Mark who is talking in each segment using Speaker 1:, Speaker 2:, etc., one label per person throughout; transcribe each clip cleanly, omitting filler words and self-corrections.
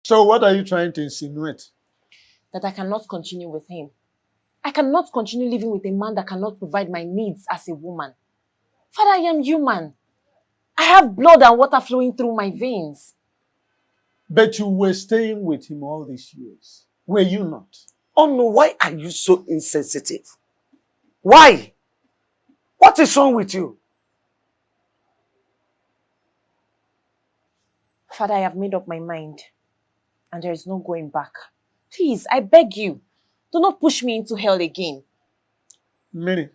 Speaker 1: So what are you trying to insinuate?
Speaker 2: That I cannot continue with him. I cannot continue living with a man that cannot provide my needs as a woman. Father, I am human. I have blood and water flowing through my veins.
Speaker 1: But you were staying with him all these years. Were you not?
Speaker 3: Oh no, why are you so insensitive? Why? What is wrong with you?
Speaker 2: Father, I have made up my mind. And there is no going back. Please, I beg you. Do not push me into hell again.
Speaker 1: Mary,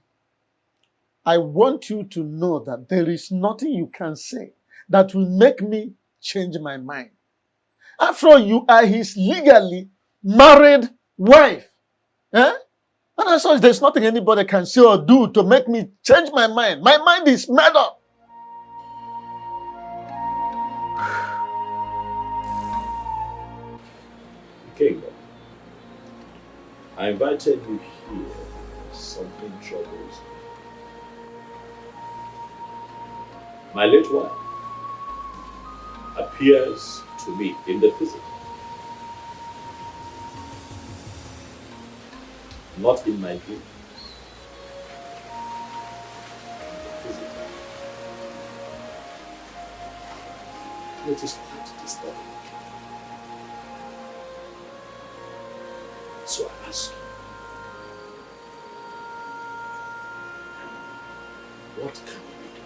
Speaker 1: I want you to know that there is nothing you can say that will make me change my mind. After all, you are his legally married wife. Eh? And as such, there's nothing anybody can say or do to make me change my mind. My mind is made up.
Speaker 4: Okay, I invited you here. Something troubles me. My late wife appears to me in the physical, not in my dreams. Physical. It is quite disturbing. So I ask you, what can we do?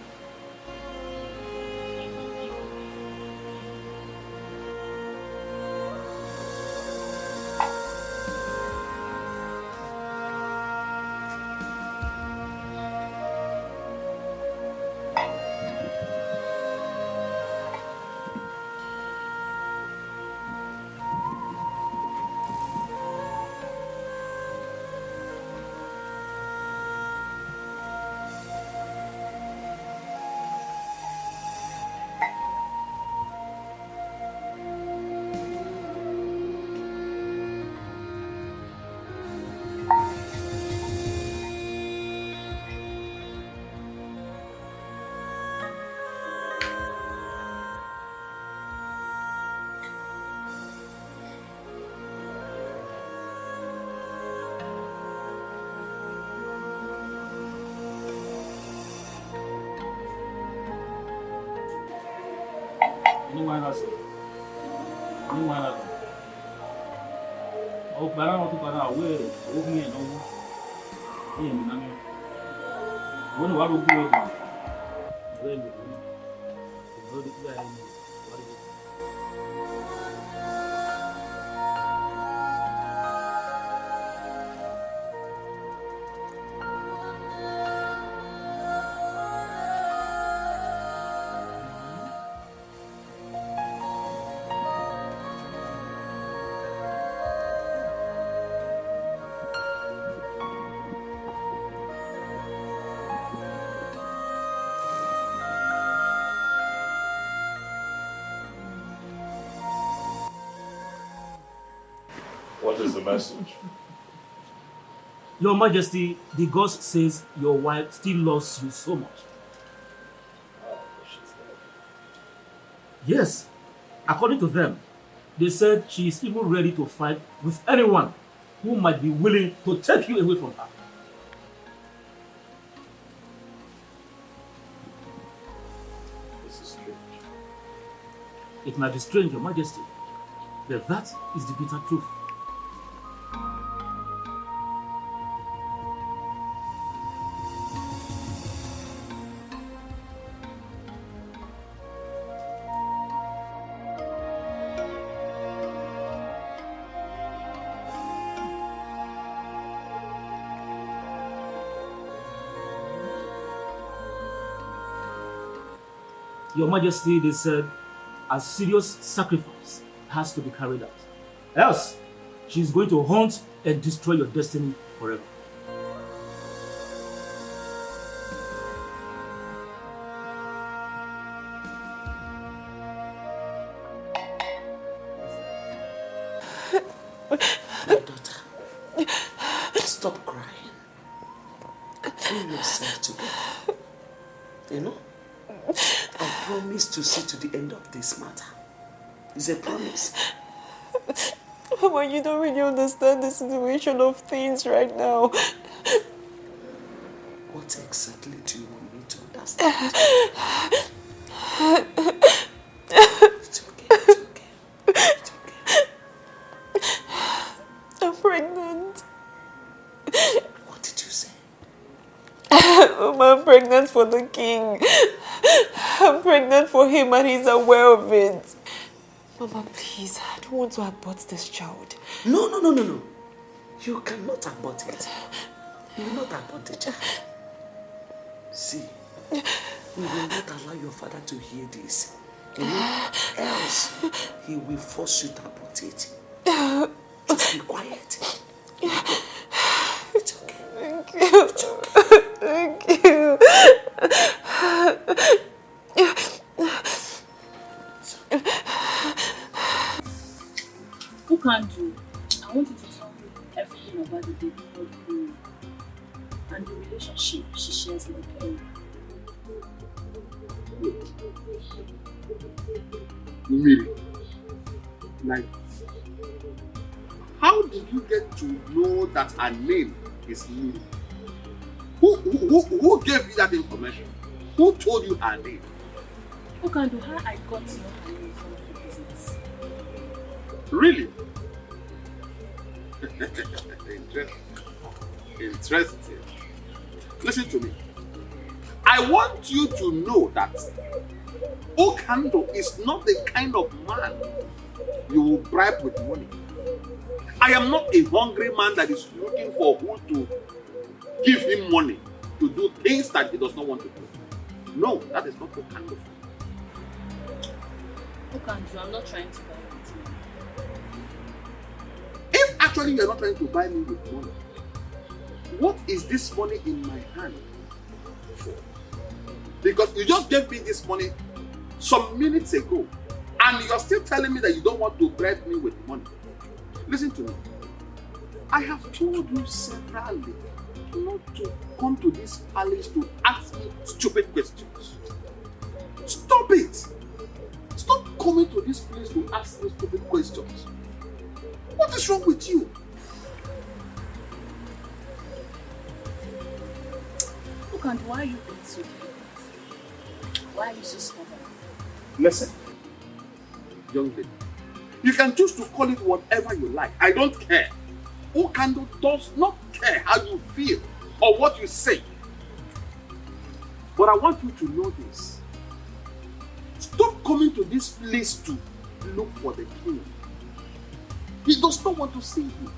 Speaker 4: What is the message?
Speaker 5: Your Majesty, the ghost says your wife still loves you so much. Yes, according to them, they said she is even ready to fight with anyone who might be willing to take you away from her.
Speaker 4: This is strange.
Speaker 5: It might be strange, Your Majesty, but that is the bitter truth. Your Majesty, they said, a serious sacrifice has to be carried out. Else, she is going to haunt and destroy your destiny forever.
Speaker 3: My daughter, stop crying. Pull yourself together. You know? I promise to see to the end of this matter. It's a promise.
Speaker 2: Mama, you don't really understand the situation of things right now.
Speaker 3: What exactly do you want me to understand? It's okay, it's okay. It's okay.
Speaker 2: I'm pregnant.
Speaker 3: What did you say?
Speaker 2: Mama, I'm pregnant for the king. I'm pregnant for him and he's aware of it. Mama, please, I don't want to abort this child.
Speaker 3: No. You cannot abort it. You will not abort the child. See, we will not allow your father to hear this. Else he will force you to abort it. Just be quiet. It's okay.
Speaker 2: Thank you.
Speaker 3: It's okay.
Speaker 2: Thank you.
Speaker 6: Who can do? I want you to tell me everything about the baby boy and the relationship she shares with him.
Speaker 7: Miri, like, how did you get to know that her name is Miri? Who gave you that information? Who told you her name?
Speaker 6: Who can do how I got to know her name from the business?
Speaker 7: Really? Interesting. Listen to me. I want you to know that Okando is not the kind of man you will bribe with money. I am not a hungry man that is looking for who to give him money to do things that he does not want to do. No, that is not Okando.
Speaker 6: Who can do? I'm not trying to buy with you.
Speaker 7: If actually you are not trying to buy me with money, what is this money in my hand for? Because you just gave me this money some minutes ago and you are still telling me that you don't want to bribe me with money. Listen to me. I have told you severally not to come to this palace to ask me stupid questions. Stop it! Stop coming to this place to ask me stupid questions. What is wrong with you?
Speaker 6: Who can do? Why are you being so difficult? Why are you so stubborn?
Speaker 7: Listen, young lady, you can choose to call it whatever you like. I don't care. Okando does not care how you feel or what you say. But I want you to know this. Stop coming to this place to look for the king. He does not want to see you.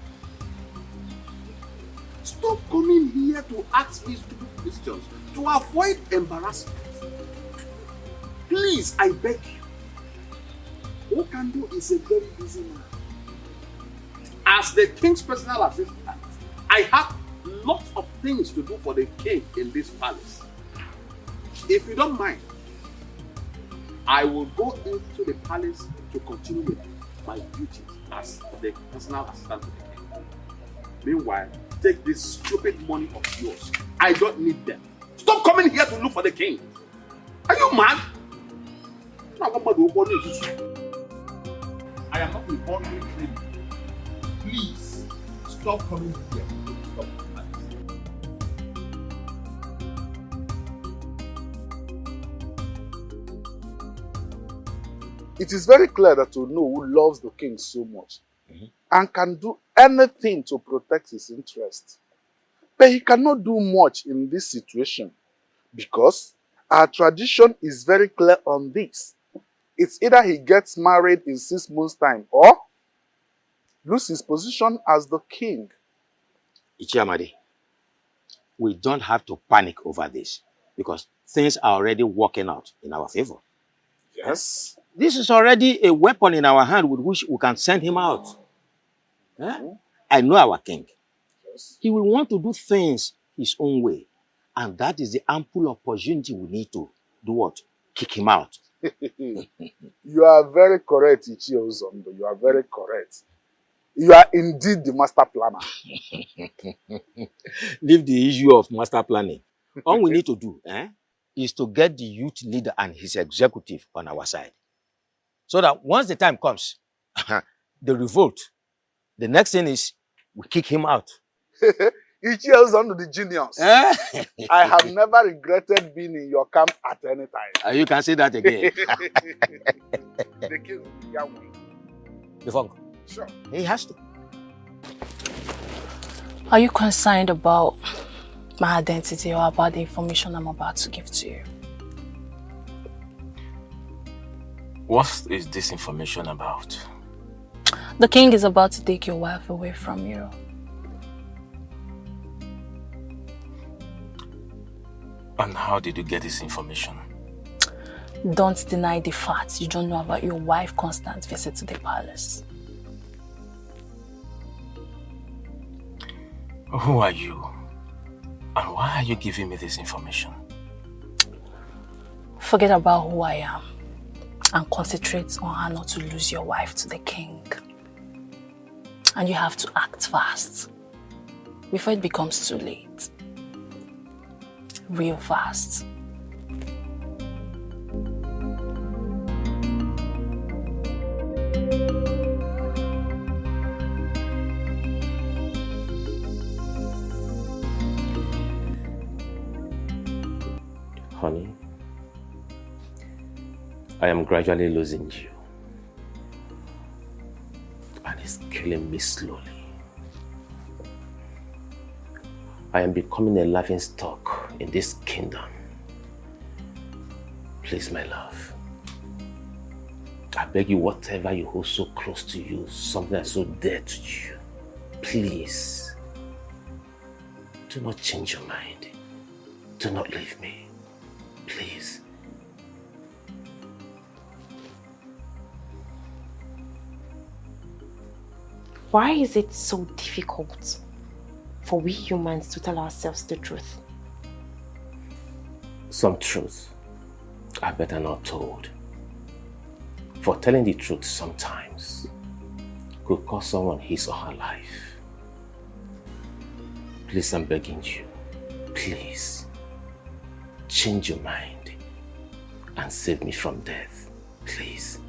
Speaker 7: Stop coming here to ask me stupid questions to avoid embarrassment. Please, I beg you. Okando is a very busy man. As the king's personal assistant, I have lots of things to do for the king in this palace. If you don't mind, I will go into the palace to continue with my duties as the personal assistant to the king. Meanwhile, take this stupid money of yours. I don't need them. Stop coming here to look for the king. Are you mad? I am not a hungry train. Please, stop coming here. Stop.
Speaker 8: It is very clear that Ono who loves the king so much and can do anything to protect his interest. But he cannot do much in this situation because our tradition is very clear on this. It's either he gets married in 6 months' time or lose his position as the king.
Speaker 9: Ichiamadi, we don't have to panic over this because things are already working out in our favor.
Speaker 8: Yes.
Speaker 9: This is already a weapon in our hand with which we can send him out. I know our king.
Speaker 8: Yes.
Speaker 9: He will want to do things his own way. And that is the ample opportunity we need to do what? Kick him out.
Speaker 8: You are very correct, Ichie Ozondo. You are very correct. You are indeed the master planner.
Speaker 9: Leave the issue of master planning. All we need to do is to get the youth leader and his executive on our side. So that once the time comes, the revolt The next thing is we kick him out.
Speaker 8: He cheers on to the genius. I have never regretted being in your camp at any time.
Speaker 9: You can say that again.
Speaker 8: The king, Yahweh.
Speaker 9: Before,
Speaker 8: Sure.
Speaker 9: he has to.
Speaker 6: Are you concerned about my identity or about the information I'm about to give to you?
Speaker 5: What is this information about?
Speaker 6: The king is about to take your wife away from you.
Speaker 5: And how did you get this information?
Speaker 6: Don't deny the facts. You don't know about your wife Constance's visit to the palace.
Speaker 5: Who are you? And why are you giving me this information?
Speaker 6: Forget about who I am and concentrate on how not to lose your wife to the king. And you have to act fast before it becomes too late. Real fast.
Speaker 5: Honey, I am gradually losing you. And it's killing me slowly. I am becoming a laughing stock in this kingdom. Please, my love, I beg you, whatever you hold so close to you, something that's so dear to you, please, do not change your mind. Do not leave me. Please.
Speaker 2: Why is it so difficult for we humans to tell ourselves the truth?
Speaker 5: Some truths are better not told. For telling the truth sometimes could cost someone his or her life. Please, I'm begging you, please, change your mind and save me from death, please.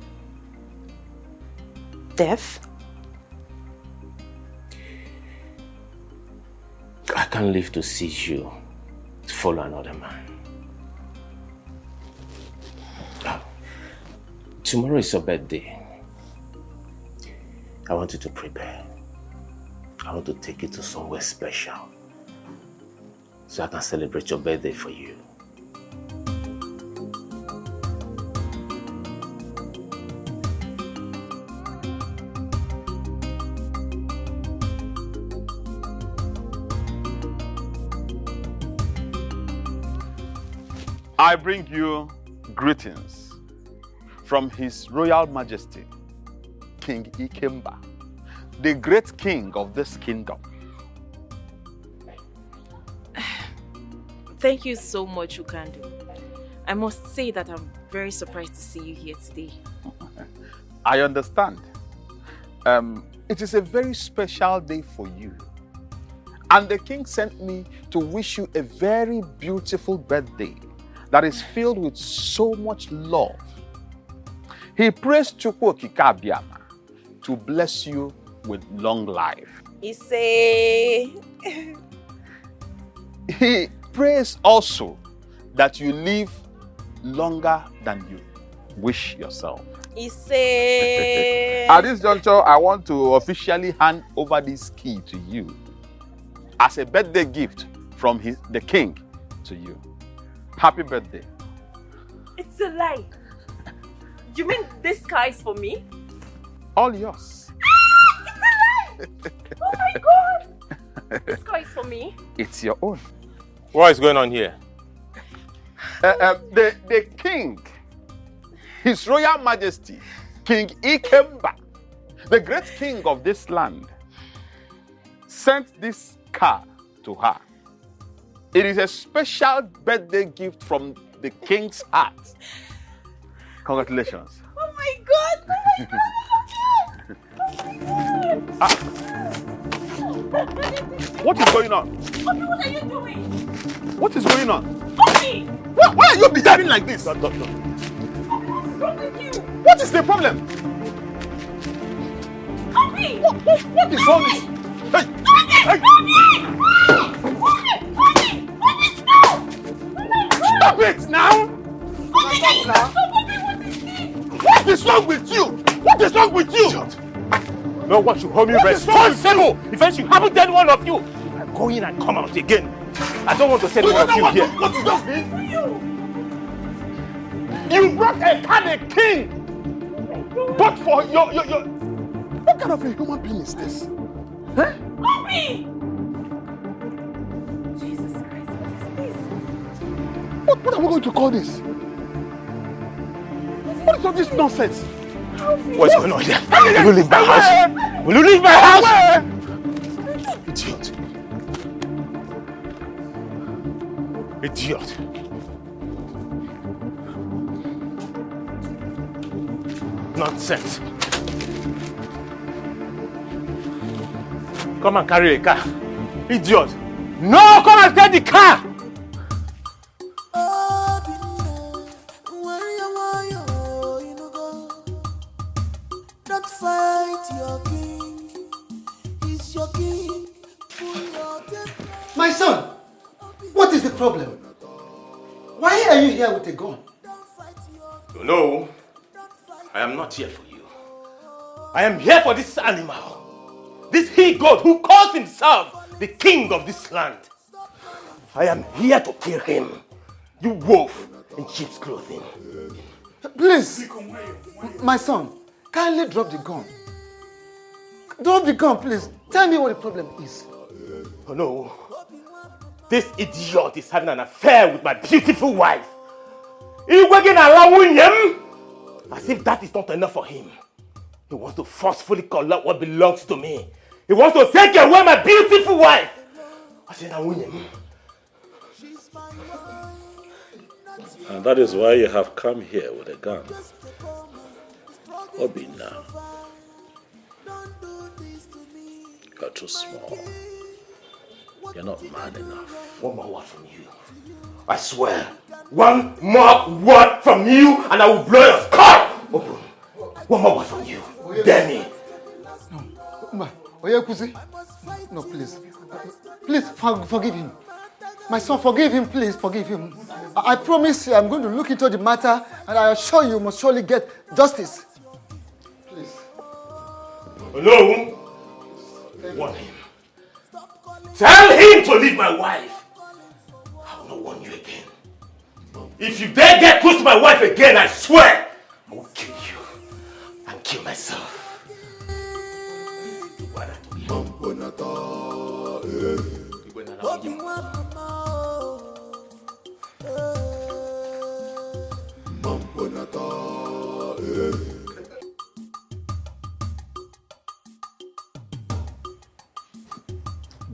Speaker 2: Death?
Speaker 5: I can't live to see you follow another man. Tomorrow is your birthday. I want you to prepare. I want to take you to somewhere special so I can celebrate your birthday for you.
Speaker 7: I bring you greetings from His Royal Majesty, King Ikemba, the great king of this kingdom.
Speaker 2: Thank you so much, Ukandu. I must say that I'm very surprised to see you here today.
Speaker 7: I understand. It is a very special day for you. And the king sent me to wish you a very beautiful birthday that is filled with so much love. He prays Chukwu Okike Abiama to bless you with long life. He prays also that you live longer than you wish yourself. At this juncture, I want to officially hand over this key to you as a birthday gift from the king to you. Happy birthday.
Speaker 2: It's a lie. You mean this car is for me?
Speaker 7: All yours.
Speaker 2: It's a lie! Oh my God! This car is for me?
Speaker 7: It's your own.
Speaker 5: What is going on here?
Speaker 7: The king, His Royal Majesty, King Ikemba, the great king of this land, sent this car to her. It is a special birthday gift from the king's heart. Congratulations.
Speaker 2: Oh my God! Oh my God! Oh my God!
Speaker 7: What is going on?
Speaker 2: Obi, what are you doing?
Speaker 7: What is going on?
Speaker 2: Obi!
Speaker 7: Why are you behaving like this?
Speaker 2: Obi, what's wrong with you?
Speaker 7: What is the problem?
Speaker 2: Obi!
Speaker 7: What is all this? Hey! Hey! Stop it now! What is wrong with you? What is wrong with you?
Speaker 5: No one should hold me responsible if anything happened to any one of you. If I go in and come out again, I don't want to set one of you here.
Speaker 7: What is that? You brought a king, but for your... What kind of a human being is this? Huh?
Speaker 2: Mommy! Jesus Christ, what is this?
Speaker 7: What are we going to call this? What is all this nonsense?
Speaker 5: What's going on here? Will you leave my house? Will you leave my house? Idiot. Idiot. Nonsense. Come and carry a car. Idiot. No, come and take the car.
Speaker 10: Don't fight your king. He's your king.
Speaker 1: My son, what is the problem? Why are you here with a gun?
Speaker 5: No, I am not here for you. I am here for this animal. This he-goat who calls himself the king of this land. I am here to kill him. You wolf in sheep's clothing.
Speaker 1: Please, my son, kindly drop the gun. Drop the gun, please. Tell me what the problem is.
Speaker 5: Oh no. This idiot is having an affair with my beautiful wife. As if that is not enough for him. He wants to forcefully collect what belongs to me. He wants to take away my beautiful wife.
Speaker 4: And that is why you have come here with a gun. Obi now. You're too small. You're not man enough.
Speaker 5: One more word from you. I swear. One more word from you and I will blow your skull open. One more word from you. Dare me.
Speaker 1: No, Oyekuzi. No, please. Please forgive him. My son, forgive him, please, forgive him. I promise you I'm going to look into the matter and I assure you must surely get justice. Please.
Speaker 5: Hello? Warn him. Tell him to leave my wife. I will not warn you again. If you dare get close to my wife again, I swear I will kill you and kill myself.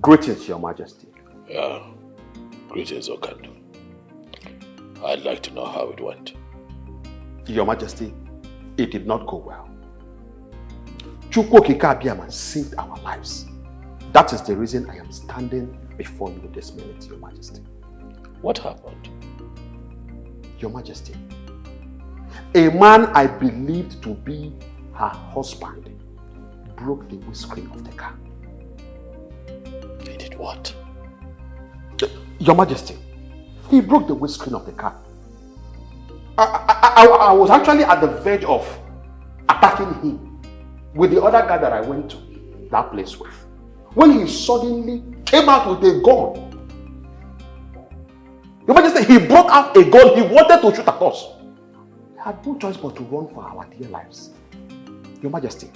Speaker 9: Greetings, Your Majesty.
Speaker 4: Yeah. Greetings, Okandu. I'd like to know how it went.
Speaker 9: Your Majesty, it did not go well. Chukwokika Abiyama saved our lives. That is the reason I am standing before you this minute, Your Majesty.
Speaker 4: What happened?
Speaker 9: Your Majesty, a man I believed to be her husband broke the windscreen of the car.
Speaker 4: He did what?
Speaker 9: Your Majesty, he broke the windscreen of the car. I was actually at the verge of attacking him with the other guy that I went to that place with, when he suddenly came out with a gun. Your Majesty, he brought out a gun. He wanted to shoot at us. We had no choice but to run for our dear lives. Your Majesty,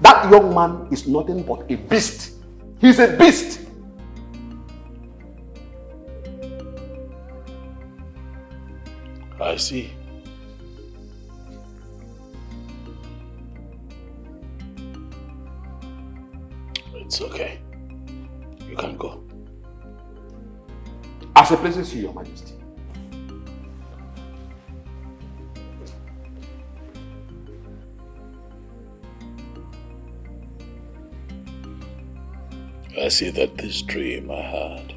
Speaker 9: that young man is nothing but a beast. He's a beast.
Speaker 4: I see. It's okay. You can go.
Speaker 9: As it pleases you, Your Majesty.
Speaker 4: I see that this dream I had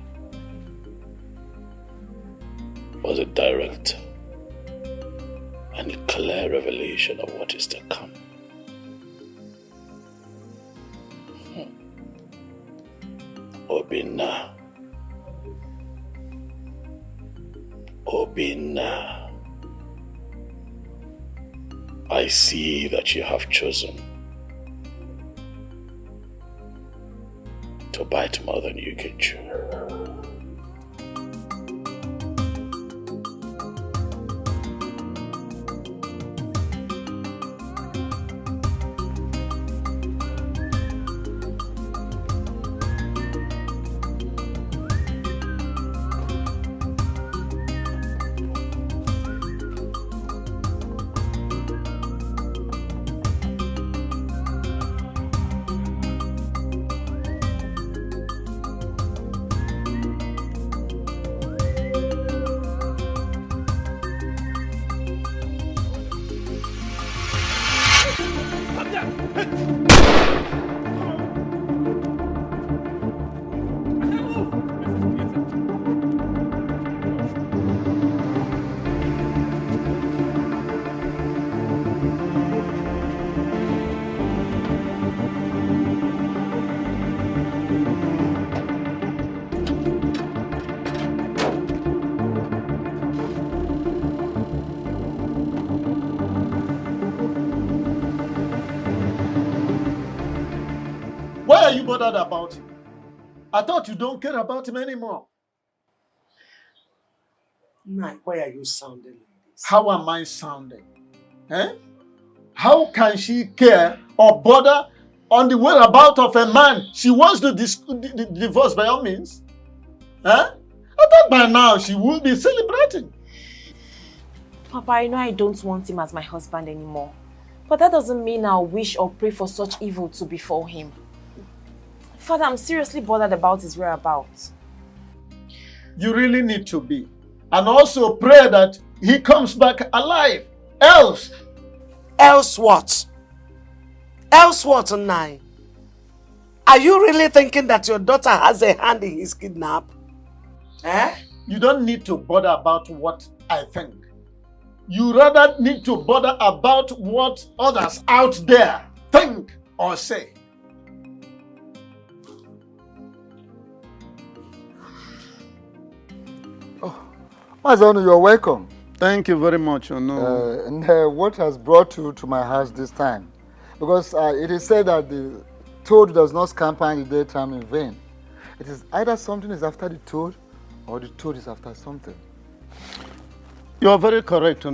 Speaker 4: was a direct and clear revelation of what is to come. Obinna. Obinna. I see that you have chosen to bite more than you can chew.
Speaker 1: Why are you bothered about him? I thought you don't care about him anymore.
Speaker 3: Nah, why are you sounding like this?
Speaker 1: How am I sounding? Eh? How can she care or bother on the whereabouts of a man she wants to divorce by all means? Eh? I thought by now she would be celebrating.
Speaker 2: Papa, I know I don't want him as my husband anymore. But that doesn't mean I'll wish or pray for such evil to befall him. Father, I'm seriously bothered about his whereabouts.
Speaker 1: You really need to be. And also pray that he comes back alive. Else.
Speaker 3: Else what? Else what, Nai? Are you really thinking that your daughter has a hand in his kidnap? Eh?
Speaker 1: You don't need to bother about what I think. You rather need to bother about what others out there think or say.
Speaker 11: My son, you're welcome.
Speaker 1: Thank you very much,
Speaker 11: What has brought you to my house this time? Because it is said that the toad does not scamper in the daytime in vain. It is either something is after the toad or the toad is after something.
Speaker 1: You are very correct,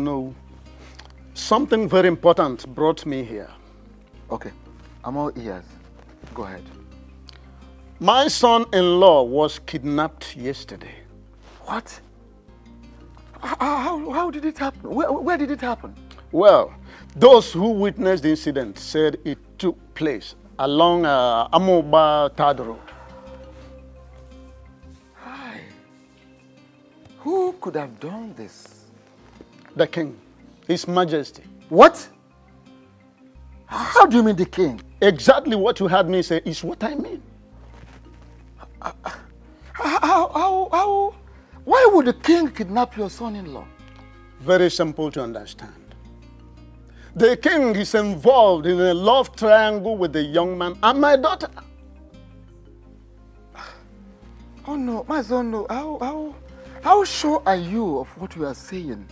Speaker 1: Something very important brought me here.
Speaker 11: Okay, I'm all ears. Go ahead.
Speaker 1: My son-in-law was kidnapped yesterday.
Speaker 11: What? How did it happen? Where did it happen?
Speaker 1: Well, those who witnessed the incident said it took place along Amoba Third Road.
Speaker 11: Hi. Who could have done this?
Speaker 1: The king, His Majesty.
Speaker 11: What? How do you mean the king?
Speaker 1: Exactly what you had me say is what I mean.
Speaker 11: How? Why would the king kidnap your son-in-law?
Speaker 1: Very simple to understand. The king is involved in a love triangle with the young man and my daughter.
Speaker 11: Oh no, my son, no. How sure are you of what you are saying?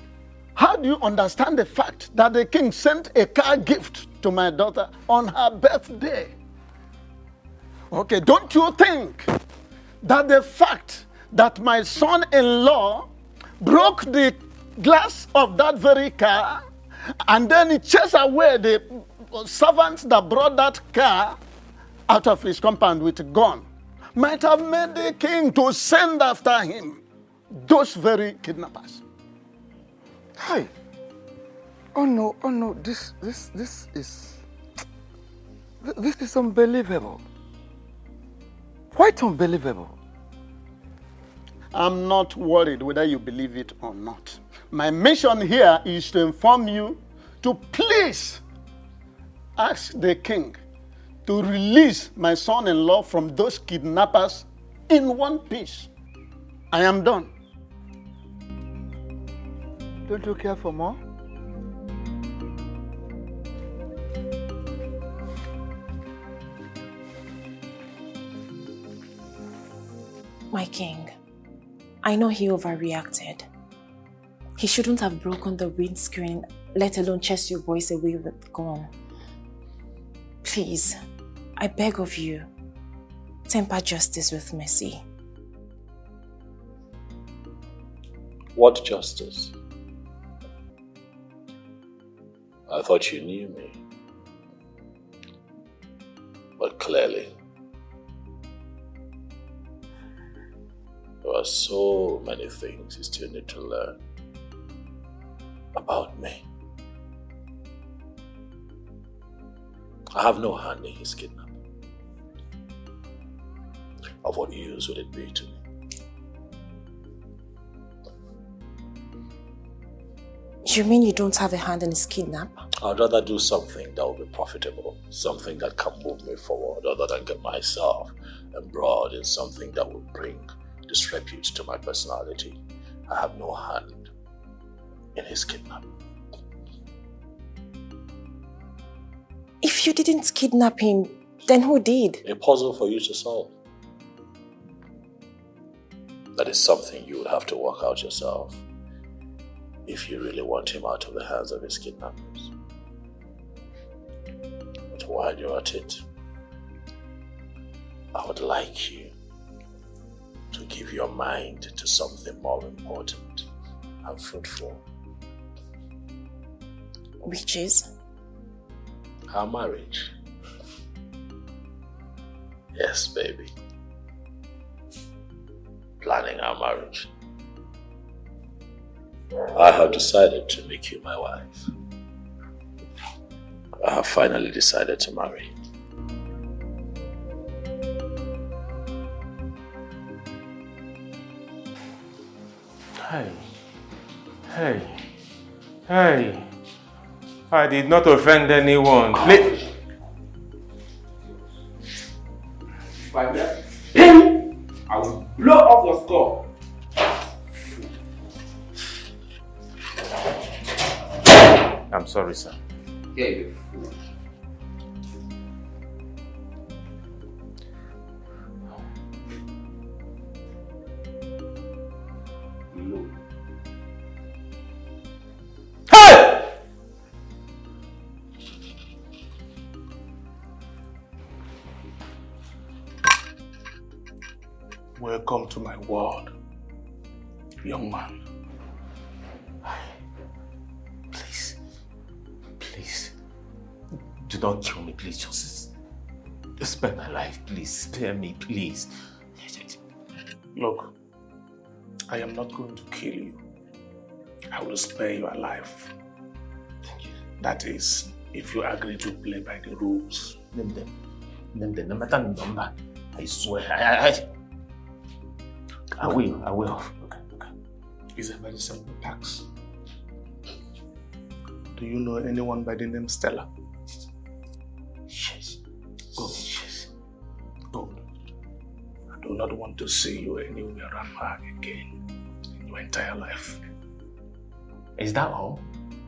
Speaker 1: How do you understand the fact that the king sent a car gift to my daughter on her birthday? Okay, don't you think that the fact that my son-in-law broke the glass of that very car and then he chased away the servants that brought that car out of his compound with a gun might have made the king to send after him those very kidnappers?
Speaker 11: Hi. Oh no, this is unbelievable. Quite unbelievable.
Speaker 1: I'm not worried whether you believe it or not. My mission here is to inform you to please ask the king to release my son-in-law from those kidnappers in one piece. I am done.
Speaker 11: Don't you care for more?
Speaker 2: My king, I know he overreacted. He shouldn't have broken the windscreen, let alone chase your boys away with the gun. Please, I beg of you, temper justice with mercy.
Speaker 4: What justice? I thought you knew me. But clearly, there are so many things you still need to learn about me. I have no hand in his kidnapping. Of what use would it be to me?
Speaker 2: You mean you don't have a hand in his kidnap?
Speaker 4: I'd rather do something that will be profitable, something that can move me forward, other than get myself embroiled in something that will bring disrepute to my personality. I have no hand in his kidnapping.
Speaker 2: If you didn't kidnap him, then who did?
Speaker 4: A puzzle for you to solve. That is something you would have to work out yourself if you really want him out of the hands of his kidnappers. But while you're at it, I would like you to give your mind to something more important and fruitful.
Speaker 2: Which is?
Speaker 4: Our marriage. Yes, baby. Planning our marriage. I have decided to make you my wife. I have finally decided to marry.
Speaker 12: Hey. I did not offend anyone. Please. I will blow off your skull. I'm sorry, sir.
Speaker 7: Yeah, you fool. No.
Speaker 12: Hey!
Speaker 1: Welcome to my world, young man.
Speaker 5: Please, do not kill me, please. Just spare my life, please. Spare me, please.
Speaker 1: Look, I am not going to kill you. I will spare your life.
Speaker 5: Thank you.
Speaker 1: That is, if you agree to play by the rules.
Speaker 5: Name them, no matter the number. I swear, I will.
Speaker 1: Okay. It's a very simple task. Do you know anyone by the name Stella?
Speaker 5: Yes.
Speaker 1: Good. I do not want to see you anywhere around her again in your entire life.
Speaker 5: Is that all?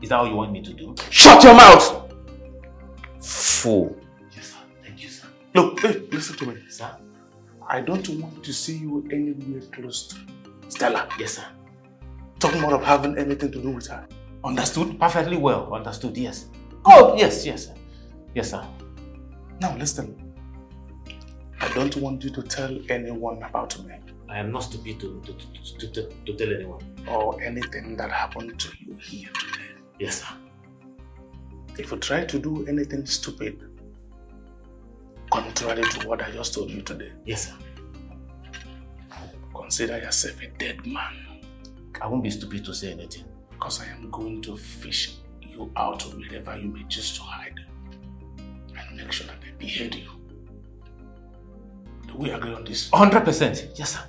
Speaker 5: Is that all you want me to do?
Speaker 12: Shut your mouth!
Speaker 5: Fool. Yes, sir. Thank you, sir.
Speaker 1: Look, hey, listen to me.
Speaker 5: Sir?
Speaker 1: I don't want to see you anywhere close to Stella.
Speaker 5: Yes, sir.
Speaker 1: Talking more of having anything to do with her. Understood?
Speaker 5: Perfectly well. Understood, yes. Oh, yes, sir. Yes, sir.
Speaker 1: Now listen. I don't want you to tell anyone about me.
Speaker 5: I am not stupid to tell anyone.
Speaker 1: Or anything that happened to you here today.
Speaker 5: Yes, sir.
Speaker 1: If you try to do anything stupid, contrary to what I just told you today.
Speaker 5: Yes, sir.
Speaker 1: Consider yourself a dead man.
Speaker 5: I won't be stupid to say anything.
Speaker 1: Because I am going to fish you out of wherever you may choose to hide. And make sure that I behead you. Do we agree on this?
Speaker 5: 100%. Yes, sir.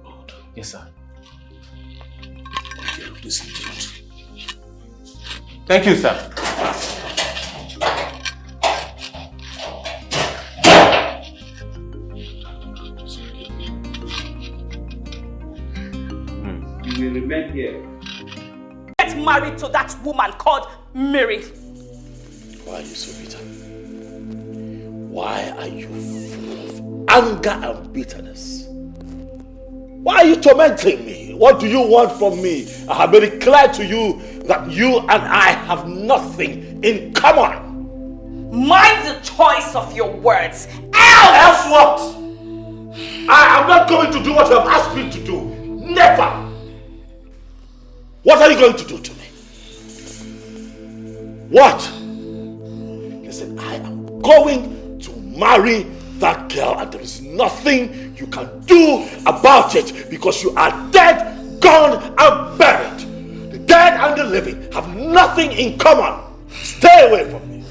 Speaker 1: Good.
Speaker 5: Yes, sir.
Speaker 1: Take care of this idiot.
Speaker 12: Thank you, sir.
Speaker 7: You will remain here.
Speaker 13: Get married to that woman called Mary.
Speaker 4: Why are you so bitter? Why are you full of anger and bitterness? Why are you tormenting me? What do you want from me? I have made it clear to you that you and I have nothing in common.
Speaker 13: Mind the choice of your words.
Speaker 4: Else what? I am not going to do what you have asked me to do. Never. What are you going to do to me? What? Listen, I am going to marry that girl and there is nothing you can do about it because you are dead, gone and buried. The dead and the living have nothing in common. Stay away from me.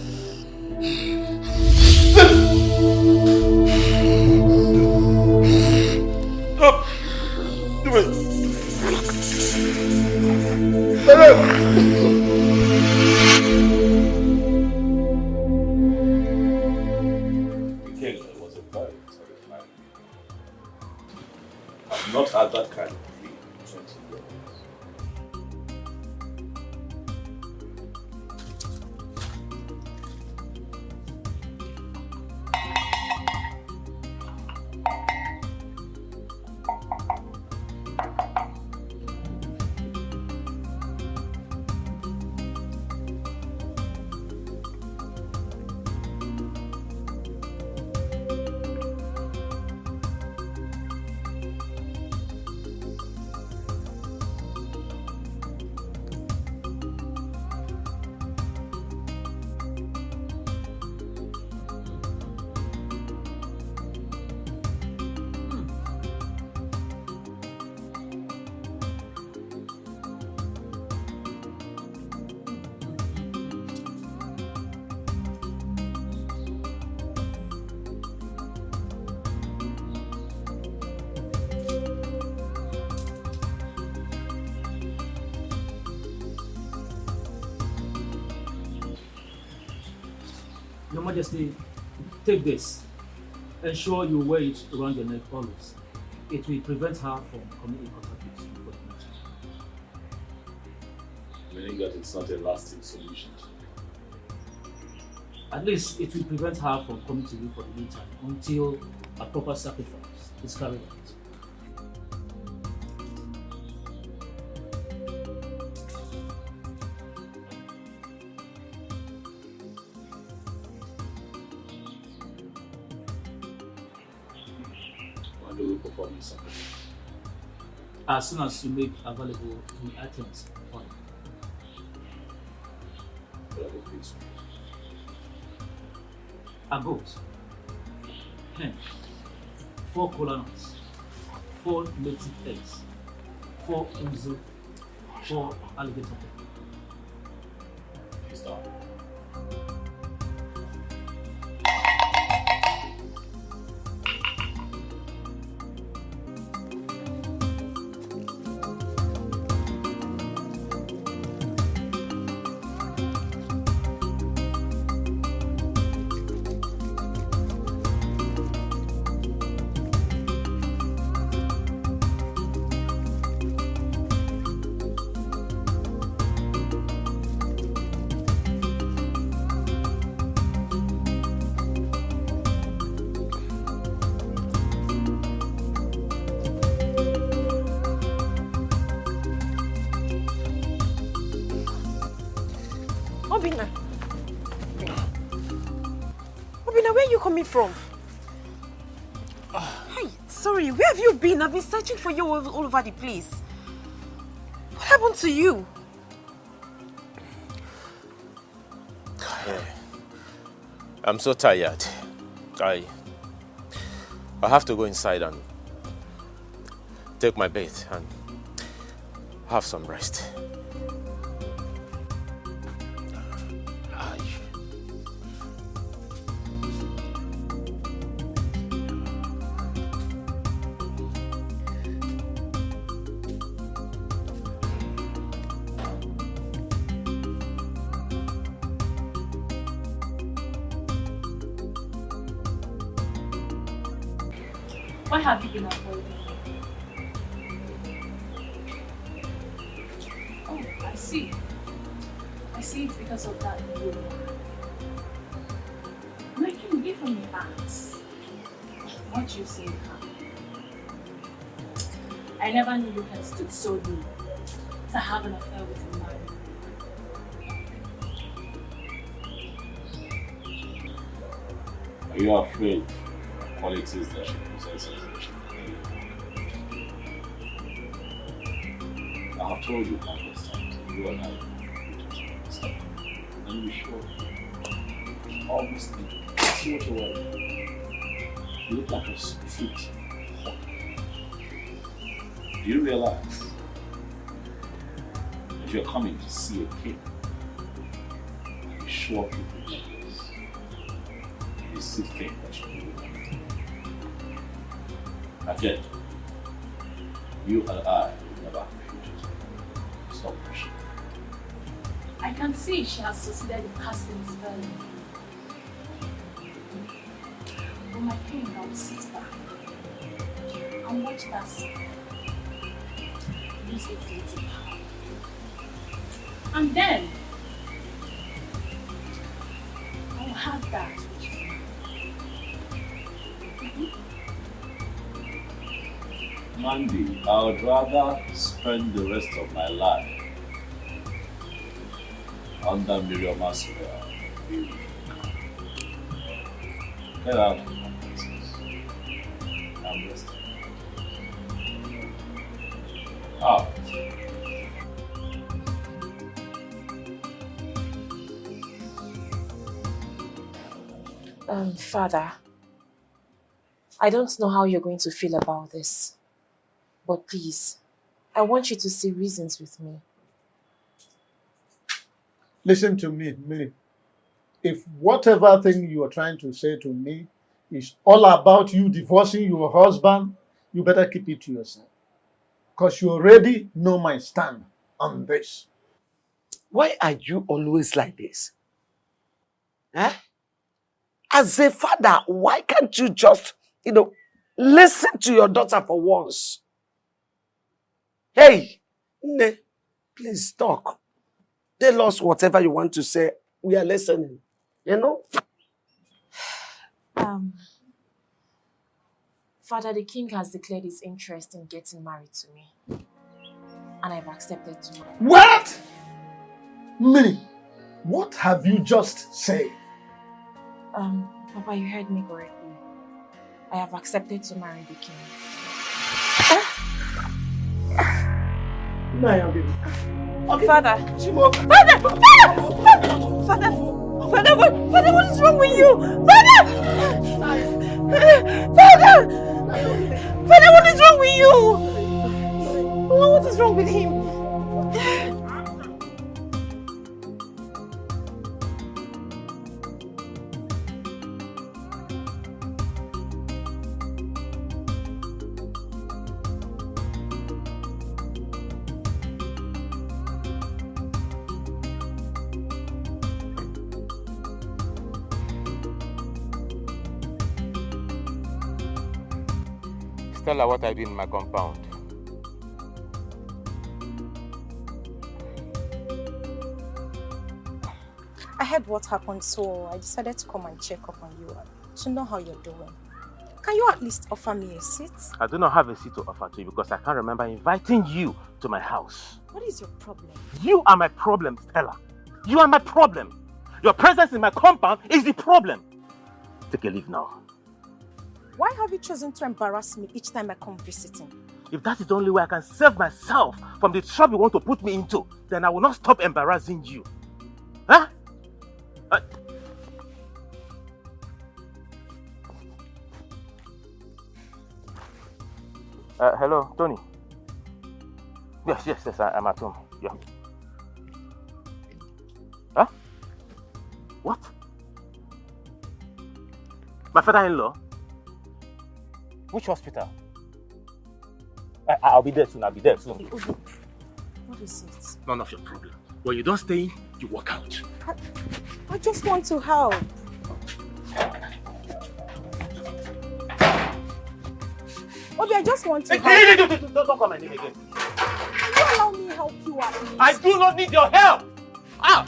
Speaker 4: I've not had that kind of dream in 20 years.
Speaker 14: Your Majesty, take this. Ensure you wear it around your neck always. It will prevent her from coming in contact with you for the meeting.
Speaker 4: Meaning that it's not a lasting solution.
Speaker 14: At least it will prevent her from coming to you for the meantime until a proper sacrifice is carried out. As soon as you make available the items on a goat, hen, 4 kola nuts, 4 native eggs, 4 mzu, 4 alligator.
Speaker 4: Stop.
Speaker 2: Obina, where are you coming from? Hi, sorry, where have you been? I've been searching for you all over the place. What happened to you?
Speaker 5: I'm so tired. I have to go inside and take my bath and have some rest.
Speaker 6: Why have you been avoiding me? Oh, I see. I see it's because of that woman. Making me from your ass. What you say, huh? I never knew you had stood so low to have an affair with a man.
Speaker 4: Are you afraid of qualities that she possesses that she can I have told you countless times that you and I just understand. And we sure almost so much away. You look like a street hawk. Do you realize that you're coming to see a king? And you sure people like this. You still think that you do that. And yet, you and I will never have a future. Stop pushing.
Speaker 6: I can see she has succeeded in casting spell. But my king, I will sit back and watch that spell use its little power. And then I will have that which is mine.
Speaker 4: Mandy, I would rather spend the rest of my life under Miriam's spell. Get out of my presence. I'm resting. Out.
Speaker 2: Father, I don't know how you're going to feel about this, but please, I want you to see reasons with me.
Speaker 1: Listen to me, Millie. If whatever thing you are trying to say to me is all about you divorcing your husband, you better keep it to yourself. Because you already know my stand on this.
Speaker 3: Why are you always like this? Eh? As a father, why can't you just, listen to your daughter for once? Hey, Nne, please talk. Tell us whatever you want to say. We are listening.
Speaker 2: Father, the king has declared his interest in getting married to me. And I've accepted to.
Speaker 1: What? Millie, what have you just said?
Speaker 2: Papa, you heard me correctly. I have accepted to marry the king.
Speaker 3: Okay.
Speaker 2: Father!
Speaker 13: Father, what is wrong with you? Father, what is wrong with you? What is wrong with him?
Speaker 12: Tell her what I did in my compound.
Speaker 15: I heard what happened, so I decided to come and check up on you to know how you're doing. Can you at least offer me a seat?
Speaker 5: I do not have a seat to offer to you because I can't remember inviting you to my house.
Speaker 15: What is your problem?
Speaker 5: You are my problem, Stella. You are my problem. Your presence in my compound is the problem. Take a leave now.
Speaker 15: Why have you chosen to embarrass me each time I come visiting?
Speaker 5: If that is the only way I can save myself from the trouble you want to put me into, then I will not stop embarrassing you. Huh? Hello, Tony. Yes, I'm at home. Yeah. Huh? What? My father-in-law? Which hospital? I'll be there soon.
Speaker 15: What is it?
Speaker 5: None of your problem. When you don't stay in, you walk out.
Speaker 15: I just want to help. Obi, I just want to help.
Speaker 5: Don't call my name again.
Speaker 15: Can you allow me help you at least?
Speaker 5: I do not need your help! Ah!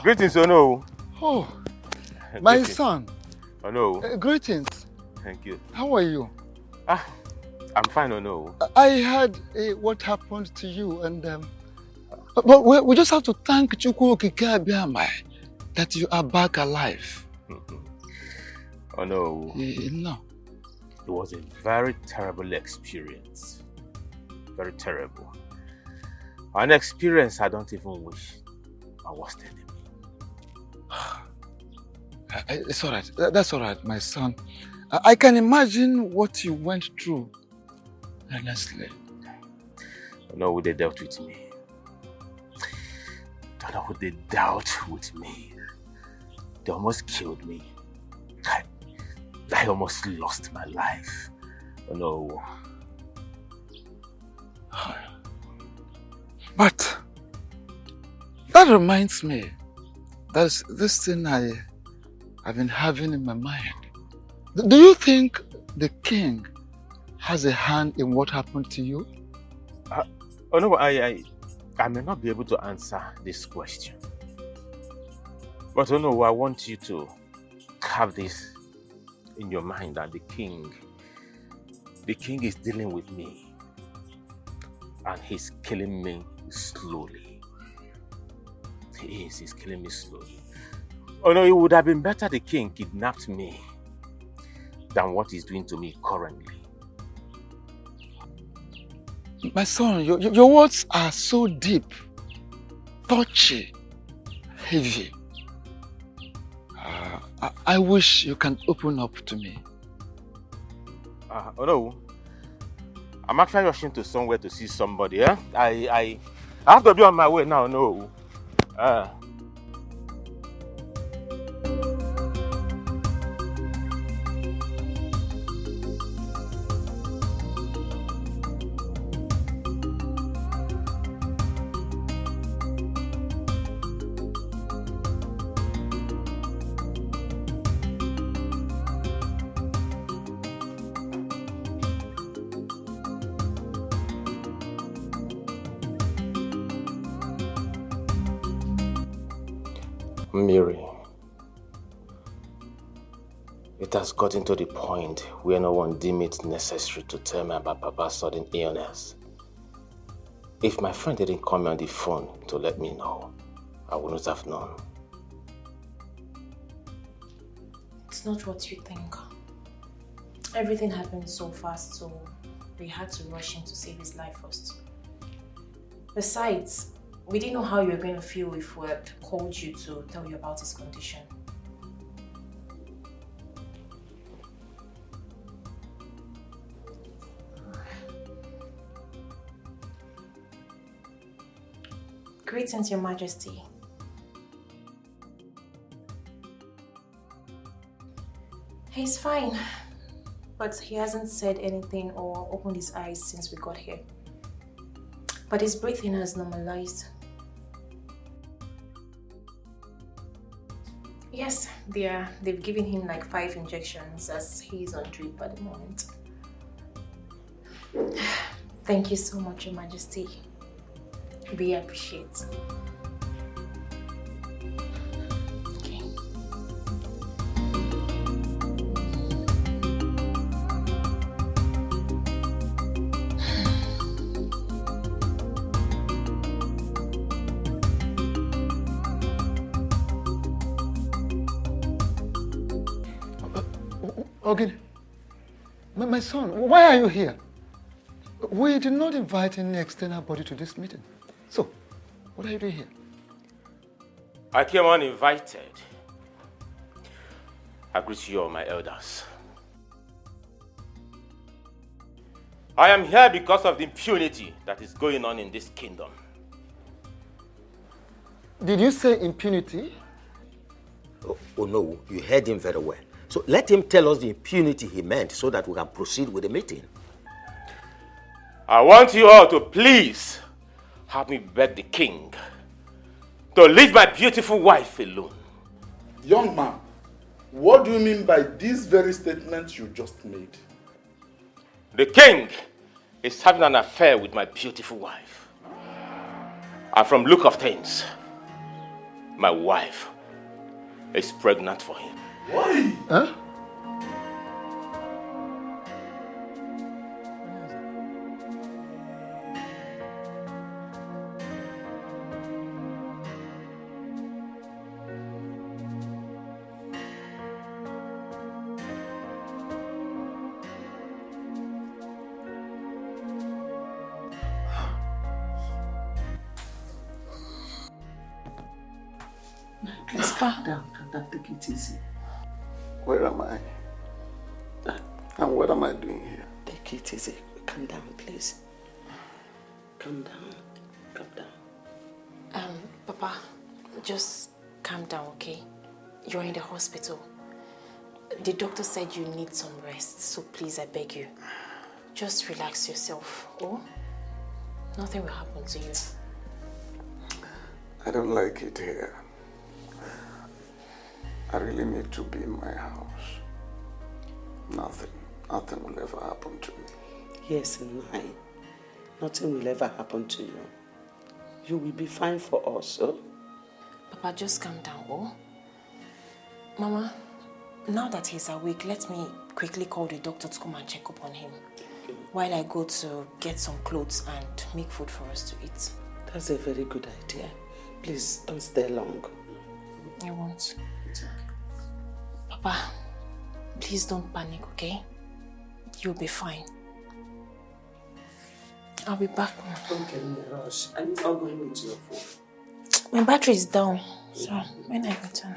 Speaker 12: Greetings, Ono.
Speaker 11: Oh, my
Speaker 12: Greetings.
Speaker 11: son.
Speaker 12: Ono.
Speaker 11: Greetings.
Speaker 12: Thank you.
Speaker 11: How are you?
Speaker 12: I'm fine, Ono.
Speaker 11: I heard what happened to you, and but we just have to thank Chukwu Okike Abiamai that you are back alive.
Speaker 12: Oh no.
Speaker 11: No.
Speaker 12: It was a very terrible experience. Very terrible. An experience I don't even wish I was telling me.
Speaker 11: It's all right. That's all right, my son. I can imagine what you went through. Honestly.
Speaker 12: No, they dealt with me. Don't know what they dealt with me. They almost killed me. I almost lost my life. Oh no.
Speaker 11: But that reminds me, there's this thing I've been having in my mind. Do you think the king has a hand in what happened to you?
Speaker 12: Oh no, I may not be able to answer this question. But oh no, I want you to have this in your mind that the king is dealing with me. And he's killing me slowly. He's killing me slowly. Oh no, it would have been better the king kidnapped me than what he's doing to me currently.
Speaker 11: My son, your words are so deep, touchy, heavy. I wish you can open up to me.
Speaker 12: Oh no, I'm actually rushing to somewhere to see somebody. Eh? I have to be on my way now. No. Mary, it has gotten to the point where no one deemed it necessary to tell me about Papa's sudden illness. If my friend didn't call me on the phone to let me know, I wouldn't have known.
Speaker 2: It's not what you think. Everything happened so fast, so we had to rush him to save his life first. Besides, we didn't know how you were going to feel if we had called you to tell you about his condition. Greetings, Your Majesty. He's fine, but he hasn't said anything or opened his eyes since we got here. But his breathing has normalized. Yes, they've given him like 5 injections as he's on drip at the moment. Thank you so much, Your Majesty. We appreciate. Okay.
Speaker 11: Okay. My son, why are you here? We did not invite any external body to this meeting. So, what are you doing here?
Speaker 12: I came uninvited. I greet you all, my elders. I am here because of the impunity that is going on in this kingdom.
Speaker 11: Did you say impunity?
Speaker 16: Oh no, you heard him very well. So let him tell us the impunity he meant so that we can proceed with the meeting.
Speaker 12: I want you all to please help me beg the king to leave my beautiful wife alone.
Speaker 8: Young man, what do you mean by these very statements you just made?
Speaker 12: The king is having an affair with my beautiful wife. And from look of things, My wife is pregnant for him.
Speaker 1: What? Huh?
Speaker 3: Please calm down, take it easy.
Speaker 1: Where am I? And what am I doing here?
Speaker 3: Take it easy. Calm down, please. Calm down. Calm down.
Speaker 2: Papa, just calm down, okay? You're in the hospital. The doctor said you need some rest, so please, I beg you. Just relax yourself, oh? Nothing will happen to you.
Speaker 1: I don't like it here. I really need to be in my house. Nothing will ever happen to me.
Speaker 3: Yes, mine. Nothing will ever happen to you. You will be fine for us, oh?
Speaker 2: Papa, just calm down, oh? Mama, now that he's awake, let me quickly call the doctor to come and check up on him. Okay. While I go to get some clothes and make food for us to eat.
Speaker 3: That's a very good idea. Please, don't stay long.
Speaker 2: I won't. Papa, please don't panic, okay? You'll be fine. I'll be back.
Speaker 3: Don't get in a rush. I'm not going into your phone.
Speaker 2: My battery is down, so when I return.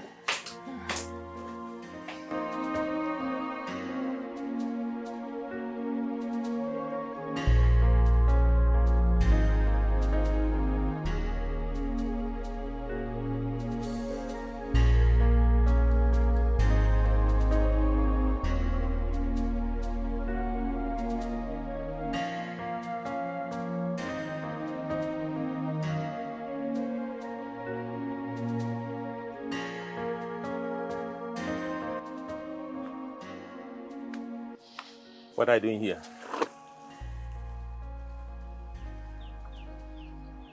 Speaker 12: What are you doing here?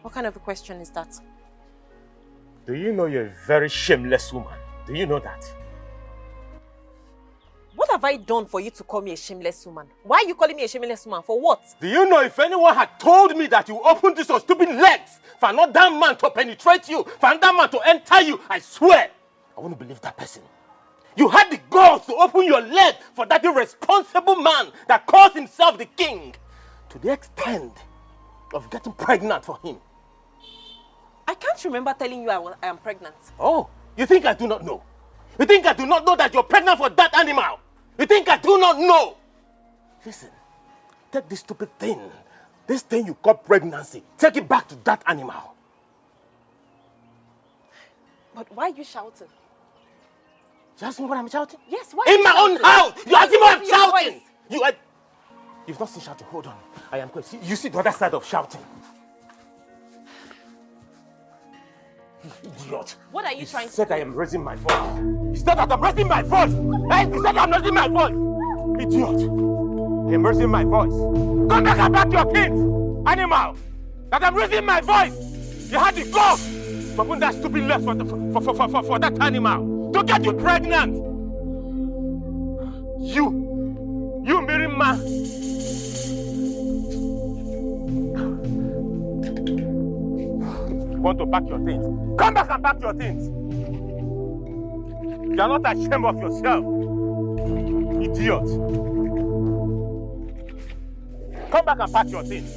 Speaker 2: What kind of a question is that?
Speaker 12: Do you know you're a very shameless woman? Do you know that?
Speaker 2: What have I done for you to call me a shameless woman? Why are you calling me a shameless woman? For what?
Speaker 12: Do you know if anyone had told me that you opened this your stupid legs for another man to penetrate you, for another man to enter you, I swear, I wouldn't believe that person. You had the guts to open your leg for that irresponsible man that calls himself the king, to the extent of getting pregnant for him.
Speaker 2: I can't remember telling you I am pregnant.
Speaker 12: Oh, you think I do not know? You think I do not know that you're pregnant for that animal? You think I do not know? Listen, take this stupid thing, this thing you call pregnancy, take it back to that animal.
Speaker 2: But why are you shouting?
Speaker 12: You ask me what I'm shouting?
Speaker 2: Yes, why?
Speaker 12: In my own house! You ask me what I'm shouting!
Speaker 2: Voice.
Speaker 12: You've not seen shouting. Hold on. I am going. You see the other side of shouting. You idiot.
Speaker 2: What are you trying to do?
Speaker 12: He said I am raising my voice. He said that I'm raising my voice. Hey, he said I'm raising my voice. Idiot. I am raising my voice. Come back and back your kids. Animal. That I'm raising my voice. You had the ghost to open that stupid left for that animal. To get you pregnant! You married man! Want to pack your things? Come back and pack your things! You are not ashamed of yourself, idiot! Come back and pack your things!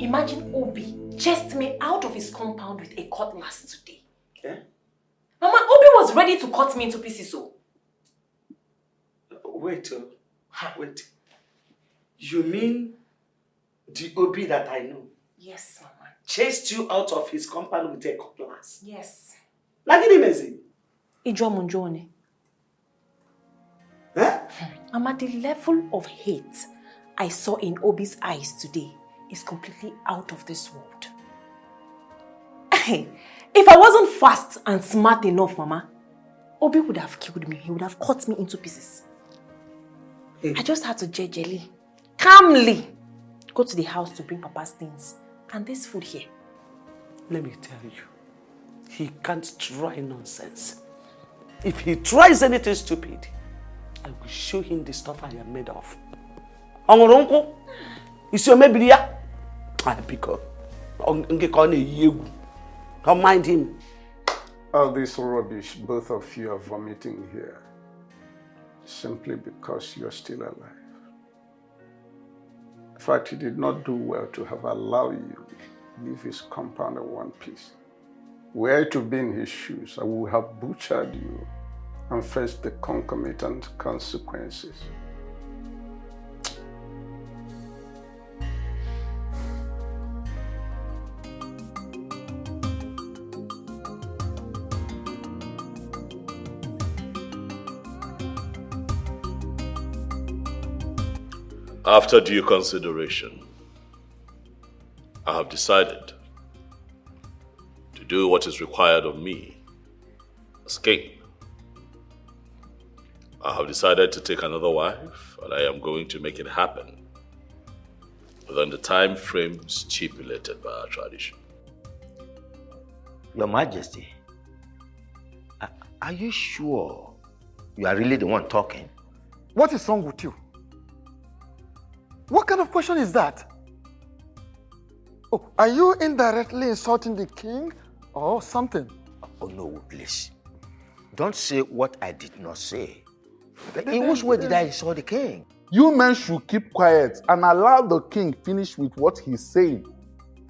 Speaker 2: Imagine Obi chased me out of his compound with a cutlass today.
Speaker 3: Eh?
Speaker 2: Mama, Obi was ready to cut me into pieces, so.
Speaker 3: Wait. You mean the Obi that I know?
Speaker 2: Yes, Mama.
Speaker 3: Chased you out of his compound with a cutlass?
Speaker 2: Yes.
Speaker 3: Like it messy.
Speaker 2: Ijomunjone.
Speaker 3: Huh?
Speaker 2: Mama, the level of hate I saw in Obi's eyes today is completely out of this world. If I wasn't fast and smart enough, Mama, Obi would have killed me. He would have cut me into pieces. Hey. I just had to jejely, calmly go to the house to bring Papa's things and this food here.
Speaker 3: Let me tell you, He can't try nonsense. If he tries anything stupid, I will show him the stuff I am made of. Ongoronko, is your maybe ya? I pick up. Don't mind him.
Speaker 17: All this rubbish both of you are vomiting here, simply because you're still alive. In fact, he did not do well to have allowed you leave his compound in one piece. Were I to be in his shoes, I would have butchered you and faced the concomitant consequences.
Speaker 4: After due consideration, I have decided to do what is required of me as king. I have decided to take another wife, and I am going to make it happen within the time frame stipulated by our tradition.
Speaker 16: Your Majesty, are you sure you are really the one talking?
Speaker 11: What is wrong with you? What kind of question is that? Oh, are you indirectly insulting the king or something?
Speaker 16: Oh no, please. Don't say what I did not say. In which way did I insult the king?
Speaker 8: You men should keep quiet and allow the king finish with what he's saying.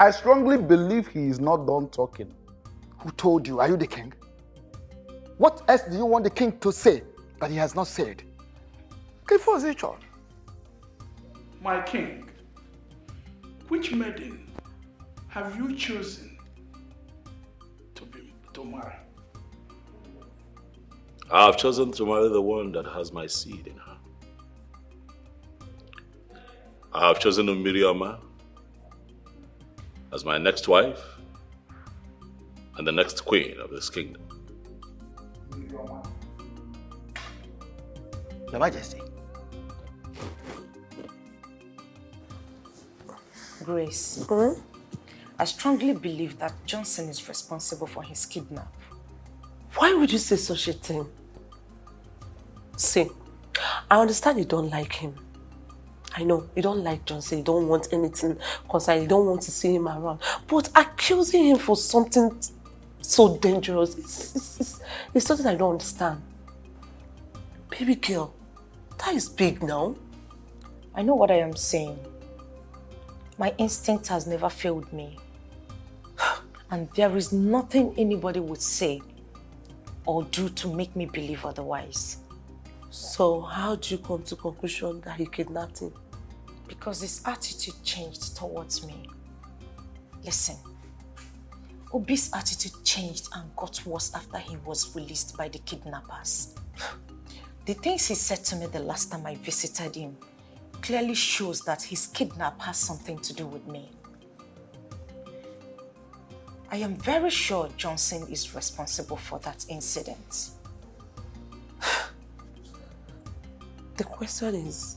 Speaker 8: I strongly believe he is not done talking.
Speaker 11: Who told you? Are you the king? What else do you want the king to say that he has not said?
Speaker 17: My king, which maiden have you chosen to marry?
Speaker 4: I have chosen to marry the one that has my seed in her. I have chosen Miriama as my next wife and the next queen of this kingdom.
Speaker 16: Your Majesty.
Speaker 15: Grace, I strongly believe that Johnson is responsible for his kidnap.
Speaker 3: Why would you say such a thing? See, I understand you don't like him. I know, you don't like Johnson, you don't want anything concerning, you don't want to see him around. But accusing him for something so dangerous, it's something I don't understand. Baby girl, that is big now.
Speaker 15: I know what I am saying. My instinct has never failed me. And there is nothing anybody would say or do to make me believe otherwise.
Speaker 3: So how do you come to the conclusion that he kidnapped him?
Speaker 15: Because his attitude changed towards me. Listen, Obi's attitude changed and got worse after he was released by the kidnappers. The things he said to me the last time I visited him clearly shows that his kidnap has something to do with me. I am very sure Johnson is responsible for that incident.
Speaker 3: The question is,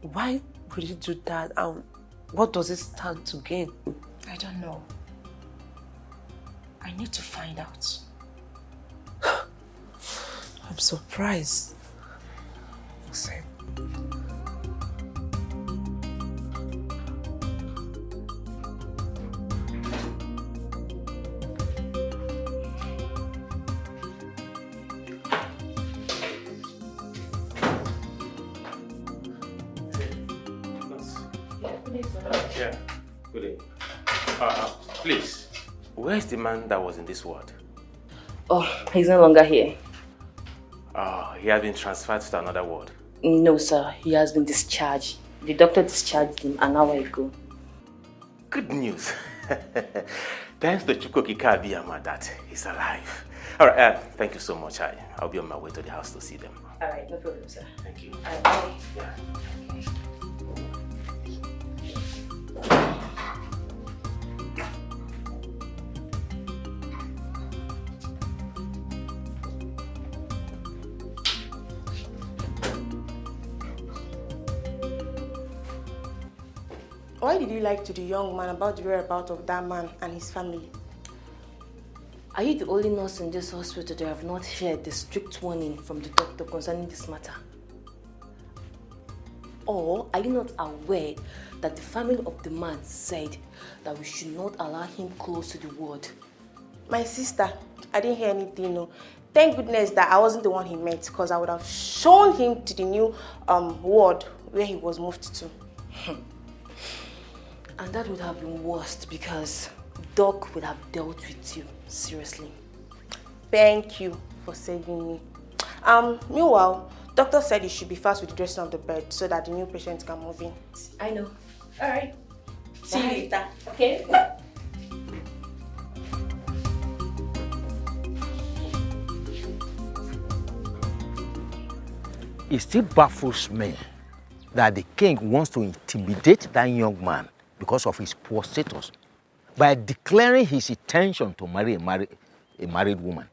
Speaker 3: why would he do that and what does it stand to gain?
Speaker 15: I don't know. I need to find out.
Speaker 3: I'm surprised. Listen.
Speaker 12: Yeah, good evening. Please, where is the man that was in this ward?
Speaker 6: Oh, he's no longer here.
Speaker 12: He has been transferred to another ward.
Speaker 6: No, sir. He has been discharged. The doctor discharged him an hour ago.
Speaker 12: Good news. Thanks to Chukokika Abiyama that he's alive. All right, thank you so much. I'll be on my way to the house to see them.
Speaker 6: All right, no problem, sir.
Speaker 12: Thank you.
Speaker 6: All right, bye.
Speaker 12: Yeah.
Speaker 18: Why did you lie to the young man about the whereabouts of that man and his family? Are you the only nurse in this hospital that have not heard the strict warning from the doctor concerning this matter? Or are you not aware that the family of the man said that we should not allow him close to the ward?
Speaker 19: My sister, I didn't hear anything, no. Thank goodness that I wasn't the one he met, because I would have shown him to the new ward where he was moved to.
Speaker 18: And that would have been worse because Doc would have dealt with you seriously.
Speaker 19: Thank you for saving me. Meanwhile, doctor said you should be fast with the dressing of the bed so that the new patient can move in.
Speaker 18: I know.
Speaker 19: All right. See you later.
Speaker 18: Okay?
Speaker 16: It still baffles me that the king wants to intimidate that young man because of his poor status by declaring his intention to marry a married woman.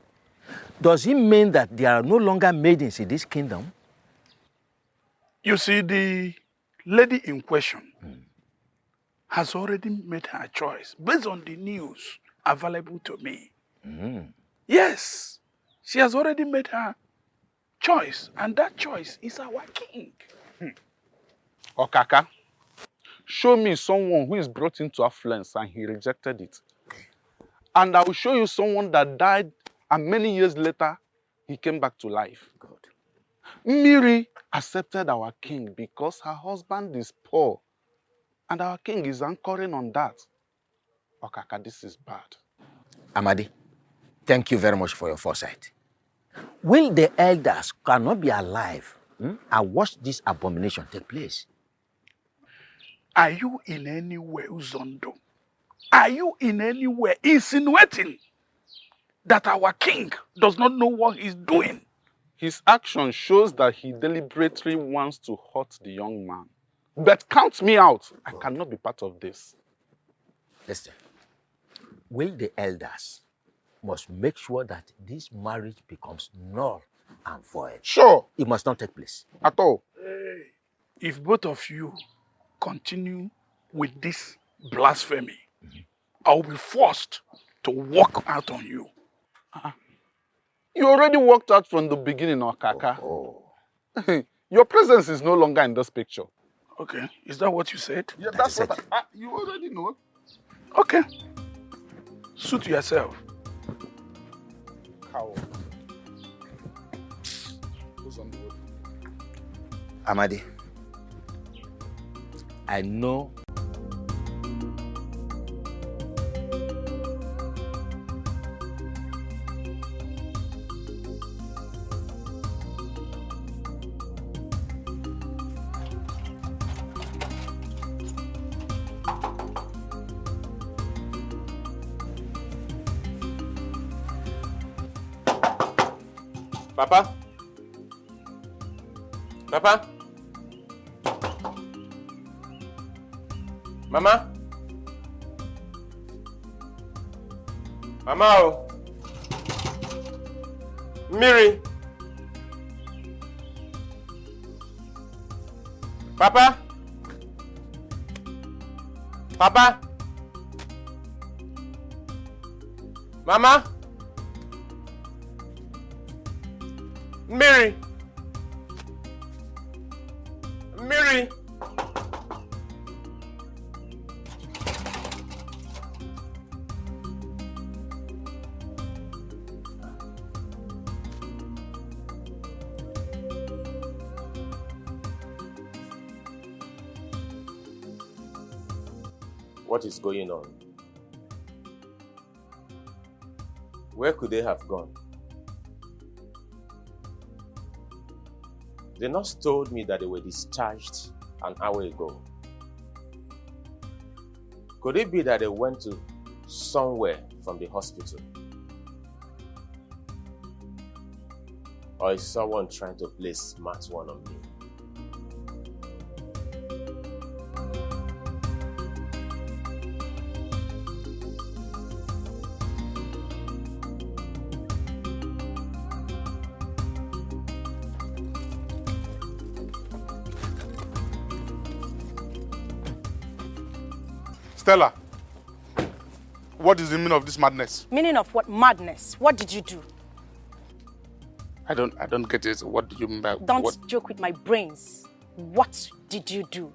Speaker 16: Does it mean that there are no longer maidens in this kingdom?
Speaker 20: You see, the lady in question has already made her choice based on the news available to me. Yes, she has already made her choice, and that choice is our king.
Speaker 8: Okaka, show me someone who is brought into affluence and he rejected it. And I will show you someone that died and many years later he came back to life.
Speaker 16: God.
Speaker 8: Miri accepted our king because her husband is poor and our king is anchoring on that. Okaka, this is bad.
Speaker 16: Amadi, thank you very much for your foresight. Will the elders cannot be alive and watch this abomination take place?
Speaker 20: Are you in any way, Uzondo? Are you in any way insinuating that our king does not know what he's doing?
Speaker 8: His action shows that he deliberately wants to hurt the young man. But count me out. I cannot be part of this.
Speaker 16: Listen, will the elders must make sure that this marriage becomes null and void?
Speaker 8: Sure.
Speaker 16: It must not take place.
Speaker 8: At all.
Speaker 20: Hey, if both of you continue with this blasphemy, I will be forced to walk out on you.
Speaker 8: You already walked out from the beginning, Okaka. Your presence is no longer in this picture.
Speaker 20: Okay, is that what you said?
Speaker 8: Yeah, that's what you already know.
Speaker 20: Okay. Suit yourself.
Speaker 8: Cow.
Speaker 16: Amadi, I know
Speaker 12: Papa? Papa? Mama? Mama? Oh. Miri? Papa? Papa? Mama? Miri? Miri? What is going on? Where could they have gone? The nurse told me that they were discharged an hour ago. Could it be that they went to somewhere from the hospital? Or is someone trying to play smart one on me?
Speaker 8: Stella, What is the meaning of this madness?
Speaker 21: Meaning of what? Madness. What did you do?
Speaker 8: I don't get it. What do you mean by
Speaker 21: Don't
Speaker 8: what?
Speaker 21: joke with my brains. What did you do?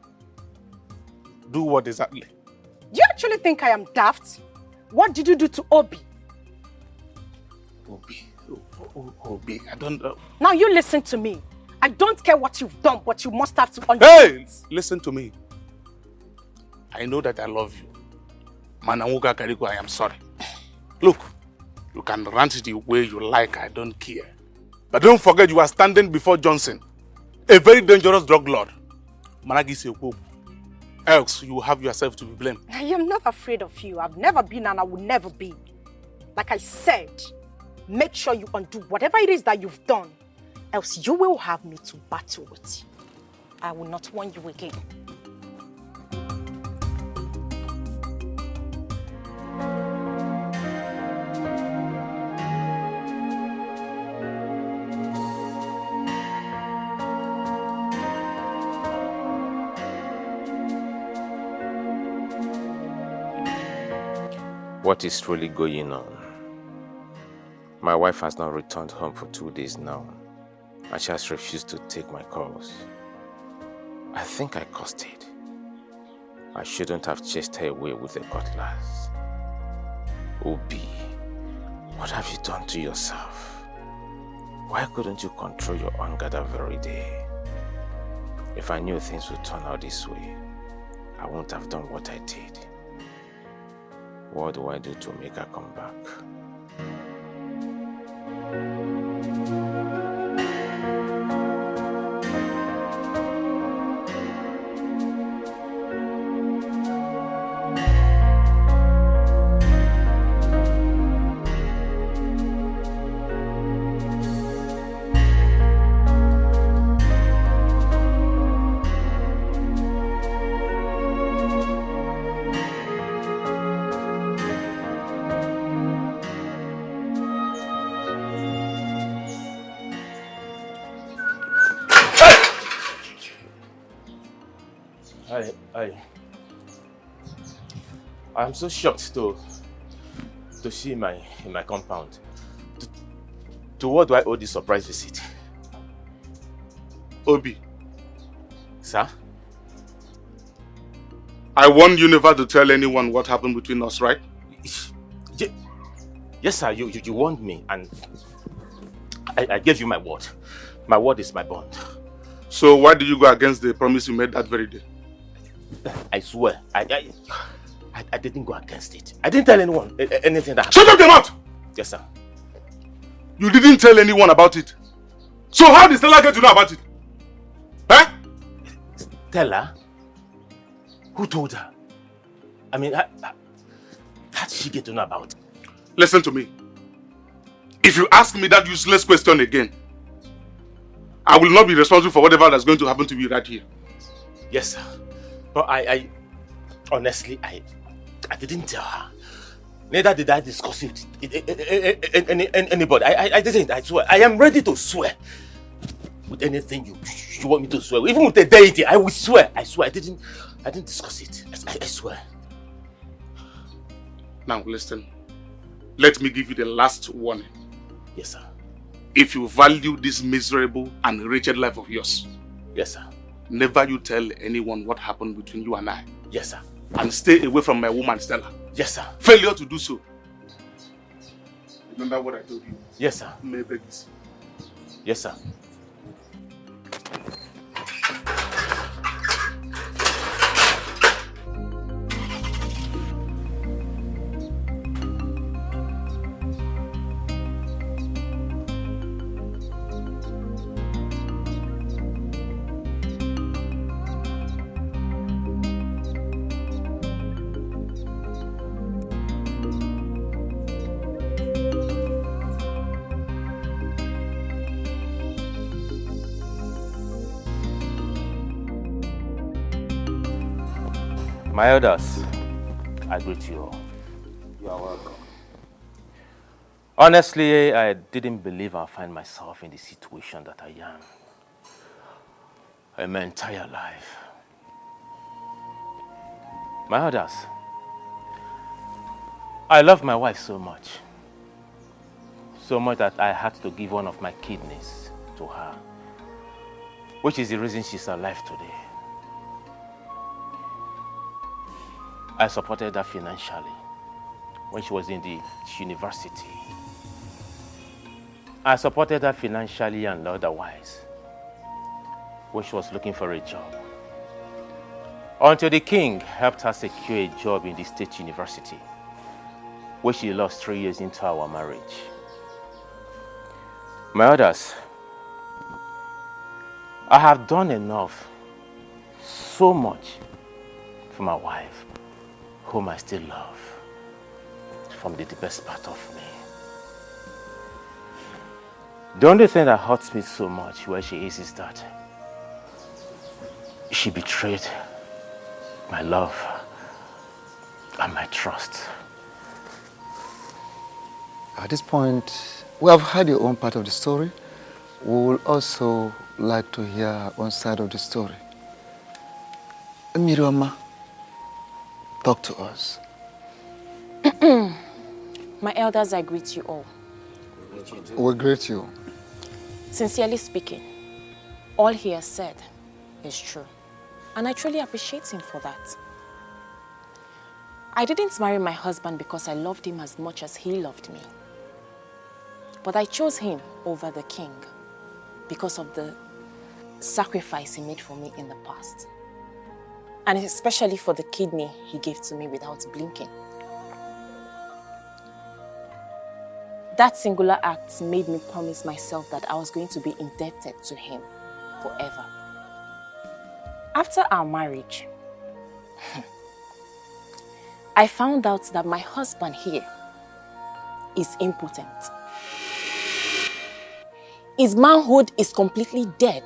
Speaker 8: Do what exactly?
Speaker 21: Do you actually think I am daft? What did you do to Obi?
Speaker 8: Obi, I don't know.
Speaker 21: Now you listen to me. I don't care what you've done, but you must have to understand.
Speaker 8: Hey! Listen to me. I know that I love you. Manamuga Kariko, I am sorry. Look, you can rant the way you like, I don't care. But don't forget you are standing before Johnson, a very dangerous drug lord. Managi Seko. Else you will have yourself to be blamed.
Speaker 21: I am not afraid of you. I've never been and I will never be. Like I said, make sure you undo whatever it is that you've done. Else you will have me to battle with you. I will not warn you again.
Speaker 12: What is really going on? My wife has not returned home for 2 days now, and she has refused to take my calls. I think I caused it. I shouldn't have chased her away with a cutlass. Obi, what have you done to yourself? Why couldn't you control your anger that very day? If I knew things would turn out this way, I wouldn't have done what I did. What do I do to make her come back? I'm so shocked to see in my compound. To what do I owe this surprise visit?
Speaker 8: Obi.
Speaker 12: Sir?
Speaker 8: I warned you never to tell anyone what happened between us, right?
Speaker 12: Yes, sir. You warned me, and I gave you my word. My word is my bond.
Speaker 8: So why did you go against the promise you made that very day?
Speaker 12: I swear, I didn't go against it. I didn't tell anyone anything that happened.
Speaker 8: Shut up your mouth!
Speaker 12: Yes, sir.
Speaker 8: You didn't tell anyone about it. So how did Stella get to know about it? Huh?
Speaker 12: Stella? Who told her? I mean, how did she get to know about it?
Speaker 8: Listen to me. If you ask me that useless question again, I will not be responsible for whatever that's going to happen to you right here.
Speaker 12: Yes, sir. But I honestly, I didn't tell her. Neither did I discuss it with anybody. I didn't, I swear. I am ready to swear. With anything you want me to swear. Even with the deity, I will swear. I swear. I didn't discuss it. I swear.
Speaker 8: Now listen. Let me give you the last warning.
Speaker 12: Yes, sir.
Speaker 8: If you value this miserable and wretched life of yours.
Speaker 12: Yes, sir.
Speaker 8: Never you tell anyone what happened between you and I.
Speaker 12: Yes, sir.
Speaker 8: And stay away from my woman, Stella.
Speaker 12: Yes, sir.
Speaker 8: Failure to do so. Remember what I told you?
Speaker 12: Yes, sir.
Speaker 8: Maybe.
Speaker 12: Yes, sir. My elders, I greet you all.
Speaker 8: You are welcome.
Speaker 12: Honestly, I didn't believe I'd find myself in the situation that I am in my entire life. My elders, I love my wife so much. So much that I had to give one of my kidneys to her, which is the reason she's alive today. I supported her financially when she was in the university. I supported her financially and otherwise when she was looking for a job. Until the king helped her secure a job in the state university, where she lost 3 years into our marriage. My others, I have done enough, so much, for my wife, whom I still love, from the deepest part of me. The only thing that hurts me so much where she is that she betrayed my love and my trust.
Speaker 11: At this point, we have heard your own part of the story. We will also like to hear our own side of the story. Miriama, talk to us.
Speaker 2: My elders, I greet you all.
Speaker 11: We greet you.
Speaker 2: Sincerely speaking, all he has said is true. And I truly appreciate him for that. I didn't marry my husband because I loved him as much as he loved me. But I chose him over the king because of the sacrifice he made for me in the past. And especially for the kidney he gave to me without blinking. That singular act made me promise myself that I was going to be indebted to him forever. After our marriage, I found out that my husband here is impotent. His manhood is completely dead.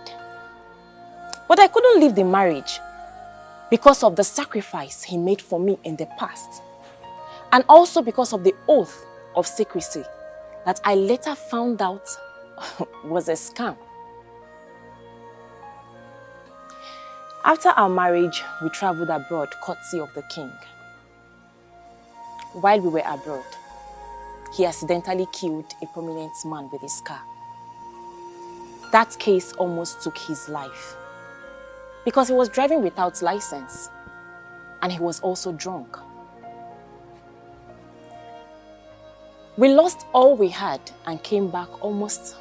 Speaker 2: But I couldn't leave the marriage because of the sacrifice he made for me in the past. And also because of the oath of secrecy that I later found out was a scam. After our marriage, we traveled abroad courtesy of the king. While we were abroad, he accidentally killed a prominent man with his car. That case almost took his life because he was driving without license and he was also drunk. We lost all we had and came back almost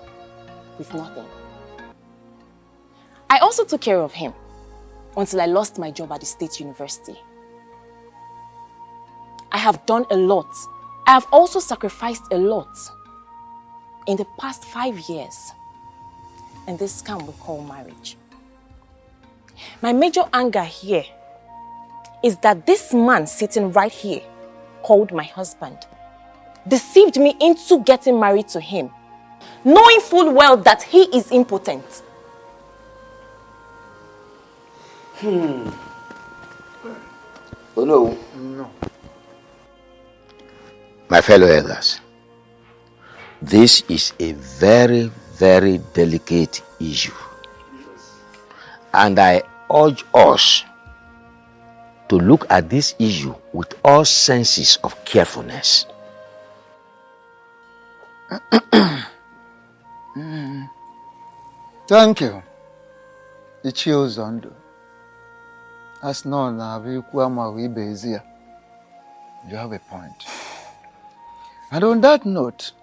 Speaker 2: with nothing. I also took care of him until I lost my job at the state university. I have done a lot. I have also sacrificed a lot in the past 5 years in this scam we call marriage. My major anger here is that this man sitting right here, called my husband, deceived me into getting married to him, knowing full well that he is impotent.
Speaker 16: Oh no.
Speaker 11: No.
Speaker 16: My fellow elders, this is a very, very delicate issue. And I urge us to look at this issue with all senses of carefulness.
Speaker 11: Thank you. Ichie Uzondo. As known, you have a point. And on that note,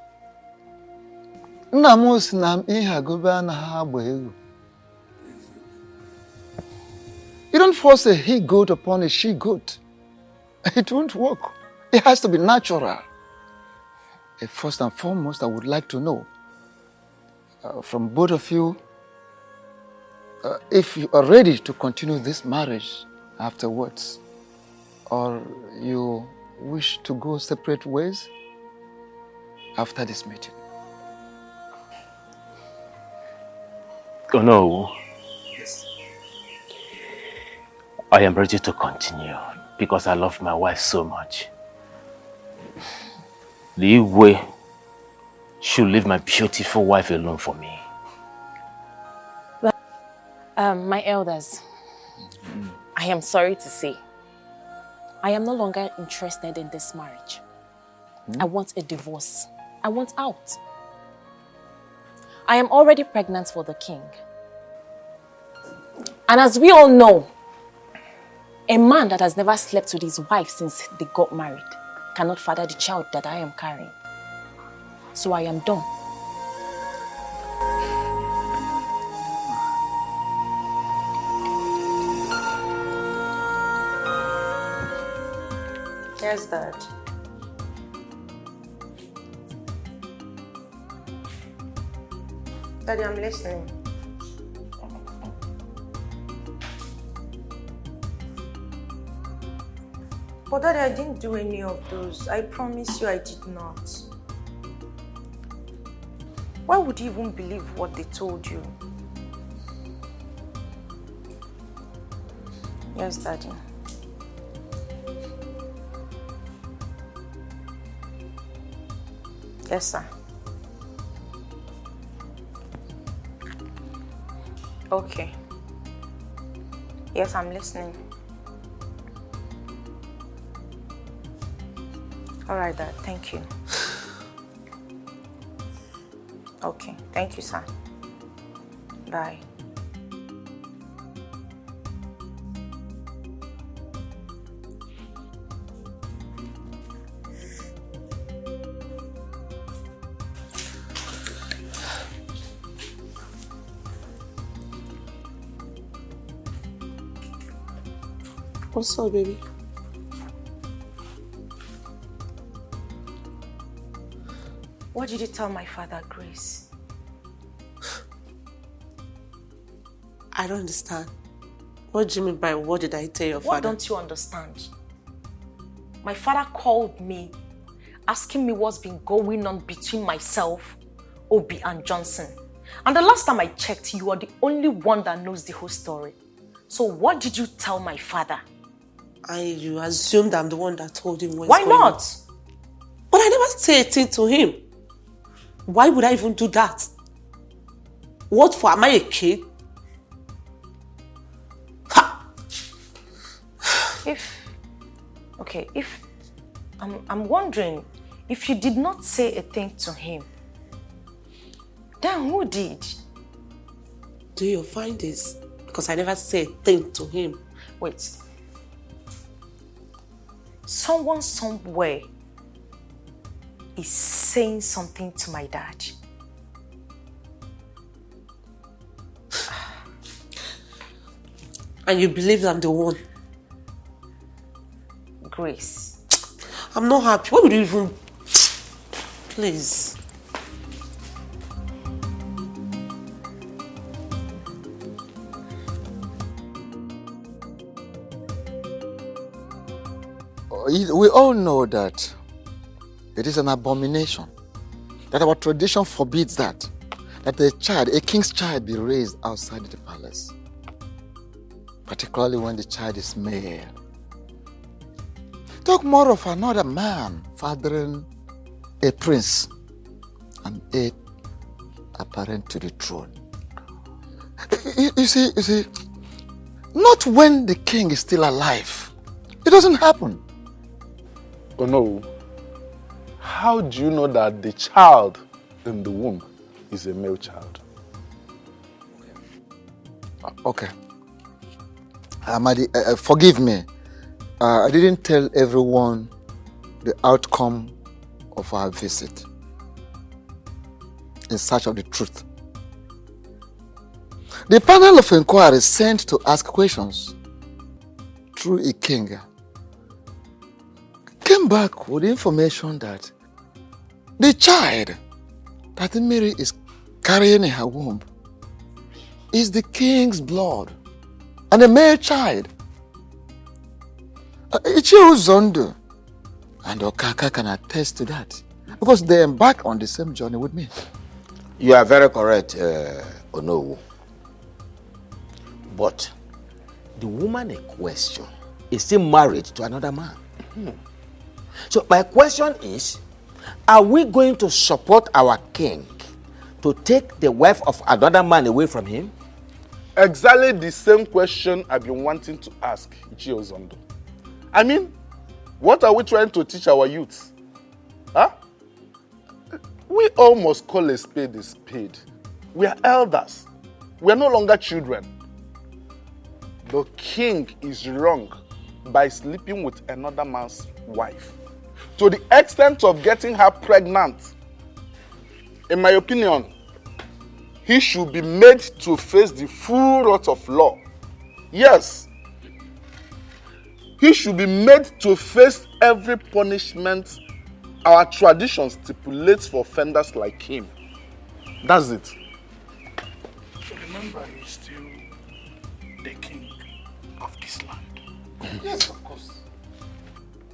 Speaker 11: you don't force a he-goat upon a she-goat. It won't work. It has to be natural. First and foremost, I would like to know from both of you if you are ready to continue this marriage afterwards, or you wish to go separate ways after this meeting.
Speaker 12: Oh no. Yes. I am ready to continue because I love my wife so much. The way should leave my beautiful wife alone for me.
Speaker 2: My elders, I am sorry to say, I am no longer interested in this marriage. I want a divorce. I want out. I am already pregnant for the king. And as we all know, a man that has never slept with his wife since they got married cannot father the child that I am carrying. So I am done.
Speaker 15: Yes, Dad. Daddy, I'm listening. But Daddy, I didn't do any of those. I promise you I did not. Why would you even believe what they told you? Yes, Daddy. Yes, sir. Okay. Yes, I'm listening. All right, Dad. Thank you. Okay. Thank you, sir. Bye.
Speaker 3: What's up, baby?
Speaker 15: What did you tell my father, Grace?
Speaker 3: I don't understand. What do you mean by what did I tell your father?
Speaker 15: What don't you understand? My father called me, asking me what's been going on between myself, Obi, and Johnson. And the last time I checked, you are the only one that knows the whole story. So what did you tell my father?
Speaker 3: You assumed I'm the one that told him what's
Speaker 15: Why
Speaker 3: going
Speaker 15: not?
Speaker 3: on. But I never said a thing to him. Why would I even do that? What for? Am I a kid?
Speaker 15: I'm wondering, if you did not say a thing to him, then who did?
Speaker 3: Do your findings, because I never said a thing to him.
Speaker 15: Wait. Someone somewhere is saying something to my dad.
Speaker 3: And you believe I'm the one?
Speaker 15: Grace.
Speaker 3: I'm not happy. Why would you even... Please.
Speaker 11: We all know that it is an abomination, that our tradition forbids that a king's child be raised outside the palace, particularly when the child is male. Talk more of another man fathering a prince and heir apparent to the throne. You see, not when the king is still alive. It doesn't happen.
Speaker 8: Oh no. How do you know that the child in the womb is a male child?
Speaker 11: Okay. Amadi, forgive me. I didn't tell everyone the outcome of our visit in search of the truth. The panel of inquiry sent to ask questions through a king came back with information that the child that Mary is carrying in her womb is the king's blood and a male child. Ichio Zondo and Okaka can attest to that because they embarked on the same journey with me.
Speaker 16: You are very correct, Onowu. But the woman in question is still married to another man. So my question is, are we going to support our king to take the wife of another man away from him?
Speaker 8: Exactly the same question I've been wanting to ask Ichio Zondo. I mean, what are we trying to teach our youths? Huh? We all must call a spade a spade. We are elders. We are no longer children. The king is wrong by sleeping with another man's wife, to the extent of getting her pregnant. In my opinion, he should be made to face the full wrath of law. Yes, he should be made to face every punishment our tradition stipulates for offenders like him. That's it.
Speaker 20: So remember, he's still the king of this land.
Speaker 8: Yes, of course.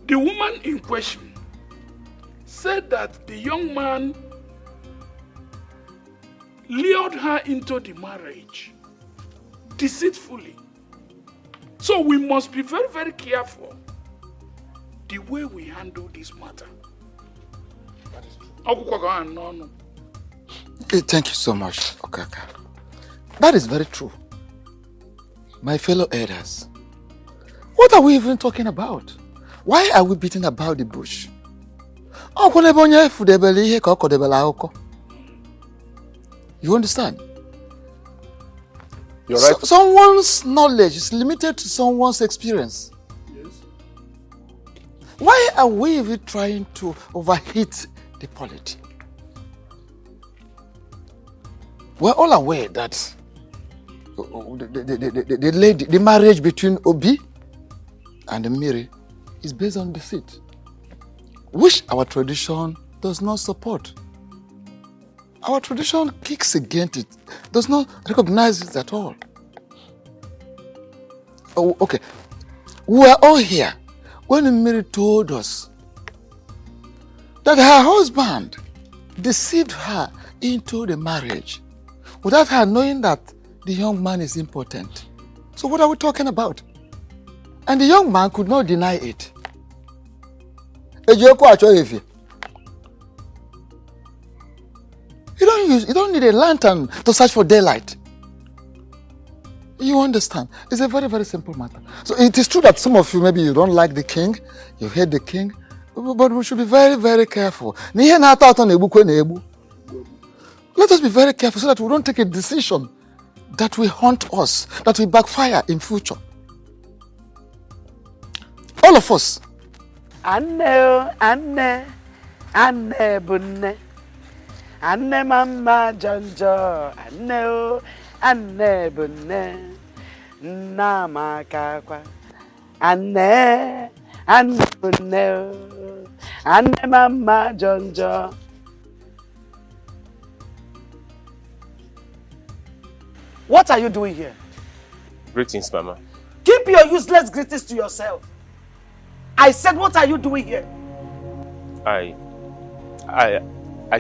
Speaker 20: The woman in question said that the young man lured her into the marriage deceitfully. So we must be very, very careful the way we handle this matter.
Speaker 11: Thank you so much, Okaka. That is very true. My fellow elders, what are we even talking about? Why are we beating about the bush? You understand?
Speaker 8: You're right.
Speaker 11: Someone's knowledge is limited to someone's experience.
Speaker 20: Yes.
Speaker 11: Why are we even trying to overheat the polity? We're all aware that the marriage between Obi and Miri is based on deceit, which our tradition does not support. Our tradition kicks against it, does not recognize it at all. Oh, okay. We were all here when Mary told us that her husband deceived her into the marriage without her knowing that the young man is impotent. So what are we talking about? And the young man could not deny it. You don't need a lantern to search for daylight. You understand? It's a very, very simple matter. So it is true that some of you, maybe you don't like the king, you hate the king, but we should be very, very careful. Let us be very careful so that we don't take a decision that will haunt us, that will backfire in future. All of us.
Speaker 10: Anne mama jonjo, Anne bunne, nama kakwa, Anne bunne, Anne mama jonjo. What are you doing here?
Speaker 12: Greetings, Mama.
Speaker 10: Keep your useless greetings to yourself. I said, what are you doing here?
Speaker 12: I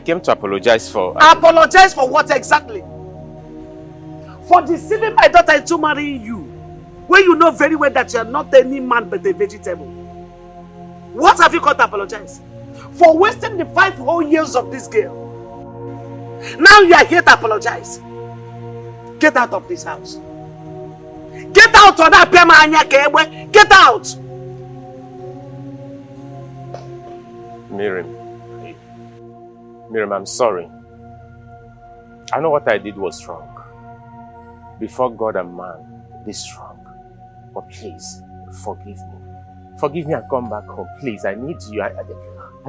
Speaker 12: came to apologize for...
Speaker 10: Apologize for what exactly? For deceiving my daughter into marrying you, when you know very well that you are not any man but a vegetable. What have you got to apologize? For wasting the 5 whole years of this girl. Now you are here to apologize. Get out of this house. Get out of that Pema. Get out!
Speaker 12: Miriam, I'm sorry. I know what I did was wrong. Before God and man, this wrong. But please, forgive me. Forgive me and come back home. Please, I need you. I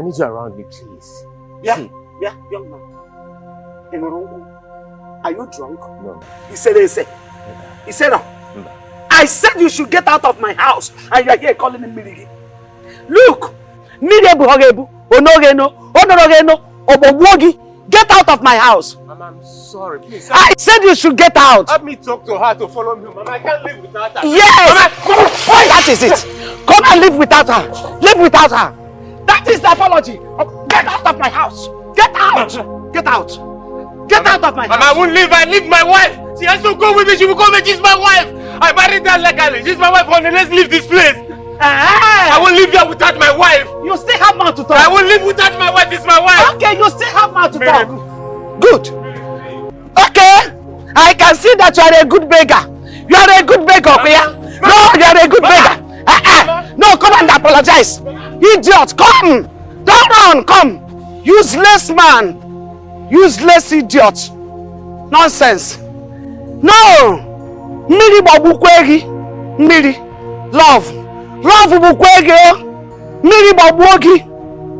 Speaker 12: need you around me, please.
Speaker 10: Yeah, young man. Are you drunk?
Speaker 12: No.
Speaker 10: He said, no. I said you should get out of my house, and you are here calling me Mirigi. Look! Get out of my house!
Speaker 12: Mama, I'm sorry, please.
Speaker 10: I said you should get out!
Speaker 12: Help me talk to her to follow me, Mama. I can't live without her.
Speaker 10: Yes!
Speaker 12: Mama,
Speaker 10: that is it! Come and live without her! Live without her! That is the apology! Get out of my house! Get out! Get out! Get out of my house!
Speaker 12: Mama, I won't leave. I need my wife! She has to go with me. She will come and she's my wife! I married her legally. She's my wife, honey. Let's leave this place. I won't live here without my wife.
Speaker 10: You still have mouth to talk.
Speaker 12: I won't live without my wife. It's my wife.
Speaker 10: Okay, you still have mouth to talk. Good. Okay. I can see that you are a good beggar. You are a good beggar, okay? No, you are a good beggar. No, come and apologize. Idiot, come. Don't run, come! Useless man! Useless idiot! Nonsense! No! Mmiri gbagbukwe Mmiri! Love! Love bukwege! Mmiri gbagbuo gị!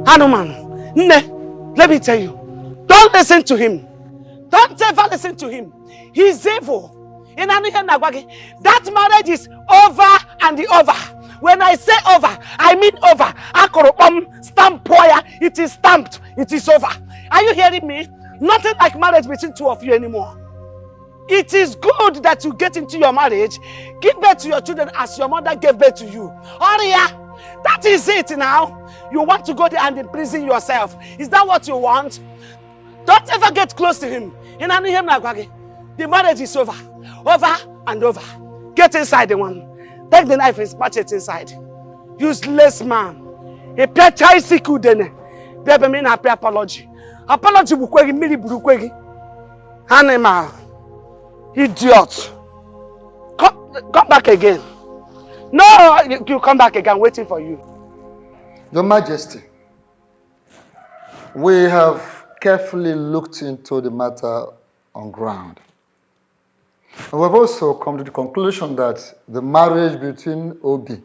Speaker 10: Hanuman! Nne, let me tell you. Don't listen to him. Don't ever listen to him. He's evil. That marriage is over and over. When I say over, I mean over. Stamp poya. It is stamped. It is over. Are you hearing me? Nothing like marriage between two of you anymore. It is good that you get into your marriage, give birth to your children as your mother gave birth to you. Oria, that is it now. You want to go there and imprison yourself. Is that what you want? Don't ever get close to him. The marriage is over. Over and over. Get inside the one. Take the knife and smash it inside. Useless man. A pechai siku dene. Bebe mean happy apology. Apology bukwegi mili bukwegi. Animal. Idiot. Come back again. No, you come back again. Waiting for you.
Speaker 11: Your Majesty, we have carefully looked into the matter on ground. And we've also come to the conclusion that the marriage between Obi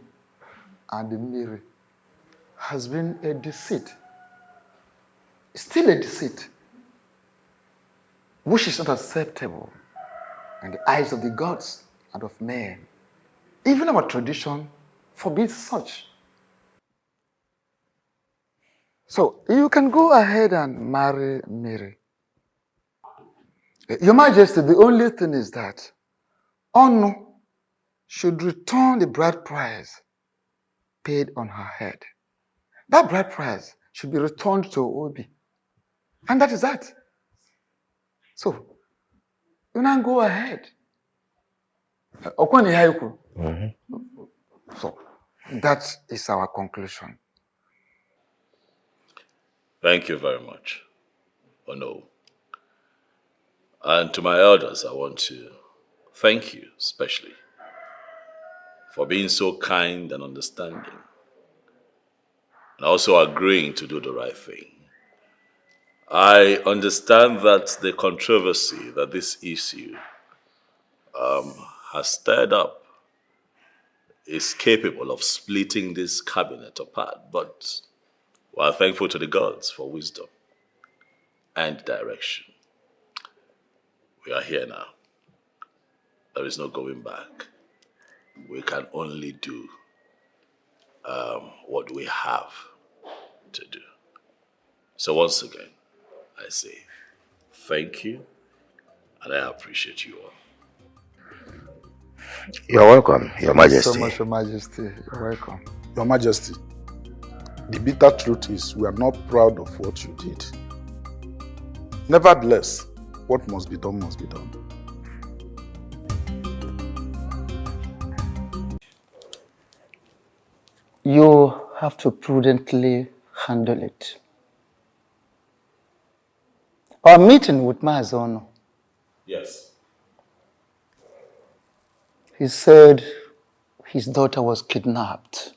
Speaker 11: and Miri has been a deceit. Still a deceit, which is not acceptable in the eyes of the gods and of men. Even our tradition forbids such. So you can go ahead and marry Miri. Your Majesty, the only thing is that Onu should return the bride price paid on her head. That bride price should be returned to Obi. And that is that. So, you now go ahead. So, that is our conclusion.
Speaker 4: Thank you very much, Ono. And to my elders, I want to thank you especially for being so kind and understanding and also agreeing to do the right thing. I understand that the controversy that this issue has stirred up is capable of splitting this cabinet apart, but we are thankful to the gods for wisdom and direction. We are here now. There is no going back. We can only do what we have to do. So once again, I say thank you, and I appreciate you all.
Speaker 16: You're welcome, Your Majesty.
Speaker 11: Thank you so much, Your Majesty. You're welcome.
Speaker 8: Your Majesty, the bitter truth is we are not proud of what you did. Nevertheless, what must be done must be done.
Speaker 11: You have to prudently handle it. Our meeting with Mazono,
Speaker 4: Yes.
Speaker 11: he said his daughter was kidnapped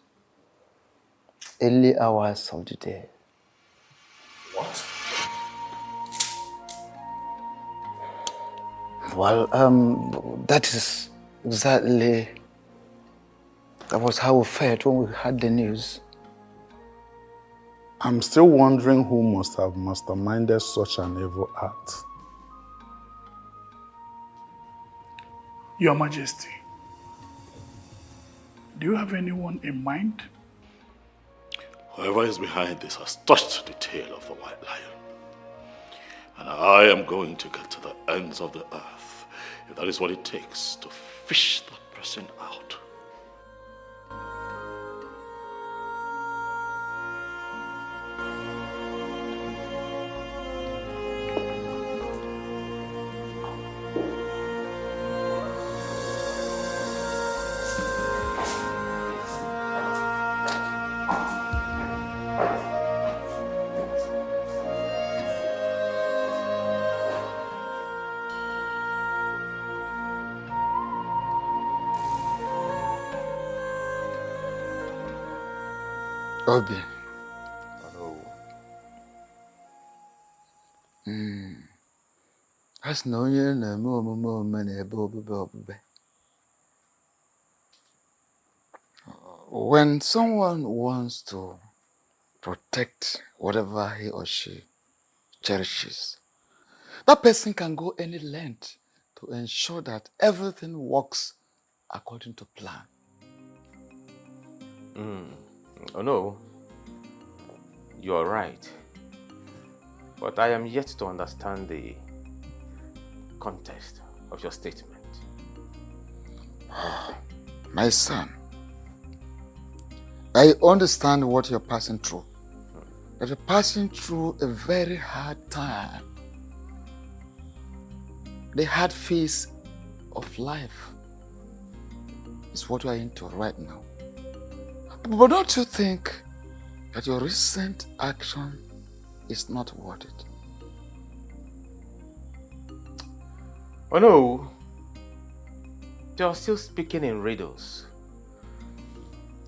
Speaker 11: early hours of the day.
Speaker 4: What?
Speaker 11: Well, that is exactly, that was how we felt when we heard the news.
Speaker 8: I'm still wondering who must have masterminded such an evil act.
Speaker 20: Your Majesty, do you have anyone in mind?
Speaker 4: Whoever is behind this has touched the tail of the white lion. And I am going to get to the ends of the earth, if that is what it takes to fish that person out.
Speaker 11: Obi, As no year no more man. When someone wants to protect whatever he or she cherishes, that person can go any length to ensure that everything works according to plan.
Speaker 12: Oh no, you're right. But I am yet to understand the context of your statement.
Speaker 11: My son, I understand what you're passing through. That you're passing through a very hard time. The hard phase of life is what we're into right now. But don't you think that your recent action is not worth it?
Speaker 12: Oh no, you're still speaking in riddles.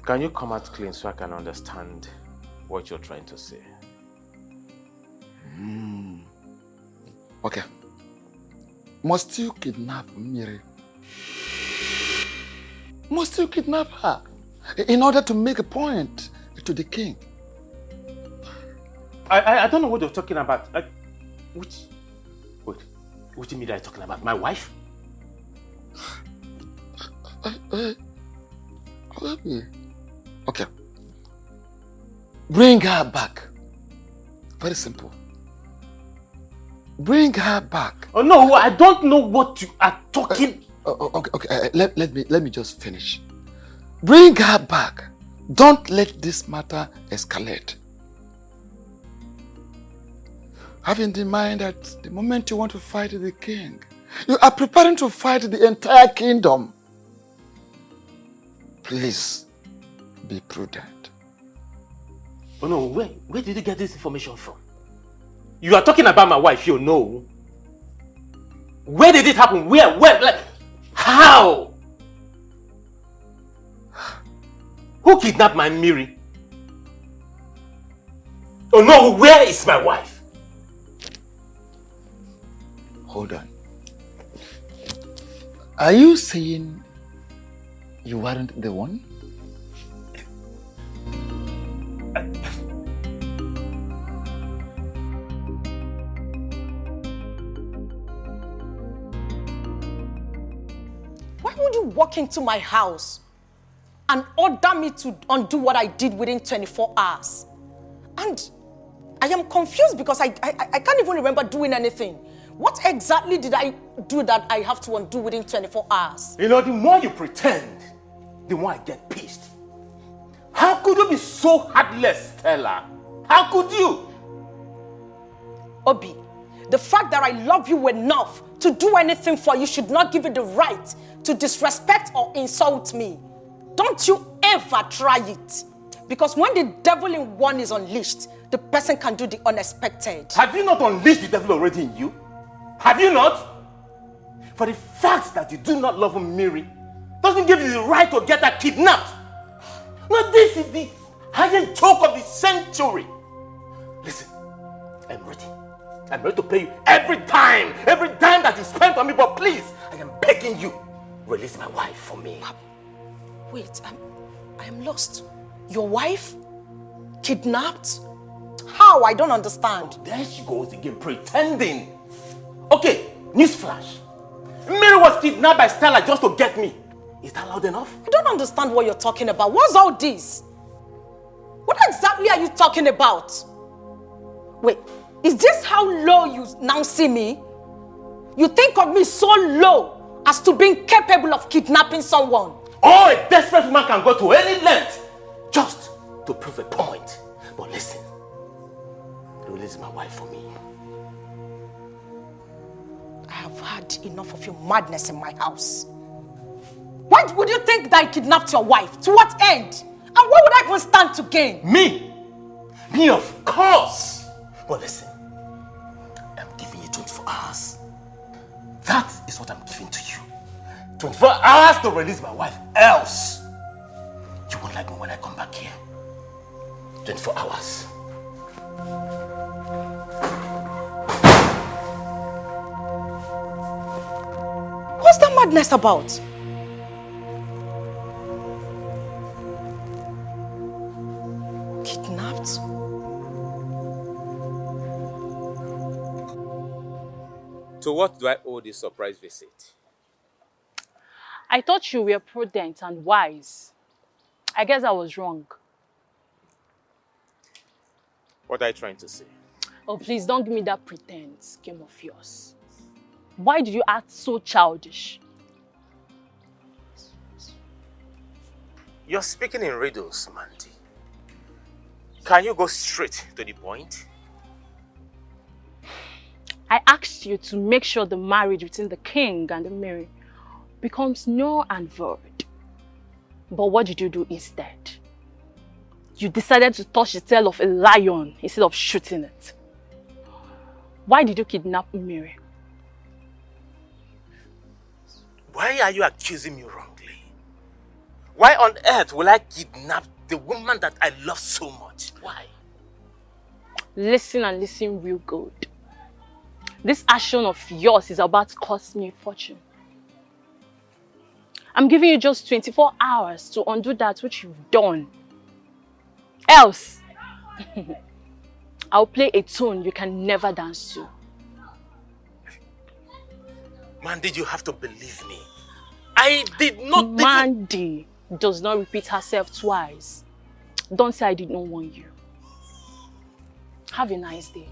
Speaker 12: Can you come out clean so I can understand what you're trying to say?
Speaker 11: Okay. Must you kidnap Miri? Must you kidnap her in order to make a point to the king?
Speaker 12: I don't know what you're talking about. What do you mean that you're talking about? My wife?
Speaker 11: Okay. Bring her back. Very simple. Bring her back.
Speaker 12: Oh no, I don't know what you are talking.
Speaker 11: Okay. Let me just finish. Bring her back. Don't let this matter escalate. Have in mind that the moment you want to fight the king, you are preparing to fight the entire kingdom. Please be prudent.
Speaker 12: Oh no, where did you get this information from? You are talking about my wife, you know. Where did it happen? Where? Like, how? Who kidnapped my Miri? Oh no, where is my wife?
Speaker 11: Hold on. Are you saying you weren't the one?
Speaker 21: Why would you walk into my house and order me to undo what I did within 24 hours? And I am confused because I can't even remember doing anything. What exactly did I do that I have to undo within 24 hours?
Speaker 12: You know, the more you pretend, the more I get pissed. How could you be so heartless, Stella? How could you?
Speaker 21: Obi, the fact that I love you enough to do anything for you should not give you the right to disrespect or insult me. Don't you ever try it. Because when the devil in one is unleashed, the person can do the unexpected.
Speaker 12: Have you not unleashed the devil already in you? Have you not? For the fact that you do not love Miri doesn't give you the right to get her kidnapped. No, this is the highest joke of the century. Listen, I'm ready. I'm ready to pay you every dime that you spend on me, but please, I am begging you, release my wife for me.
Speaker 21: Wait, I am lost. Your wife? Kidnapped? How? I don't understand.
Speaker 12: Oh, there she goes again, pretending. Okay, newsflash. Mary was kidnapped by Stella just to get me. Is that loud enough?
Speaker 21: I don't understand what you're talking about. What's all this? What exactly are you talking about? Wait, is this how low you now see me? You think of me so low as to being capable of kidnapping someone?
Speaker 12: Oh, a desperate woman can go to any length just to prove a point. But listen, release my wife for me.
Speaker 21: I have had enough of your madness in my house. Why would you think that I kidnapped your wife? To what end? And what would I even stand to gain?
Speaker 12: Me? Me, of course. But listen, I'm giving you 24 hours. That is what I'm giving to you. 24 hours to release my wife. Else, you won't like me when I come back here. 24 hours.
Speaker 21: What's that madness about? Kidnapped?
Speaker 12: To what do I owe this surprise visit?
Speaker 6: I thought you were prudent and wise. I guess I was wrong.
Speaker 12: What are you trying to say?
Speaker 6: Oh, please don't give me that pretense game of yours. Why did you act so childish?
Speaker 12: You're speaking in riddles, Mandy. Can you go straight to the point?
Speaker 6: I asked you to make sure the marriage between the king and the Mary becomes null and void. But what did you do instead? You decided to touch the tail of a lion instead of shooting it. Why did you kidnap Mary?
Speaker 12: Why are you accusing me wrongly? Why on earth will I kidnap the woman that I love so much? Why?
Speaker 6: Listen and listen real good. This action of yours is about to cost me a fortune. I'm giving you just 24 hours to undo that which you've done. Else, I'll play a tune you can never dance to.
Speaker 12: Mandy, you have to believe me. I did not...
Speaker 6: Mandy does not repeat herself twice. Don't say I did not warn you. Have a nice day.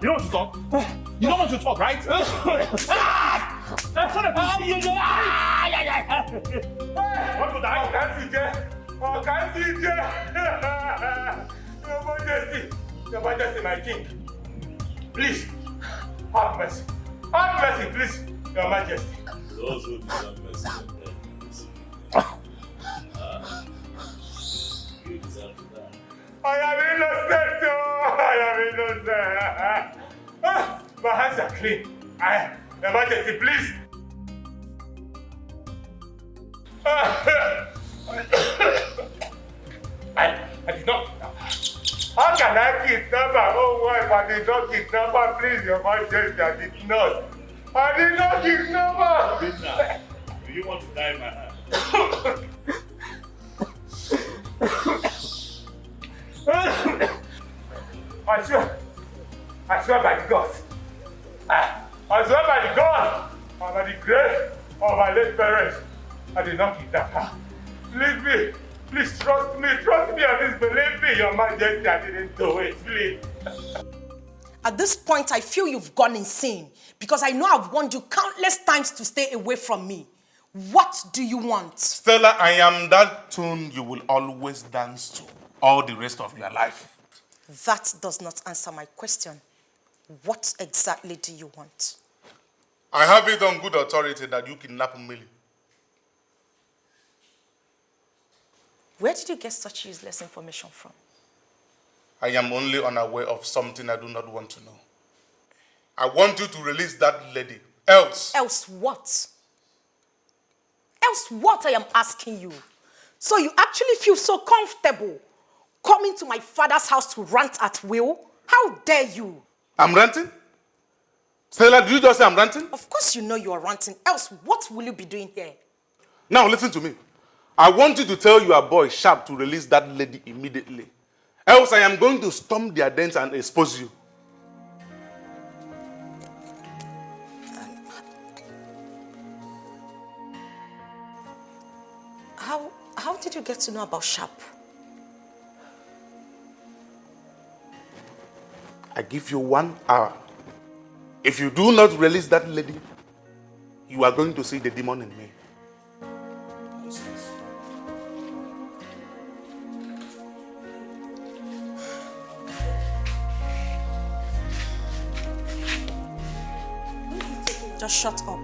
Speaker 9: You don't want to talk? You don't want to talk, right? Want to die? Oh, can't see Your Majesty, my king. Please, have mercy. Have mercy, please, Your Majesty.
Speaker 4: Those who deserve mercy, you deserve to die.
Speaker 9: I am innocent, I am innocent. My hands are clean. Your Majesty, please. I did not kidnap her. How can I kidnap my own wife? I did not kidnap her, please, Your Majesty. I did not. I did not kidnap her.
Speaker 4: Binna, do you want to die in my hand?
Speaker 9: I swear by the gods. I swear by the gods and by the grace of my late parents. I did not kidnap her. Believe me. Please trust me and disbelieve me, Your Majesty. I didn't do it, please.
Speaker 21: At this point, I feel you've gone insane because I know I've warned you countless times to stay away from me. What do you want?
Speaker 9: Stella, I am that tune you will always dance to all the rest of your life.
Speaker 21: That does not answer my question. What exactly do you want?
Speaker 8: I have it on good authority that you kidnapped Millie.
Speaker 21: Where did you get such useless information from?
Speaker 8: I am only unaware of something I do not want to know. I want you to release that lady. Else.
Speaker 21: Else what? Else what, I am asking you? So you actually feel so comfortable coming to my father's house to rant at will? How dare you?
Speaker 8: I'm ranting? Stella, did you just say I'm ranting?
Speaker 21: Of course you know you are ranting. Else what will you be doing here?
Speaker 8: Now listen to me. I want you to tell your boy Sharp to release that lady immediately. Else I am going to storm their dens and expose you.
Speaker 21: How did you get to know about Sharp?
Speaker 8: I give you 1 hour. If you do not release that lady, you are going to see the demon in me.
Speaker 21: Just shut up.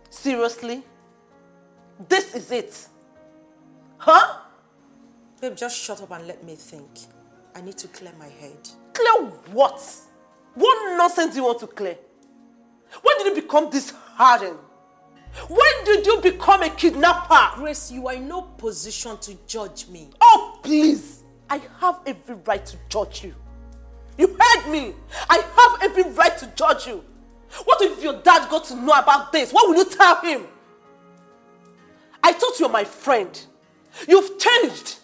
Speaker 10: Seriously? This is it? Huh?
Speaker 21: Babe, just shut up and let me think. I need to clear my head.
Speaker 10: Clear what? What nonsense do you want to clear? When did you become this hardened? When did you become a kidnapper?
Speaker 21: Grace, you are in no position to judge me.
Speaker 10: Oh, please. I have every right to judge you. You heard me. I have every right to judge you. What if your dad got to know about this? What will you tell him? I thought you were my friend. You've changed.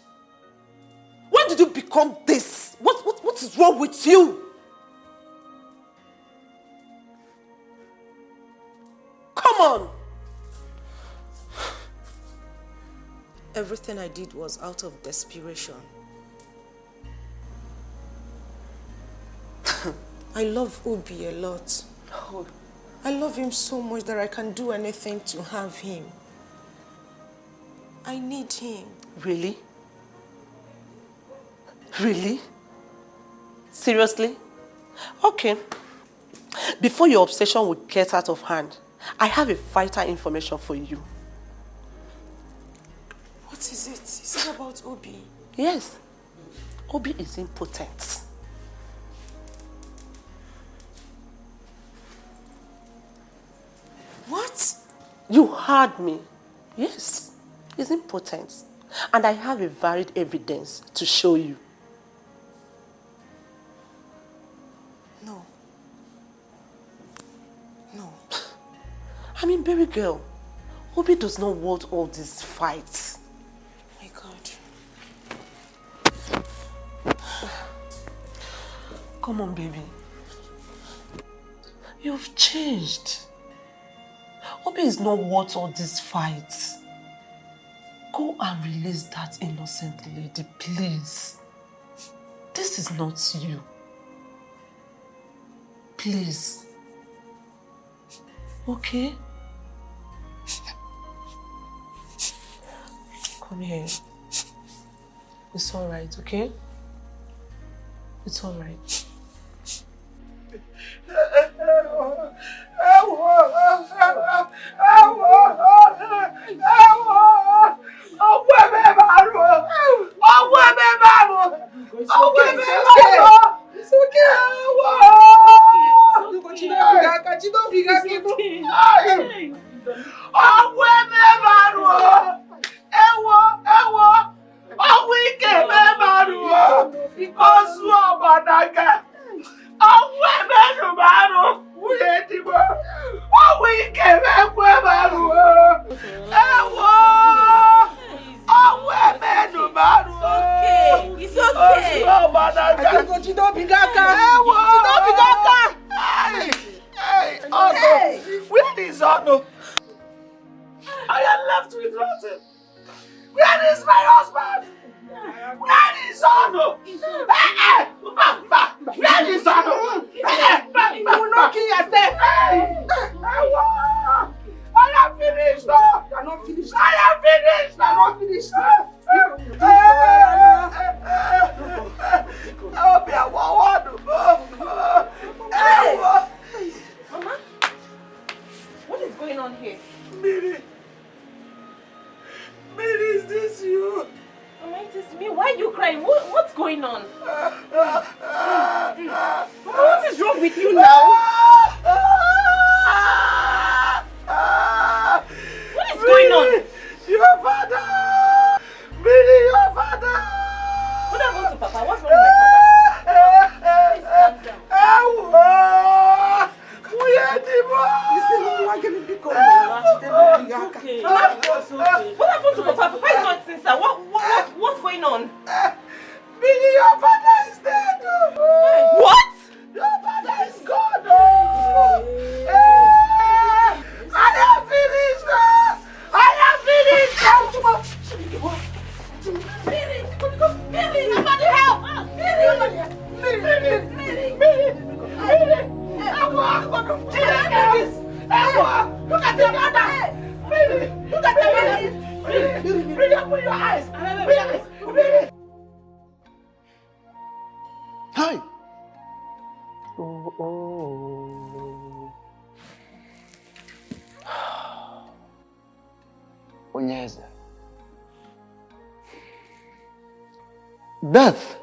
Speaker 10: When did you become this? What is wrong with you? Come on.
Speaker 21: Everything I did was out of desperation. I love Obi a lot. I love him so much that I can do anything to have him. I need him.
Speaker 10: Really? Really? Seriously? Okay. Before your obsession will get out of hand, I have a vital information for you.
Speaker 21: What is it? Is it about Obi?
Speaker 10: Yes. Obi is impotent.
Speaker 21: What?
Speaker 10: You heard me. Yes. He's impotent. And I have a varied evidence to show you.
Speaker 21: No. No.
Speaker 10: I mean, baby girl, Obi does not want all these fights.
Speaker 21: My God.
Speaker 10: Come on, baby. You've changed. Obi is not worth all these fights. Go and release that innocent lady, please. This is not you. Please. Okay? Come here. It's all right, okay? It's all right. finished! I'm not finished! I'll be a
Speaker 19: Hey! Mama? What is going on here?
Speaker 10: Miri! Miri, is this you?
Speaker 19: Mama, it is me. Why are you crying? What's going on? Mama, what is wrong with you now? What is going on?
Speaker 10: Your father! Miri, your father!
Speaker 19: What happened to Papa? What's wrong with my father? Please calm down. Okay. What happened to Papa? Papa is not inside. What's going on?
Speaker 10: Miri, your father is dead!
Speaker 19: What?
Speaker 10: Your father is gone! I am finished! I am finished!
Speaker 19: Miri, somebody help! Miri! Look at your mother! Look at your mother! Miri, open your eyes! Miri!
Speaker 17: Hi. Onyeze. Death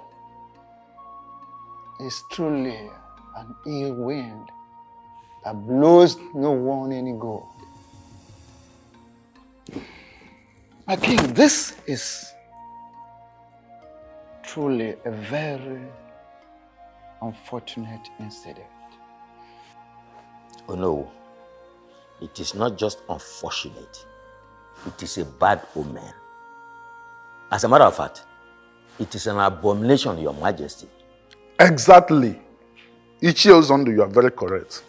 Speaker 17: is truly an ill wind that blows no one any good. My king, this is truly a very unfortunate incident.
Speaker 16: Oh no, it is not just unfortunate. It is a bad omen. As a matter of fact, it is an abomination, Your Majesty.
Speaker 8: Exactly. Ichie Ozondo, you are very correct.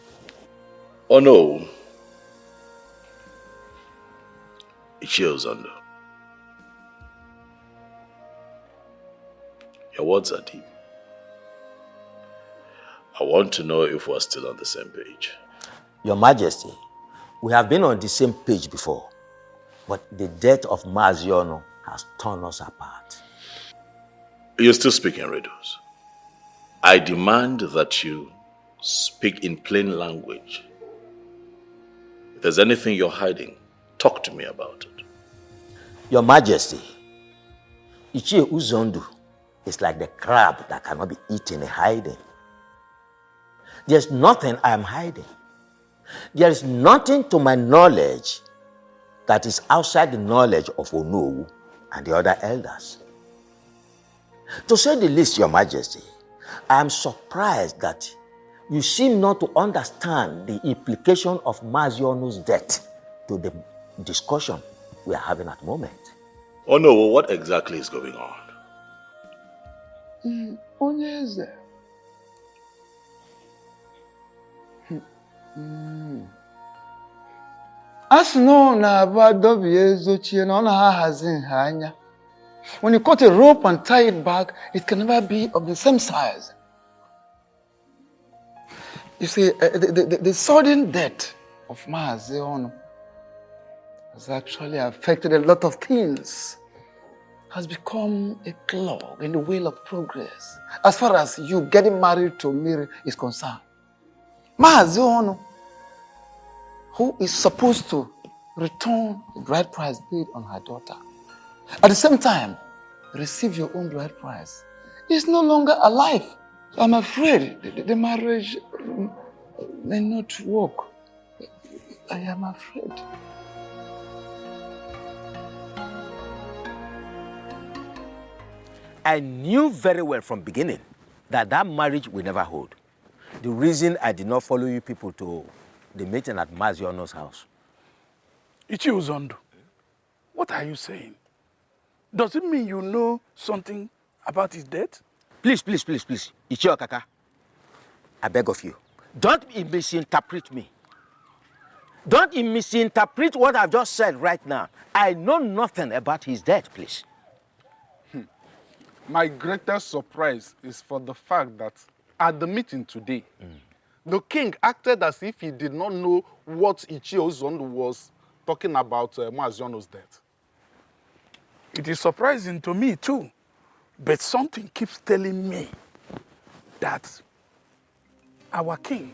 Speaker 4: Oh no. Ichie Ozondo. Your words are deep. I want to know if we're still on the same page.
Speaker 16: Your Majesty, we have been on the same page before, but the death of Maziono has torn us apart.
Speaker 4: You're still speaking riddles. I demand that you speak in plain language. If there's anything you're hiding, talk to me about it.
Speaker 16: Your Majesty, Ichie Uzondu is like the crab that cannot be eaten in hiding. There's nothing I am hiding. There is nothing to my knowledge that is outside the knowledge of Onowu and the other elders. To say the least, Your Majesty, I am surprised that you seem not to understand the implication of Mazionu's death to the discussion we are having at the moment.
Speaker 4: Oh no, what exactly is going on?
Speaker 17: Onyeze. As no na abadobi ezochie na ona hazi nha anya. When you cut a rope and tie it back, it can never be of the same size. You see, the sudden death of Maazi Ono has actually affected a lot of things. Has become a clog in the wheel of progress as far as you getting married to Miri is concerned. Maazi Ono, who is supposed to return the bride price paid on her daughter, at the same time receive your own bride price, is no longer alive. So I'm afraid the marriage may not work. I am afraid.
Speaker 16: I knew very well from beginning that that marriage will never hold. The reason I did not follow you people to the meeting at Maziono's house.
Speaker 20: Ichie Ozondo, what are you saying? Does it mean you know something about his death?
Speaker 16: Please, Ichie Okaka, I beg of you, don't misinterpret me. Don't misinterpret what I've just said right now. I know nothing about his death, please.
Speaker 8: My greatest surprise is for the fact that at the meeting today, the king acted as if he did not know what Ichie Ozondo was talking about Maziono's death.
Speaker 20: It is surprising to me too, but something keeps telling me that our king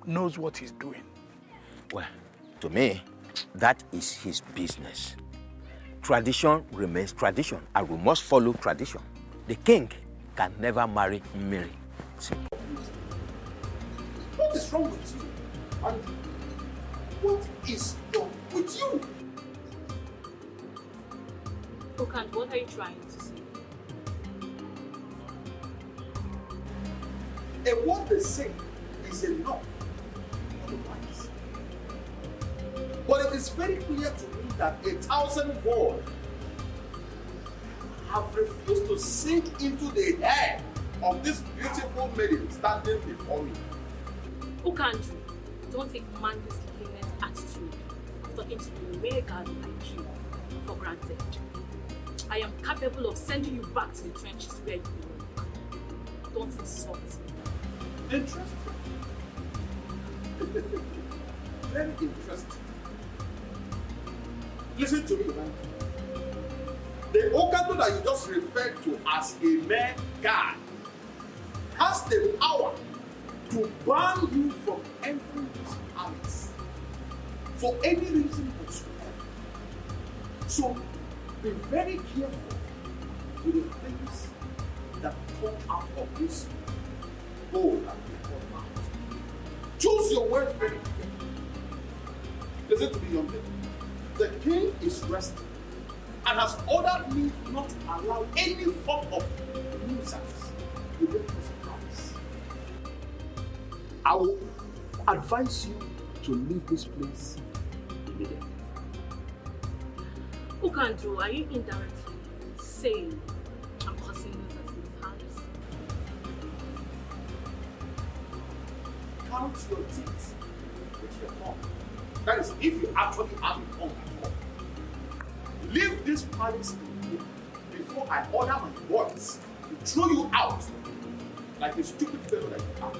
Speaker 20: knows what he's doing.
Speaker 16: Well, to me, that is his business. Tradition remains tradition, and we must follow tradition. The king can never marry Mary. Simple.
Speaker 7: What is wrong with you? And what is wrong with you?
Speaker 6: Okand, what are you trying to say?
Speaker 7: And what they say is enough for the wise. But it is very clear to me that 1,000 boys have refused to sink into the hair of this beautiful maiden standing before me.
Speaker 6: Okand, don't take man's lenient attitude of talking to a mere girl like you for granted. I am capable of sending you back to the trenches where you belong. Don't insult me.
Speaker 7: Interesting. Very interesting. Listen to me, man. The Okando that you just referred to as a mere guy has the power to ban you from entering this palace for any reason whatsoever. So be very careful with the things that come out of this bowl and your mouth. Choose your words very carefully. Listen to me, young lady. The king is resting and has ordered me not to allow any form of nuisance within this palace. I will advise you to leave this place immediately.
Speaker 6: Okando, are you indirectly saying I'm causing nuisance in the palace?
Speaker 7: Count your teeth with your tongue. That is, if you actually have a tongue at all. Leave this palace before I order my boys to throw you out like a stupid fellow that you are.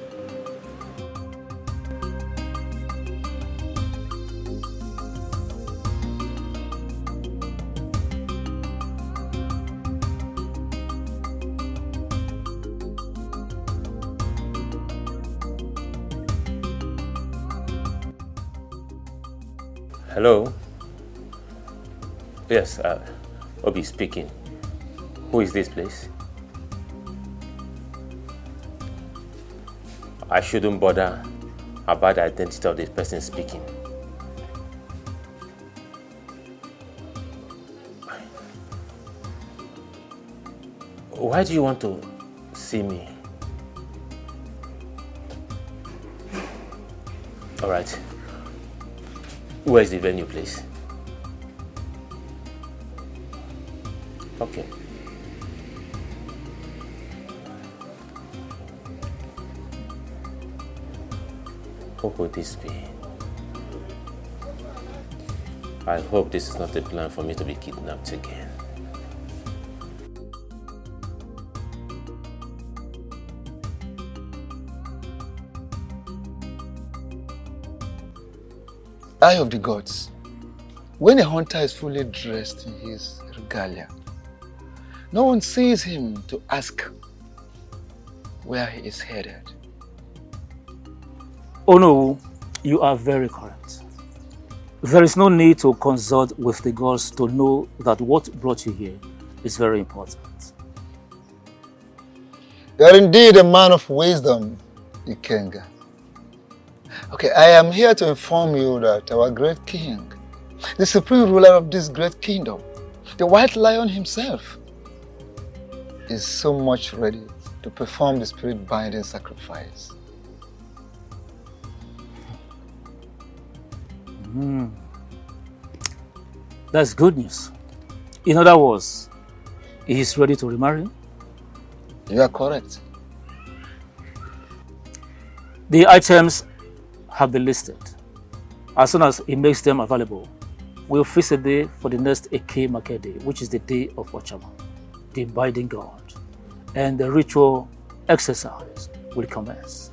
Speaker 5: Hello? Yes, Obi speaking. Who is this, please? I shouldn't bother about the identity of this person speaking. Why do you want to see me? All right. Where's the venue, please? Okay. Who could this be? I hope this is not a plan for me to be kidnapped again.
Speaker 11: Eye of the gods. When a hunter is fully dressed in his regalia, no one sees him to ask where he is headed.
Speaker 14: Oh no, you are very correct. There is no need to consult with the gods to know that what brought you here is very important.
Speaker 11: You are indeed a man of wisdom, Ikenga. Okay, I am here to inform you that our great king, the supreme ruler of this great kingdom, the white lion himself, is so much ready to perform the spirit-binding sacrifice.
Speaker 14: That's good news. In other words, he is ready to remarry?
Speaker 11: You are correct.
Speaker 14: The items have been listed. As soon as he makes them available, we'll fix a day for the next Eke Market Day, which is the day of Ochama, the binding god, and the ritual exercise will commence.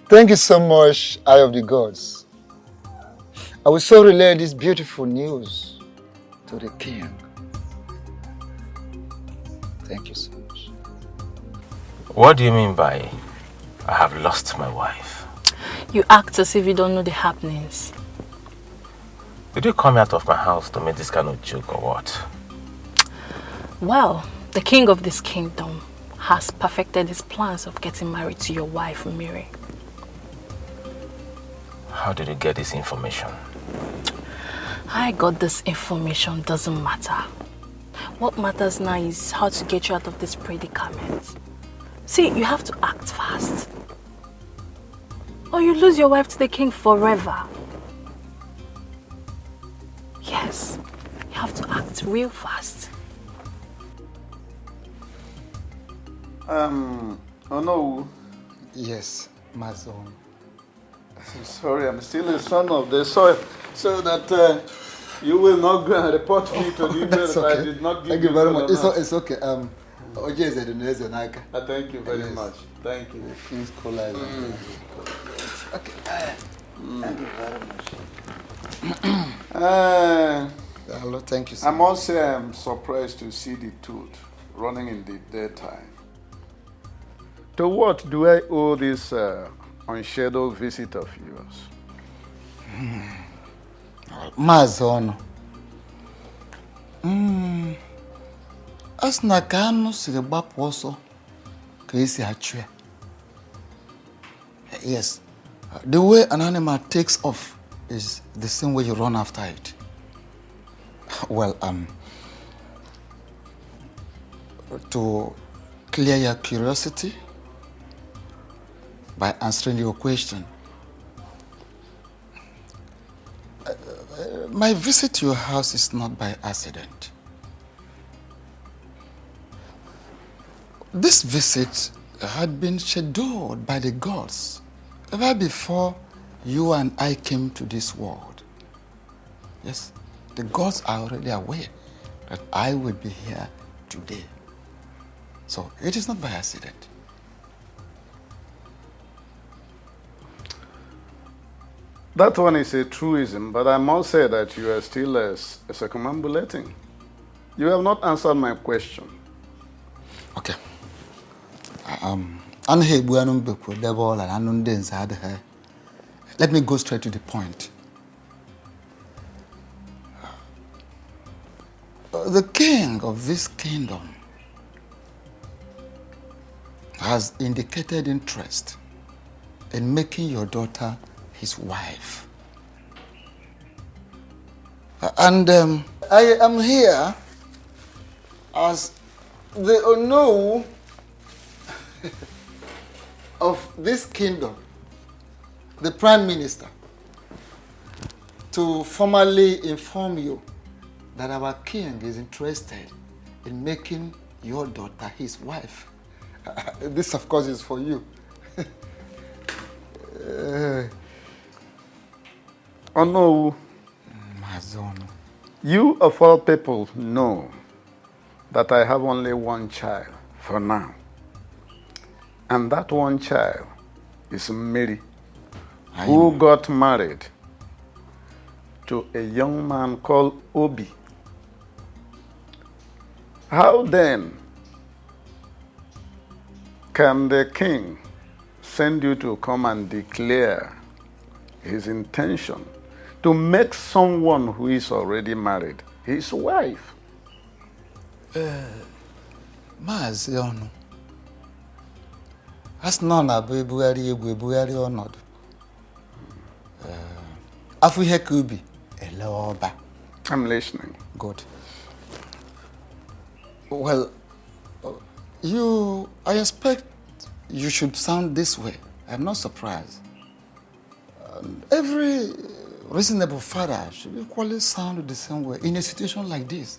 Speaker 11: Thank you so much, Eye of the Gods. I will so relay this beautiful news to the king. Thank you so much.
Speaker 12: What do you mean by I have lost my wife?
Speaker 6: You act as if you don't know the happenings.
Speaker 12: Did you come out of my house to make this kind of joke or what?
Speaker 6: Well, the king of this kingdom has perfected his plans of getting married to your wife, Mary.
Speaker 12: How did you get this information?
Speaker 6: I got this information, doesn't matter. What matters now is how to get you out of this predicament. See, you have to act fast. Or you lose your wife to the king forever. Yes, you have to act real fast.
Speaker 17: Oh no.
Speaker 11: Yes, my son.
Speaker 17: Sorry, I'm still a son of the soil, so that you will not go and report me to the email
Speaker 11: That's
Speaker 17: that
Speaker 11: okay.
Speaker 17: I did not give
Speaker 11: Thank you very much.
Speaker 17: colonel.
Speaker 11: It's okay. Thank
Speaker 17: Thank you very much. Thank you.
Speaker 11: King's College. Okay. Thank you very much. Hello, thank you so
Speaker 17: I must say I'm surprised to see the tooth running in the daytime. To what do I owe this unscheduled visit of yours?
Speaker 11: Mazon. As na ka anụ siri gbapụ ọsọ ka esi achụ ya. Yes, the way an animal takes off is the same way you run after it. Well, to clear your curiosity by answering your question, my visit to your house is not by accident. This visit had been scheduled by the gods ever before you and I came to this world. Yes, the gods are already aware that I will be here today. So it is not by accident.
Speaker 17: That one is a truism, but I must say that you are still circumambulating. You have not answered my question.
Speaker 11: Okay. Let me go straight to the point. The king of this kingdom has indicated interest in making your daughter his wife. And I am here as the Ono of this kingdom, the Prime Minister, to formally inform you that our king is interested in making your daughter his wife. This, of course, is for you.
Speaker 17: Oh no. You of all people know that I have only one child for now. And that one child is Mary, who got married to a young man called Obi. How then can the king send you to come and declare his intention to make someone who is already married his wife?
Speaker 11: Maazi ọnụ. As nọ na bụ ebugharị egwu ebugharị ọnọdụ. Afọ ihe ka ubi ele ọba.
Speaker 17: I'm listening.
Speaker 11: Good. Well, I expect you should sound this way. I'm not surprised. Every reasonable father should equally sound the same way in a situation like this.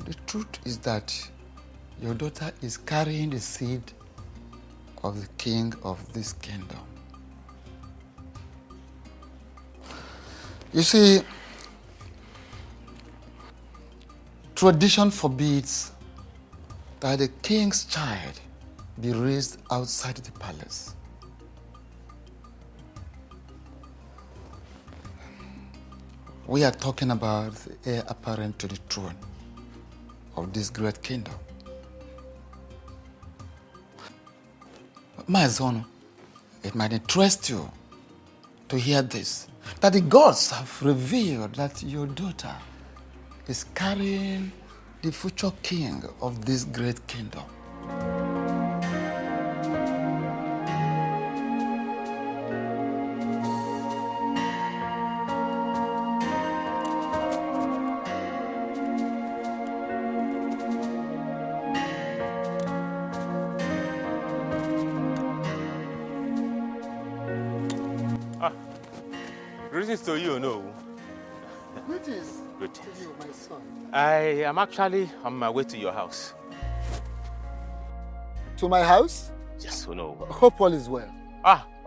Speaker 11: The truth is that your daughter is carrying the seed of the king of this kingdom. You see, tradition forbids that the king's child be raised outside the palace. We are talking about the heir apparent to the throne of this great kingdom. My son, it might interest you to hear this, that the gods have revealed that your daughter is carrying the future king of this great kingdom.
Speaker 12: Greetings to you, no?
Speaker 11: Greetings
Speaker 12: Greetings.
Speaker 11: to you, my son.
Speaker 12: I am actually on my way to your house.
Speaker 11: To my house?
Speaker 12: Yes, no.
Speaker 11: Hope all is well.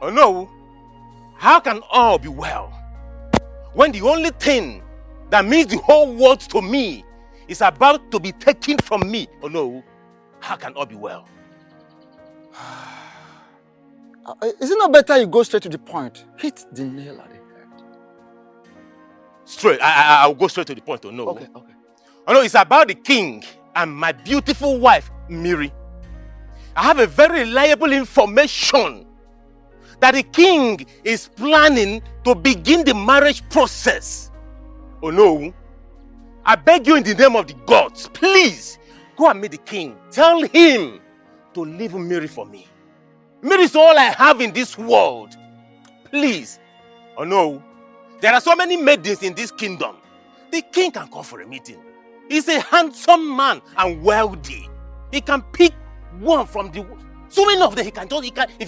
Speaker 12: Oh no. How can all be well when the only thing that means the whole world to me is about to be taken from me? Oh no. How can all be well?
Speaker 11: Is it not better you go straight to the point? Hit the nail at the head.
Speaker 12: Straight. I'll go straight to the point. Oh no.
Speaker 11: Okay.
Speaker 12: Oh no, it's about the king and my beautiful wife, Miri. I have a very reliable information that the king is planning to begin the marriage process. Oh no. I beg you in the name of the gods, please go and meet the king. Tell him to leave Miri for me. Miri is all I have in this world. Please. Oh no. There are so many maidens in this kingdom. The king can call for a meeting. He's a handsome man and wealthy. He can pick one from the... So many of them, if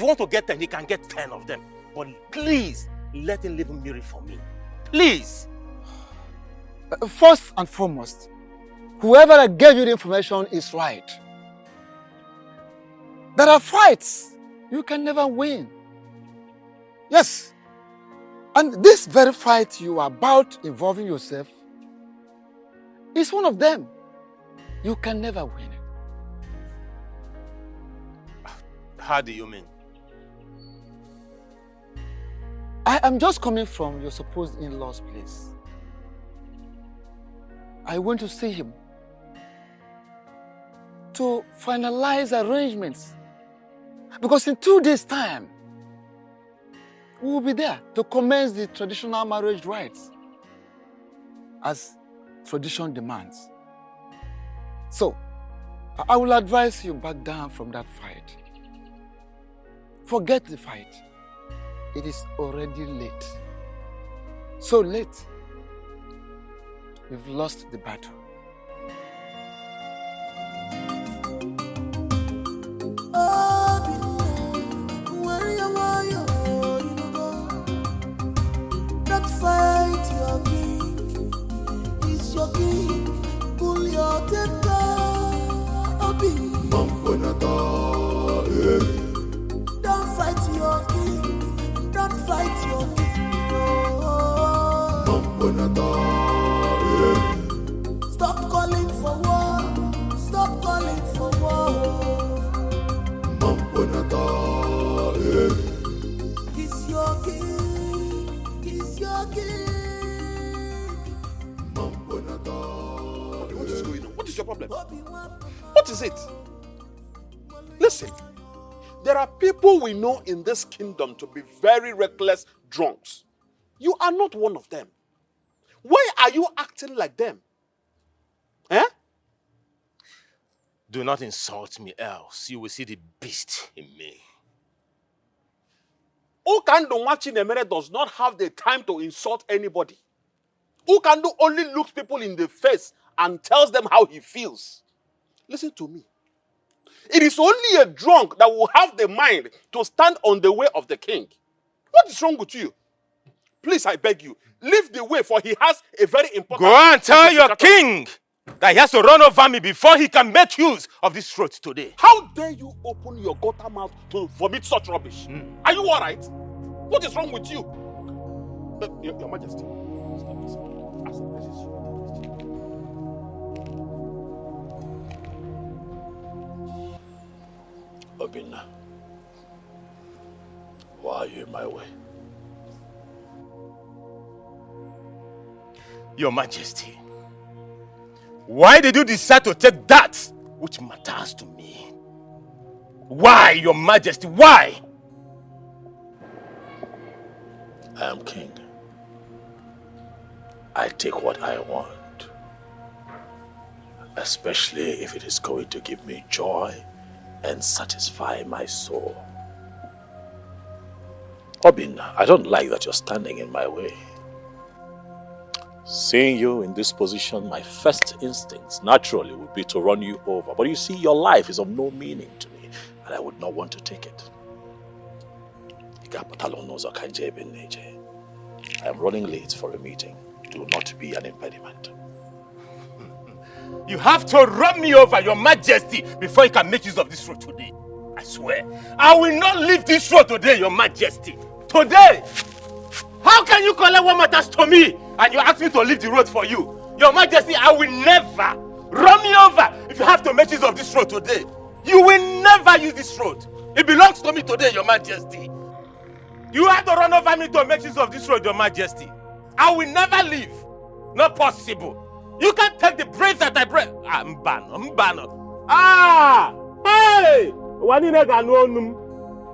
Speaker 12: he wants to get 10, he can get 10 of them. But please, let him leave Miri for me. Please.
Speaker 11: First and foremost, whoever that gave you the information is right. There are fights you can never win. Yes. And this very fight you are about involving yourself is one of them. You can never win it.
Speaker 12: How do you mean?
Speaker 11: I am just coming from your supposed in-law's place. I went to see him to finalize arrangements. Because in 2 days' time, we will be there to commence the traditional marriage rites as tradition demands. So, I will advise you back down from that fight. Forget the fight. It is already late. So late, you've lost the battle.
Speaker 13: Don't fight your king. He's your king. Pull your temper. Don't fight your king. Don't fight your king. Stop calling for war. Stop calling for war. He's your king. He's your king.
Speaker 7: What is going on? What is your problem? What is it? Listen, there are people we know in this kingdom to be very reckless drunks. You are not one of them. Why are you acting like them? Eh?
Speaker 12: Do not insult me, else you will see the beast in me.
Speaker 7: Ukando Machinemere does not have the time to insult anybody. Ukando only looks people in the face and tells them how he feels. Listen to me. It is only a drunk that will have the mind to stand on the way of the king. What is wrong with you? Please, I beg you, leave the way, for he has a very important...
Speaker 12: Go and tell your king that he has to run over me before he can make use of this throat today.
Speaker 7: How dare you open your gutter mouth to vomit such rubbish? Are you all right? What is wrong with you? Your Majesty.
Speaker 4: Obinna, why are you in my way?
Speaker 12: Your Majesty, why did you decide to take that which matters to me? Why, Your Majesty, why?
Speaker 4: I am king. I take what I want. Especially if it is going to give me joy and satisfy my soul. Obinna, I don't like that you're standing in my way. Seeing you in this position, my first instincts naturally would be to run you over. But you see, your life is of no meaning to me, and I would not want to take it. I am running late for a meeting. Do not be an impediment.
Speaker 12: You have to run me over, Your Majesty, before you can make use of this road today. I swear, I will not leave this road today, Your Majesty. Today! How can you collect what matters to me and you ask me to leave the road for you? Your Majesty, I will never run me over if you have to make use of this road today. You will never use this road. It belongs to me today, Your Majesty. You have to run over me to make use of this road, Your Majesty. I will never leave. Not possible. You can't take the breath that I breathe. Mbano. Ah! Hey!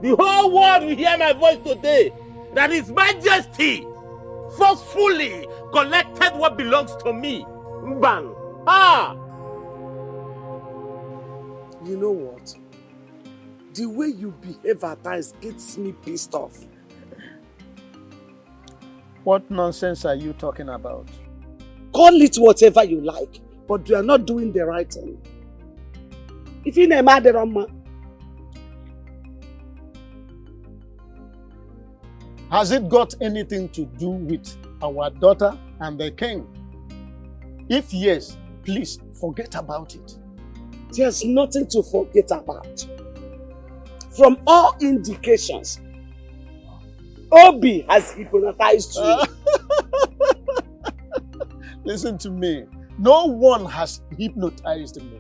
Speaker 12: The whole world will hear my voice today. That His Majesty forcefully collected what belongs to me. Mban. Ah!
Speaker 10: You know what? The way you behave at times gets me pissed off.
Speaker 20: What nonsense are you talking about?
Speaker 10: Call it whatever you like, but you are not doing the right thing. If you name the wrong man.
Speaker 20: Has it got anything to do with our daughter and the king? If yes, please forget about it.
Speaker 10: There's nothing to forget about. From all indications, Obi has hypnotized you.
Speaker 20: Listen to me. No one has hypnotized me.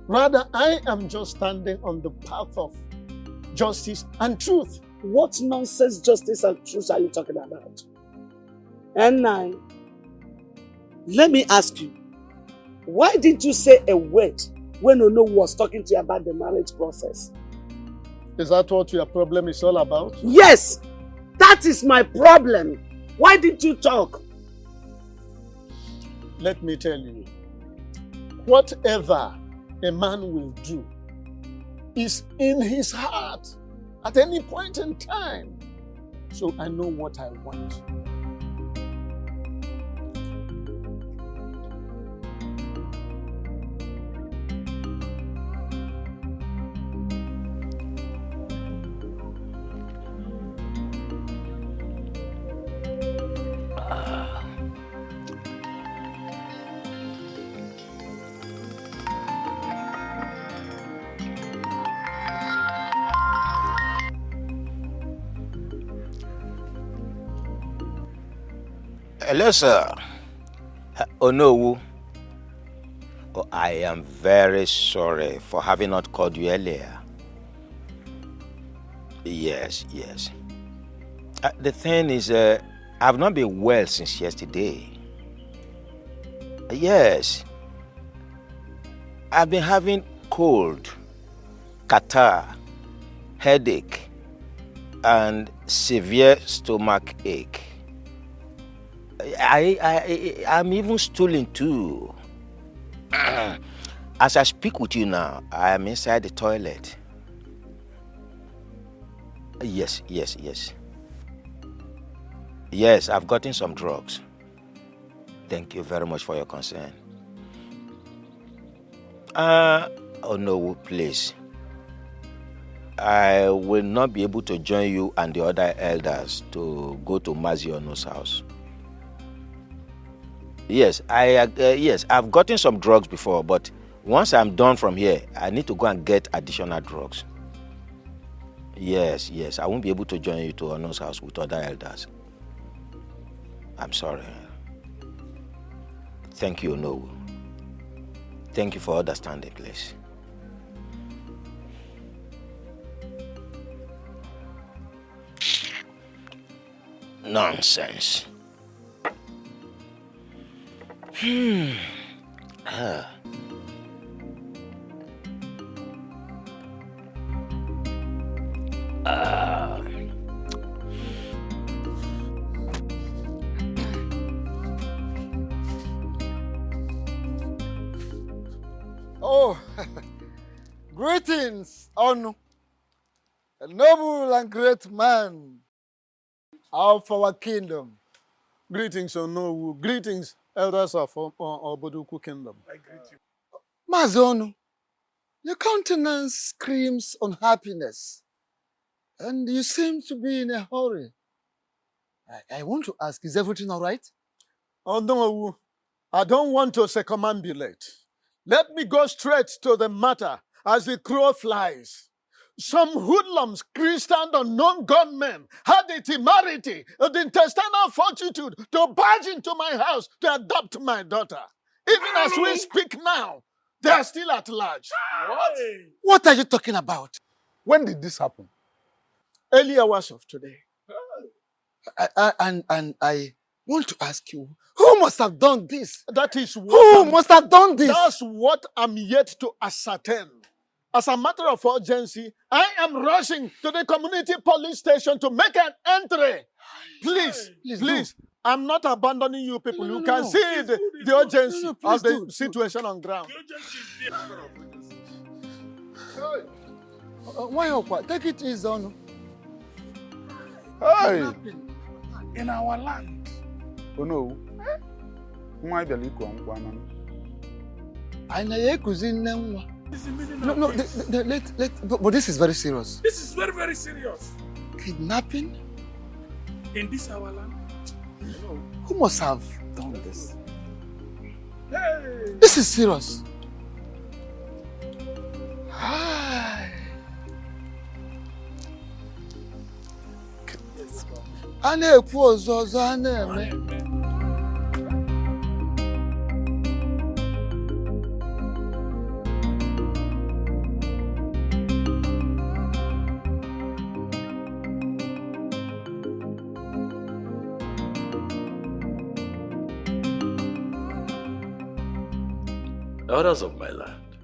Speaker 20: Rather, I am just standing on the path of justice and truth.
Speaker 10: What nonsense justice and truth are you talking about? And now, let me ask you, why didn't you say a word when Ono was talking to you about the marriage process?
Speaker 20: Is that what your problem is all about?
Speaker 10: Yes! That is my problem. Why didn't you talk?
Speaker 20: Let me tell you, whatever a man will do is in his heart at any point in time. So I know what I want.
Speaker 16: Hello, sir. Onowu. Oh, I am very sorry for having not called you earlier. Yes. The thing is, I've not been well since yesterday. Yes. I've been having cold, catarrh, headache, and severe stomach ache. I'm even stooling too. As I speak with you now, I am inside the toilet. Yes. Yes, I've gotten some drugs. Thank you very much for your concern. Oh no, please. I will not be able to join you and the other elders to go to Maziono's house. Yes, I've gotten some drugs before, but once I'm done from here, I need to go and get additional drugs. Yes, I won't be able to join you to Ono's house with other elders. I'm sorry. Thank you, Ono. Thank you for understanding, please. Nonsense.
Speaker 11: Oh, greetings, Onu, a noble and great man of our kingdom.
Speaker 7: Greetings, Onowu. Greetings, elders of Oboduku Kingdom.
Speaker 20: I greet you.
Speaker 11: Mazonu, your countenance screams unhappiness, and you seem to be in a hurry. I want to ask, is everything all right?
Speaker 7: Onowu, I don't want to circumambulate. Let me go straight to the matter as the crow flies. Some hoodlums, Christian unknown gunmen, had the temerity, the intestinal fortitude to barge into my house to adopt my daughter. Even as we speak now, they are still at large.
Speaker 20: What?
Speaker 11: What are you talking about?
Speaker 7: When did this happen? Early hours of today.
Speaker 11: And I want to ask you, who must have done this?
Speaker 7: That is what
Speaker 11: Who must have done this?
Speaker 7: That's what I'm yet to ascertain. As a matter of urgency, I am rushing to the community police station to make an entry. Please, please, I'm not abandoning you people. You can see the urgency of the situation on ground.
Speaker 11: Why Okwa? Take it easy, Onu.
Speaker 8: Hey!
Speaker 20: In our land.
Speaker 8: Oh no. Why be like one?
Speaker 11: I know you cousin Nemwa. No, but this is very serious.
Speaker 20: This is very, very serious.
Speaker 11: Kidnapping?
Speaker 20: In this our land?
Speaker 11: Who must have done this?
Speaker 20: Hey!
Speaker 11: This is serious. Hi. A na-ekwu ọzọ a na-eme.
Speaker 4: Elders of my land,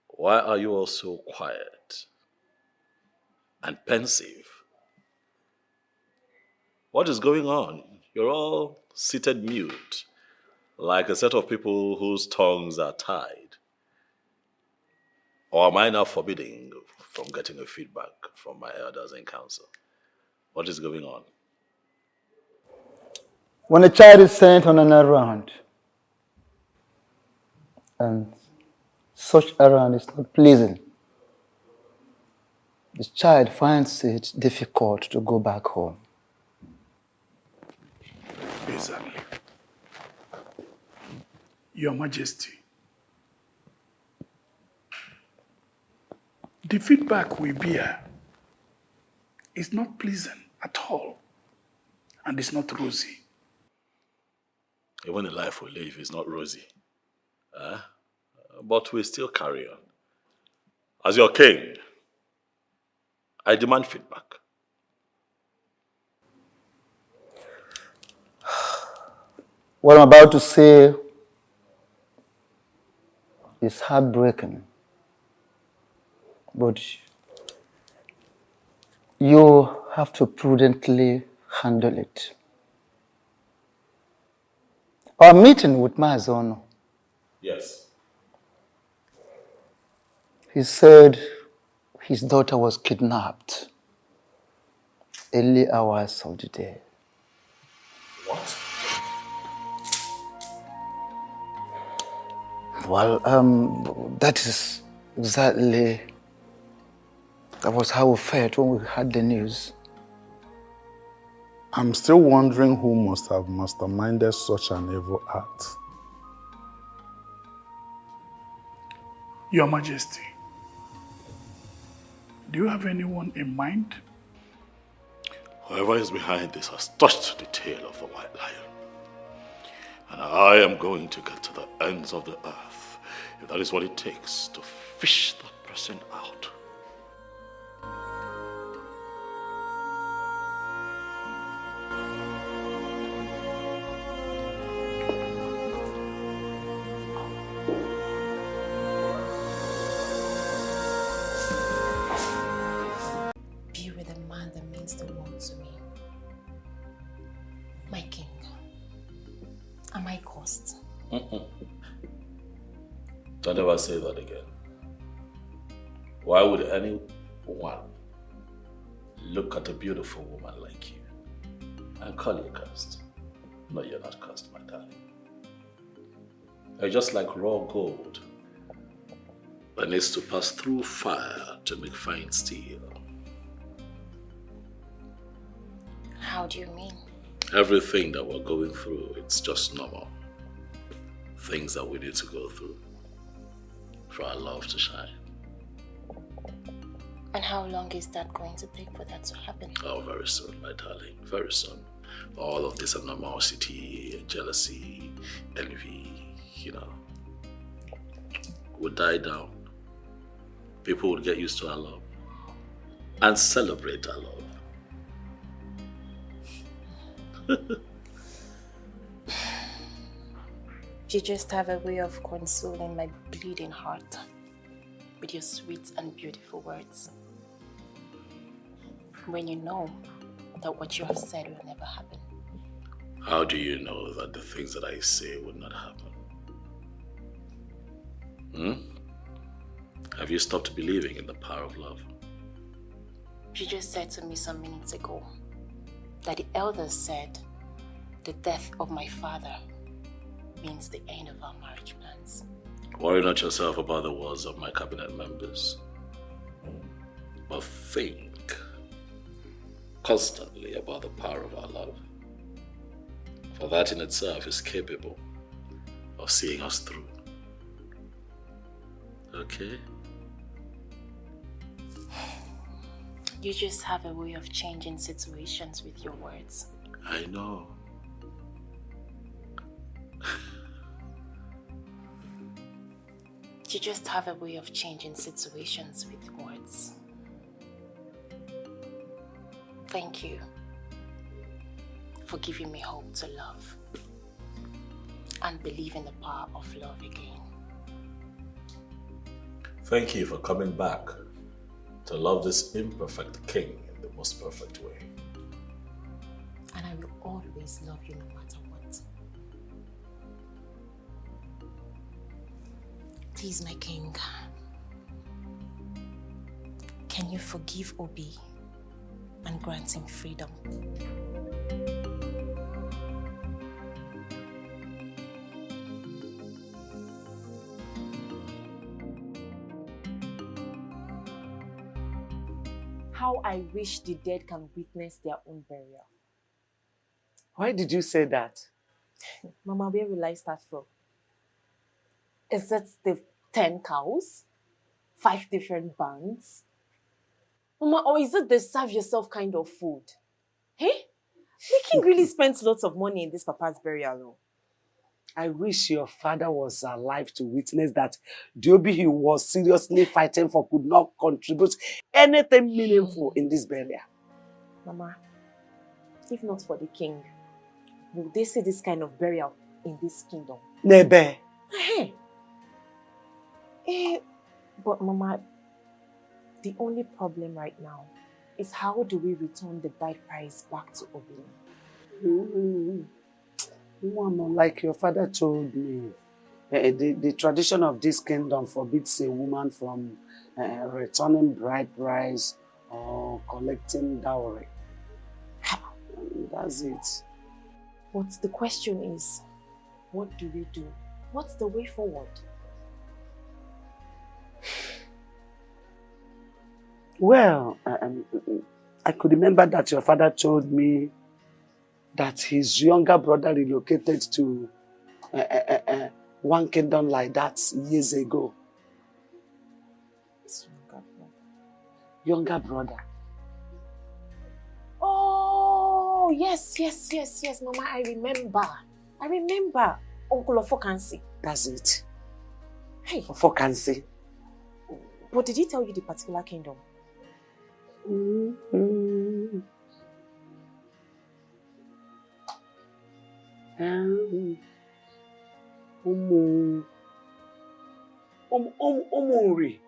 Speaker 4: why are you all so quiet and pensive? What is going on? You're all seated mute, like a set of people whose tongues are tied. Or am I now forbidding from getting a feedback from my elders in council? What is going on?
Speaker 11: When a child is sent on an errand, and such errand is not pleasing, the child finds it difficult to go back home.
Speaker 20: Exactly. Your Majesty, the feedback we bear is not pleasant at all, and it's not rosy.
Speaker 4: Even the life we live is not rosy. But we still carry on. As your king, I demand feedback.
Speaker 11: What I'm about to say is heartbreaking, but you have to prudently handle it. Our meeting with Mazono,
Speaker 4: Yes.
Speaker 11: he said his daughter was kidnapped early hours of the day.
Speaker 4: What?
Speaker 11: Well, that was how we felt when we heard the news.
Speaker 8: I'm still wondering who must have masterminded such an evil act.
Speaker 20: Your Majesty, do you have anyone in mind?
Speaker 4: Whoever is behind this has touched the tail of the white lion. And I am going to get to the ends of the earth, if that is what it takes to fish that person out.
Speaker 15: Am I cursed?
Speaker 4: Don't ever say that again. Why would anyone look at a beautiful woman like you and call you cursed? No, you're not cursed, my darling. You're just like raw gold that needs to pass through fire to make fine steel.
Speaker 15: How do you mean?
Speaker 4: Everything that we're going through, it's just normal. Things that we need to go through for our love to shine.
Speaker 15: And how long is that going to take for that to happen?
Speaker 4: Oh, very soon, my darling, very soon. All of this animosity, jealousy, envy, would die down. People would get used to our love and celebrate our love.
Speaker 15: You just have a way of consoling my bleeding heart with your sweet and beautiful words. When you know that what you have said will never happen.
Speaker 4: How do you know that the things that I say would not happen? Have you stopped believing in the power of love?
Speaker 15: You just said to me some minutes ago that the elders said the death of my father means the end of our marriage plans.
Speaker 4: Worry not yourself about the words of my cabinet members, but think constantly about the power of our love. For that in itself is capable of seeing us through. Okay?
Speaker 15: You just have a way of changing situations with your words.
Speaker 4: I know.
Speaker 15: You just have a way of changing situations with words. Thank you for giving me hope to love and believe in the power of love again.
Speaker 4: Thank you for coming back to love this imperfect king in the most perfect way.
Speaker 15: And I will always love you no matter what. Please, my king, can you forgive Obi and grant him freedom?
Speaker 2: How I wish the dead can witness their own burial.
Speaker 10: Why did you say that?
Speaker 2: Mama, where will I start from? Is it the 10 cows? 5 different bands? Mama, or is it the serve yourself kind of food? Hey? The king really spends lots of money in this papa's burial, though.
Speaker 10: I wish your father was alive to witness that the Obi he was seriously fighting for could not contribute anything meaningful in this burial.
Speaker 2: Mama, if not for the king, will they see this kind of burial in this kingdom?
Speaker 10: Nebe.
Speaker 2: Hey. But Mama, the only problem right now is how do we return the bride price back to Obi?
Speaker 10: Woman, like your father told me, the tradition of this kingdom forbids a woman from returning bride price or collecting dowry. That's it.
Speaker 2: But the question is, what do we do? What's the way forward?
Speaker 10: Well, I could remember that your father told me that his younger brother relocated to one kingdom like that years ago.
Speaker 2: His younger brother.
Speaker 10: Younger brother.
Speaker 2: Oh, yes, Mama, I remember. Uncle Ofokansi.
Speaker 10: That's it.
Speaker 2: Hey.
Speaker 10: Ofokansi.
Speaker 2: But did he tell you the particular kingdom?
Speaker 10: Umuri.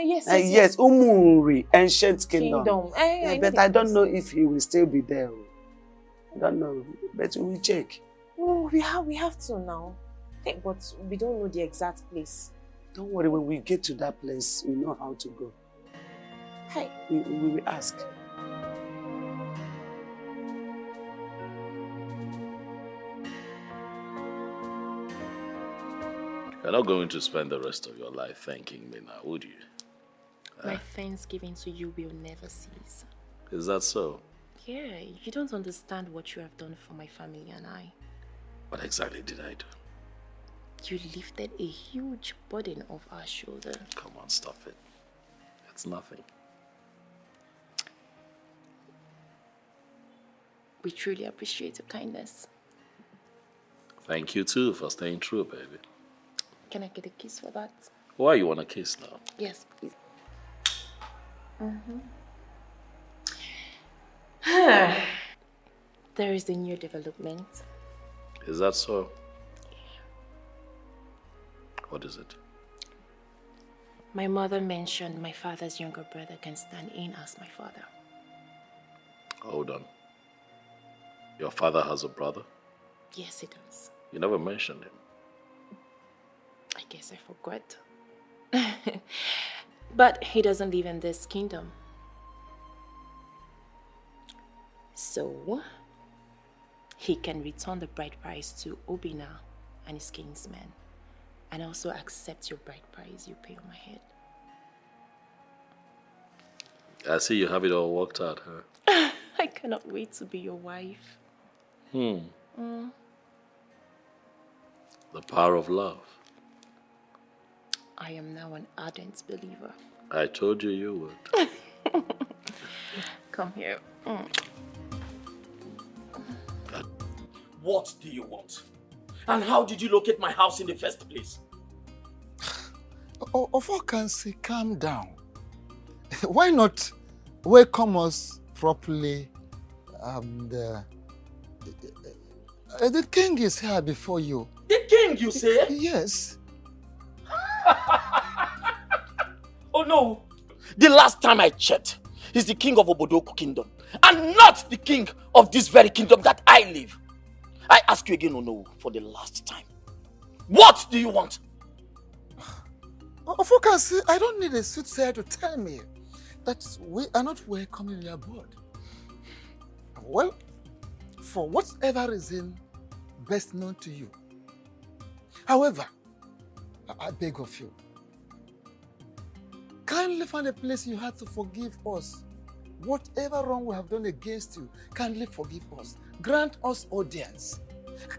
Speaker 2: Yes.
Speaker 10: Yes, Umuri, ancient kingdom.
Speaker 2: But
Speaker 10: I don't know if he will still be there. I don't know, but we will check.
Speaker 2: No, we have to now. Hey, but we don't know the exact place.
Speaker 3: Don't worry, when we get to that place, we know how to go.
Speaker 2: Hey.
Speaker 3: We will ask.
Speaker 4: You're not going to spend the rest of your life thanking me now, would you?
Speaker 15: My thanksgiving to you will never cease.
Speaker 4: Is that so?
Speaker 15: Yeah, you don't understand what you have done for my family and I.
Speaker 4: What exactly did I do?
Speaker 15: You lifted a huge burden off our shoulder.
Speaker 4: Come on, stop it. It's nothing.
Speaker 15: We truly appreciate your kindness.
Speaker 4: Thank you too for staying true, baby.
Speaker 15: Can I get a kiss for that?
Speaker 4: Why you want a kiss now?
Speaker 15: Yes, please. There is a new development.
Speaker 4: Is that so? What is it?
Speaker 15: My mother mentioned my father's younger brother can stand in as my father.
Speaker 4: Hold on. Your father has a brother?
Speaker 15: Yes, he does.
Speaker 4: You never mentioned him.
Speaker 15: I guess I forgot. But he doesn't live in this kingdom. So, he can return the bride price to Obina and his kinsmen, and also accept your bride price you pay on my head.
Speaker 4: I see you have it all worked out, huh?
Speaker 15: I cannot wait to be your wife.
Speaker 4: The power of love.
Speaker 15: I am now an ardent believer.
Speaker 4: I told you would.
Speaker 15: Come here.
Speaker 10: What do you want? And how did you locate my house in the first place?
Speaker 11: Ofokansi, calm down. Why not welcome us properly? The king is here before you.
Speaker 10: The king, you say?
Speaker 11: Yes.
Speaker 10: Oh no! The last time I checked, he's the king of Obodoku kingdom, and not the king of this very kingdom that I live. I ask you again, Ono, for the last time. What do you want?
Speaker 11: Ofokansi, I don't need a soothsayer to tell me that we are not welcome in your board. Well, for whatever reason best known to you. However, I beg of you, kindly find a place you had to forgive us. Whatever wrong we have done against you, kindly forgive us. Grant us audience.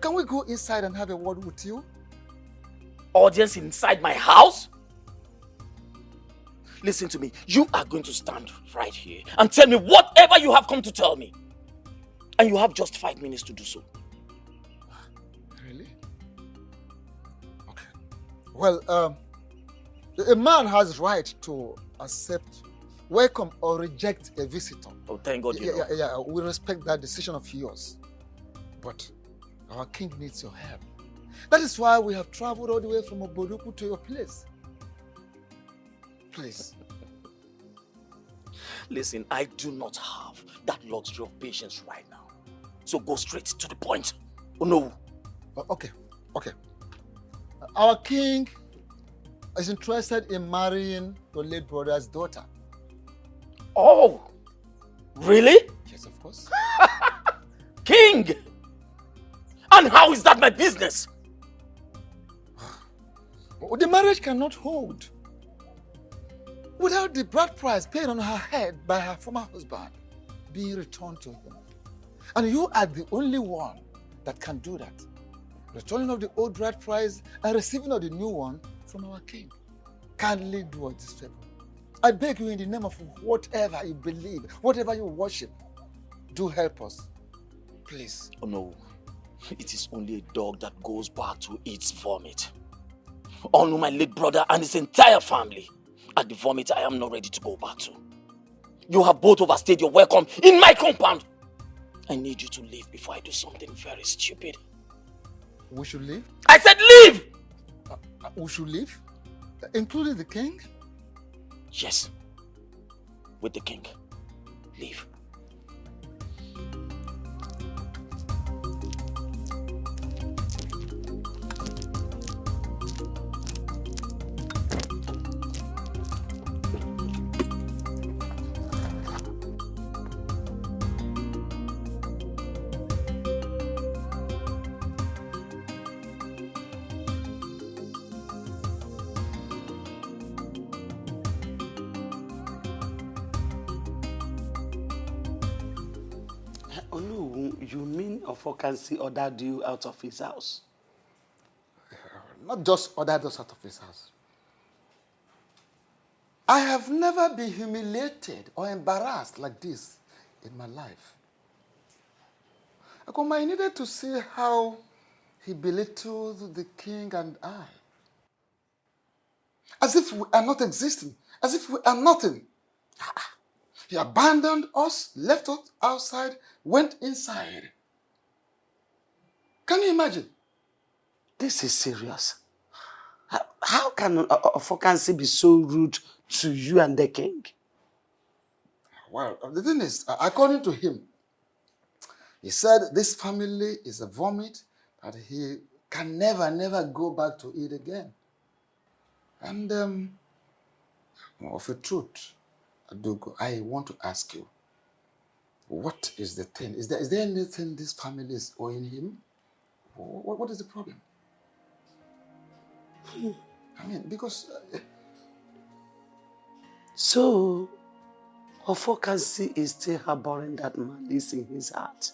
Speaker 11: Can we go inside and have a word with you?
Speaker 10: Audience inside my house? Listen to me. You are going to stand right here and tell me whatever you have come to tell me. And you have just 5 minutes to do so.
Speaker 11: Really? Okay. Well, a man has right to accept, welcome or reject a visitor.
Speaker 10: Oh, thank God you know.
Speaker 11: Yeah, we respect that decision of yours. But our king needs your help. That is why we have traveled all the way from Obodoku to your place. Please.
Speaker 10: Listen, I do not have that luxury of patience right now. So go straight to the point. Oh no.
Speaker 11: Okay. Our king is interested in marrying your late brother's daughter.
Speaker 10: Oh, really?
Speaker 11: Yes, of course.
Speaker 10: King! And how is that my business?
Speaker 11: The marriage cannot hold without the bride price paid on her head by her former husband being returned to him. And you are the only one that can do that. Returning of the old bride price and receiving of the new one from our king. Kindly do us this favor. I beg you in the name of whatever you believe, whatever you worship, do help us. Please.
Speaker 10: Oh no. It is only a dog that goes back to its vomit. Honor my late brother and his entire family. At the vomit I am not ready to go back to. You have both overstayed your welcome in my compound. I need you to leave before I do something very stupid.
Speaker 11: We should leave?
Speaker 10: I said leave!
Speaker 11: We should leave? Including the king?
Speaker 10: Yes. With the king. Leave. You mean Ofokansi ordered you out of his house?
Speaker 11: Not just ordered us out of his house. I have never been humiliated or embarrassed like this in my life. Akoma, I needed to see how he belittled the king and I. As if we are not existing, as if we are nothing. He abandoned us, left us outside, went inside. Can you imagine?
Speaker 10: This is serious. How can Ofokansi be so rude to you and the king?
Speaker 11: Well, the thing is, according to him, he said this family is a vomit that he can never go back to it again. And of a truth, Adugo, I want to ask you, what is the thing? Is there anything this family is owing him? What is the problem? I mean, because...
Speaker 10: So, Ofokansi is still harboring that malice in his heart,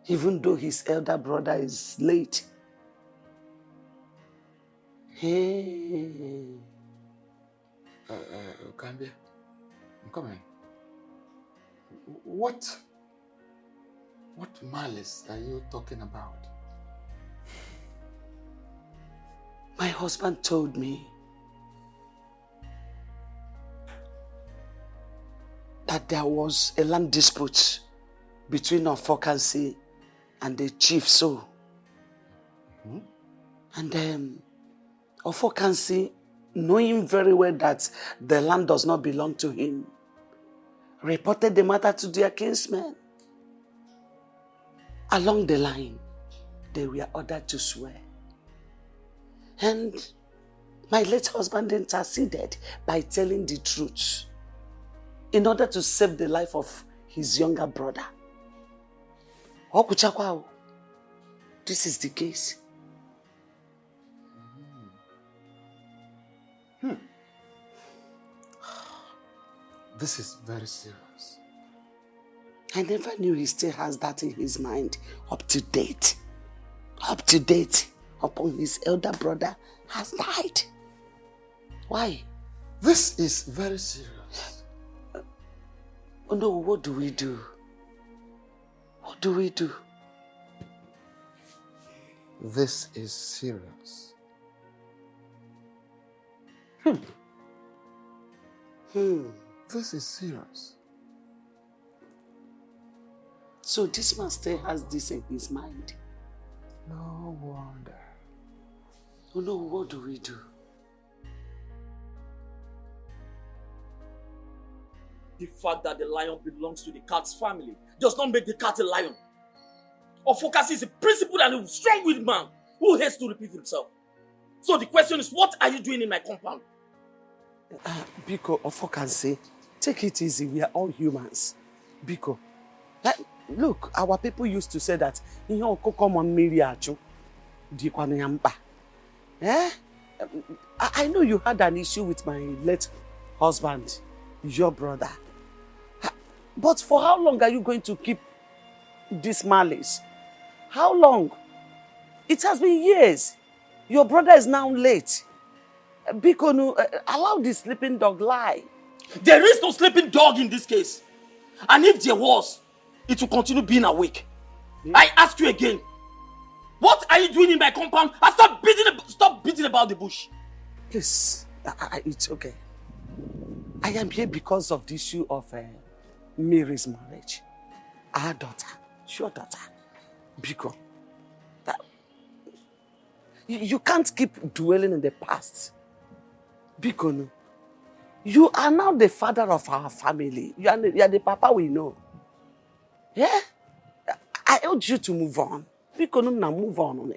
Speaker 10: even though his elder brother is late. Hey.
Speaker 11: Gambia, I'm coming. What malice are you talking about?
Speaker 10: My husband told me that there was a land dispute between Ofokansi and the chief, so. And Ofokansi, knowing very well that the land does not belong to him, reported the matter to their kinsmen. Along the line, they were ordered to swear. And my late husband interceded by telling the truth in order to save the life of his younger brother. Okuchakwa, this is the case.
Speaker 11: This is very serious.
Speaker 10: I never knew he still has that in his mind, up to date, upon his elder brother has died. Why?
Speaker 11: This is very serious.
Speaker 10: Oh no, what do we do? What do we do?
Speaker 11: This is serious. This is serious.
Speaker 10: So this man still has this in his mind.
Speaker 11: No wonder.
Speaker 10: Oh no, what do we do?
Speaker 1: The fact that the lion belongs to the cat's family does not make the cat a lion. Ofokansi is a principled and a strong-willed man who hates to repeat himself. So the question is, what are you doing in my compound?
Speaker 10: Biko, Ofokansi, take it easy. We are all humans. Biko, look, our people used to say that I know you had an issue with my late husband, your brother. But for how long are you going to keep this malice? How long? It has been years. Your brother is now late. Biko, allow the sleeping dog lie.
Speaker 1: There is no sleeping dog in this case. And if there was, it will continue being awake. I ask you again, what are you doing in my compound? And stop beating about the bush.
Speaker 10: Please, it's okay. I am here because of the issue of Mary's marriage. Our daughter, your daughter, Biko. You can't keep dwelling in the past. Biko, no. You are now the father of our family. You are the papa we know. Yeah? I urge you to move on. Biko, no, now move on.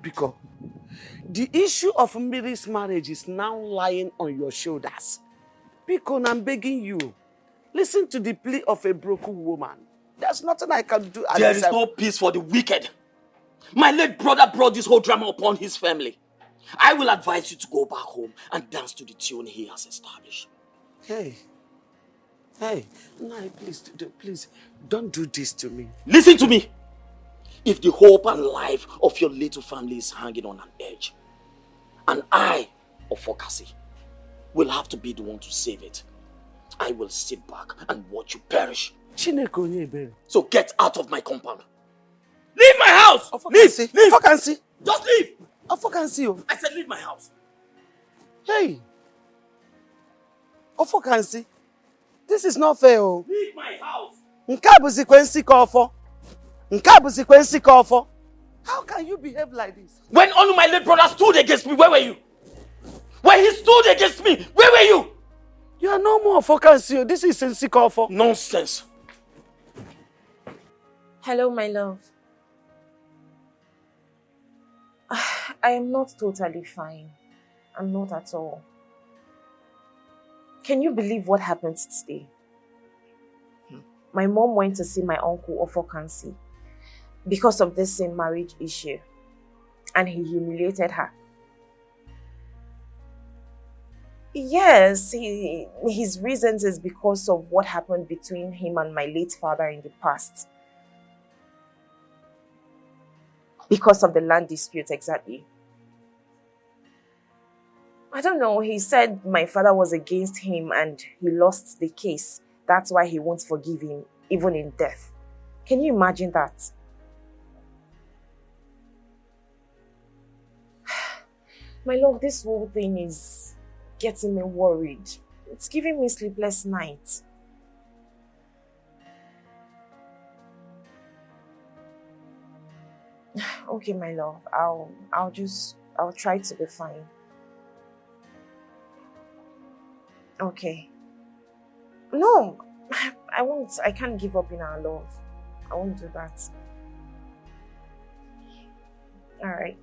Speaker 10: Biko, the issue of Mary's marriage is now lying on your shoulders. Biko, I'm begging you. Listen to the plea of a broken woman. There's nothing I can do.
Speaker 1: There is no peace for the wicked. My late brother brought this whole drama upon his family. I will advise you to go back home and dance to the tune he has established.
Speaker 10: Hey,
Speaker 3: Hey, Nai, please, don't do this to me.
Speaker 1: Listen to me. If the hope and life of your little family is hanging on an edge, and I, Ofokasi, will have to be the one to save it, I will sit back and watch you perish. So get out of my compound. Leave my house! Leave! Leave!
Speaker 3: Ofokansi!
Speaker 1: Just leave!
Speaker 3: Ofokansi!
Speaker 1: I said leave my house.
Speaker 3: Hey! Ofokansi! This is not fair.
Speaker 1: Leave my house!
Speaker 3: How can you behave like this?
Speaker 1: When one of my late brothers stood against me, where were you? When he stood against me, where were you?
Speaker 3: You are no more Ofokansi. This is Nsikofo.
Speaker 1: Nonsense.
Speaker 2: Hello, my love. I am not totally fine. I'm not at all. Can you believe what happened today? My mom went to see my uncle Ofokansi because of this same marriage issue, and he humiliated her. Yes, his reasons is because of what happened between him and my late father in the past. Because of the land dispute, exactly. I don't know, he said my father was against him and he lost the case. That's why he won't forgive him, even in death. Can you imagine that? My love, this whole thing is getting me worried. It's giving me sleepless nights. Okay, my love, I'll try to be fine. Okay. No, I won't. I can't give up in our love. I won't do that. All right.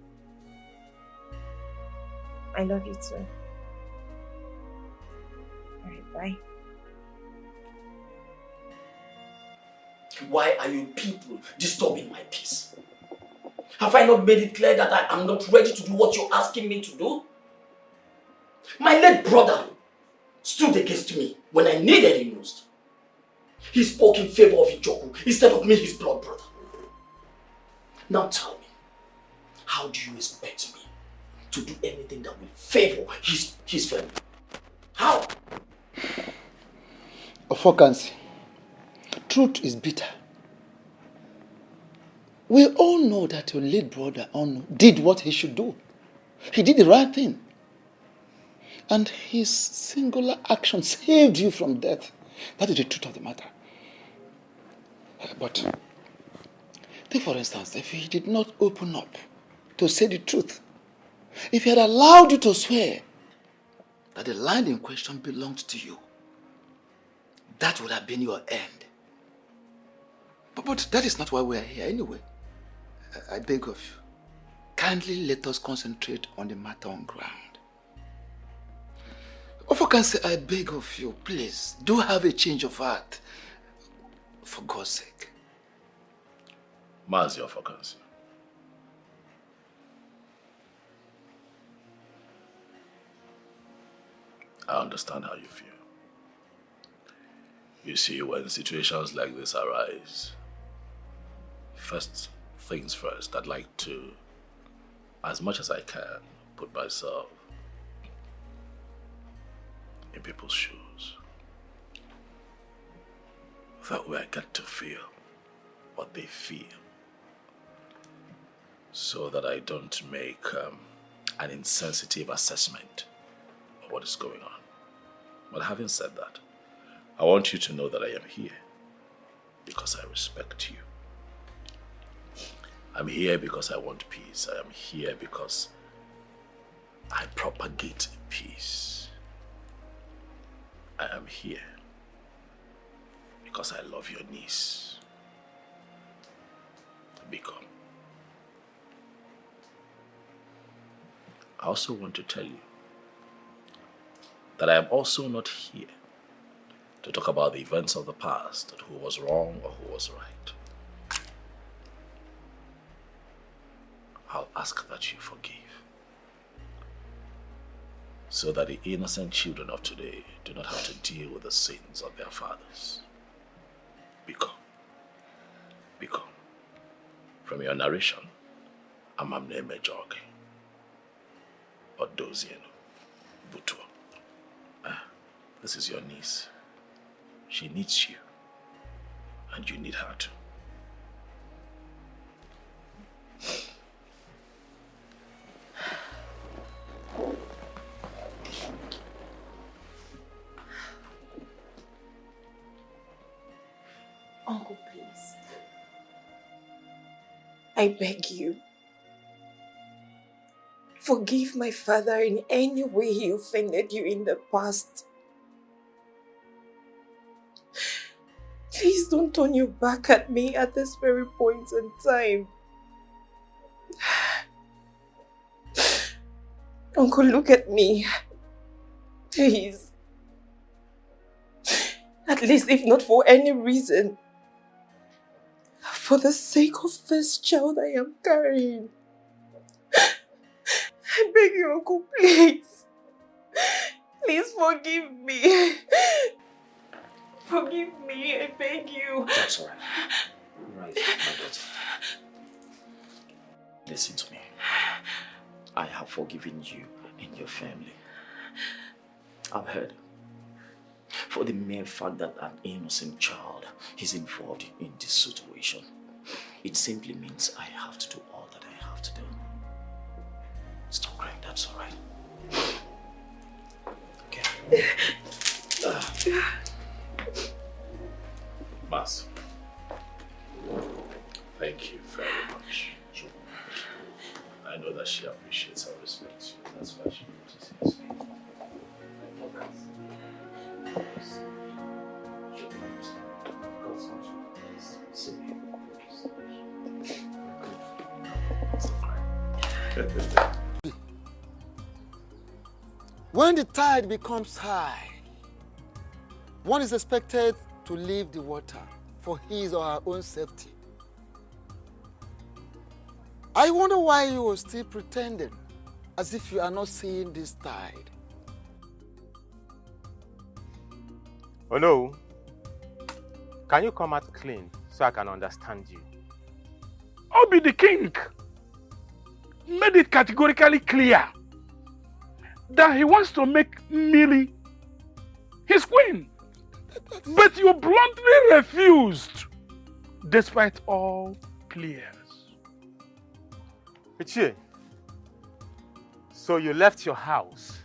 Speaker 2: I love you too. All right, bye.
Speaker 1: Why are you people disturbing my peace? Have I not made it clear that I am not ready to do what you're asking me to do? My late brother stood against me when I needed him most. He spoke in favor of Ijoku instead of me, his blood brother. Now tell me, how do you expect me to do anything that will favor his family? How?
Speaker 8: Ofokansi, truth is bitter. We all know that your late brother did what he should do. He did the right thing. And his singular action saved you from death. That is the truth of the matter. But take for instance, if he did not open up to say the truth, if he had allowed you to swear that the land in question belonged to you, that would have been your end. But that is not why we are here anyway. I beg of you, kindly let us concentrate on the matter on ground. Ofokansi, I beg of you, please, do have a change of heart. For God's sake.
Speaker 4: Mazi Ofokansi. I understand how you feel. You see, when situations like this arise, first things first, I'd like to, as much as I can, put myself in people's shoes. That way I get to feel what they feel, so that I don't make an insensitive assessment of what is going on. But having said that, I want you to know that I am here because I respect you. I'm here because I want peace. I am here because I propagate peace. I am here because I love your niece, Biko. I also want to tell you that I am also not here to talk about the events of the past, and who was wrong or who was right. I'll ask that you forgive. so that the innocent children of today do not have to deal with the sins of their fathers. Biko. From your narration, Amamne Joge, Odozieno, Butua. This is your niece. She needs you, and you need her too.
Speaker 15: Uncle, please. I beg you. Forgive my father in any way he offended you in the past. Please don't turn your back at me at this very point in time. Uncle, look at me. Please. At least if not for any reason, for the sake of this child I am carrying. I beg you, Uncle, please. Please forgive me. Forgive me, I beg you.
Speaker 1: That's all right. Right, my daughter. Listen to me. I have forgiven you and your family. I've heard. For the mere fact that an innocent child is involved in this situation, it simply means I have to do all that I have to do. Stop crying, that's all right. Okay.
Speaker 4: Mas, thank you very much. I know that she appreciates and respects you. That's why she notices you.
Speaker 11: When the tide becomes high, one is expected to leave the water for his or her own safety. I wonder why you are still pretending as if you are not seeing this tide.
Speaker 12: Oh no. Can you come out clean so I can understand you?
Speaker 20: Obi the king made it categorically clear that he wants to make Millie his queen. But you bluntly refused, despite all pleas.
Speaker 12: Ichie, so you left your house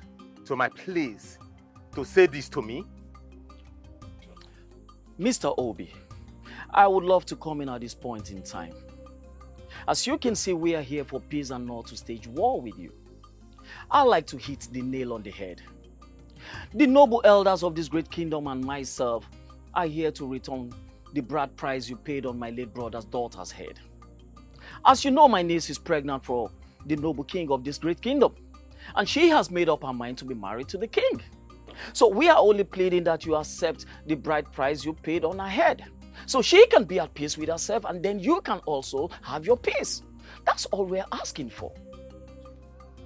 Speaker 12: to my place to say this to me?
Speaker 1: Mr. Obi, I would love to come in at this point in time. As you can see, we are here for peace and not to stage war with you. I like to hit the nail on the head. The noble elders of this great kingdom and myself are here to return the bride price you paid on my late brother's daughter's head. As you know, my niece is pregnant for the noble king of this great kingdom, and she has made up her mind to be married to the king. So we are only pleading that you accept the bride price you paid on her head, so she can be at peace with herself, and then you can also have your peace. That's all we're asking for.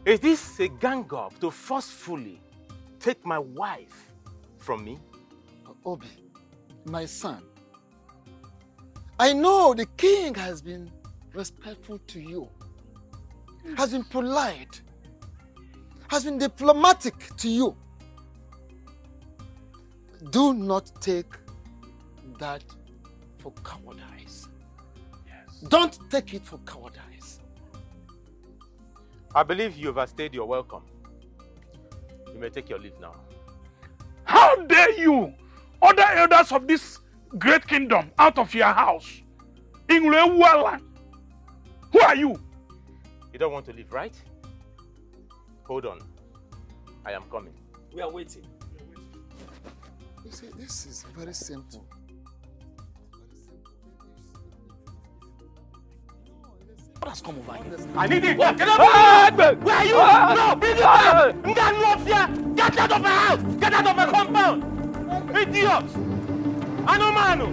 Speaker 12: Is this a gang up to forcefully take my wife from me?
Speaker 11: Obi, my son, I know the king has been respectful to you, has been polite, has been diplomatic to you. Do not take that for cowardice.
Speaker 12: Yes.
Speaker 11: Don't take it for cowardice.
Speaker 12: I believe you overstayed your welcome. You may take your leave now.
Speaker 20: How dare you order elders of this great kingdom out of your house in NOLLYWOOD land? Who are you?
Speaker 12: You don't want to leave, right? Hold on. I am coming.
Speaker 1: We are waiting.
Speaker 11: You see, this is very simple.
Speaker 1: What has come over here?
Speaker 12: I need it!
Speaker 1: What?
Speaker 12: Get out! Where are you? No! Get out of my house! Get out of my compound! Idiot! Anomano!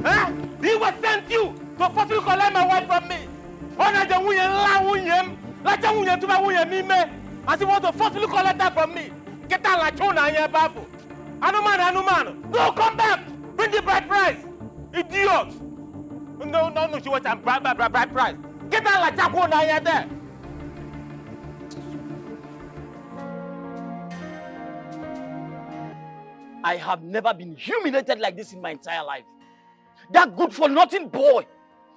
Speaker 12: Eh? He was sent you to forcefully collect my wife from me! As you want to forcefully collect that from me. Get out like Chona and your baffle. Anuman. No, come back. Bring the bride price. Idiot. No, she wants a bride price. Get out like Chona and your there.
Speaker 1: I have never been humiliated like this in my entire life. That good-for-nothing boy,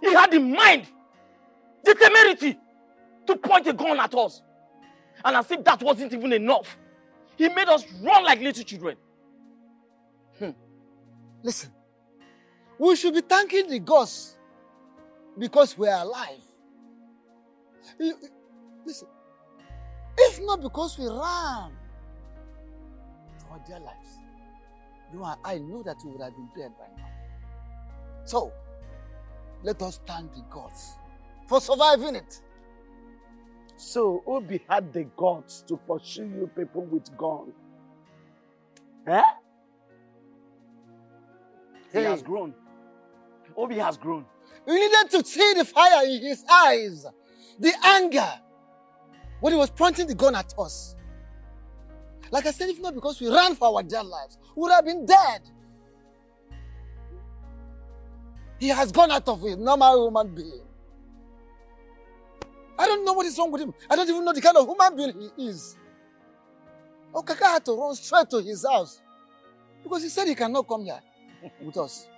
Speaker 1: he had the mind, the temerity to point a gun at us. And as if that wasn't even enough, he made us run like little children.
Speaker 11: Listen, we should be thanking the gods because we are alive. Listen, if not because we ran for our dear lives, you and I know that we would have been dead by now. So, let us thank the gods for surviving it.
Speaker 10: So, Obi had the guts to pursue you people with guns. Eh?
Speaker 1: He has grown. Obi has grown.
Speaker 11: We needed to see the fire in his eyes, the anger, when he was pointing the gun at us. Like I said, if not because we ran for our dear lives, we would have been dead. He has gone out of it, normal human being. I don't know what is wrong with him. I don't even know the kind of human being he is. Okaka had to run straight to his house because he said he cannot come here with us.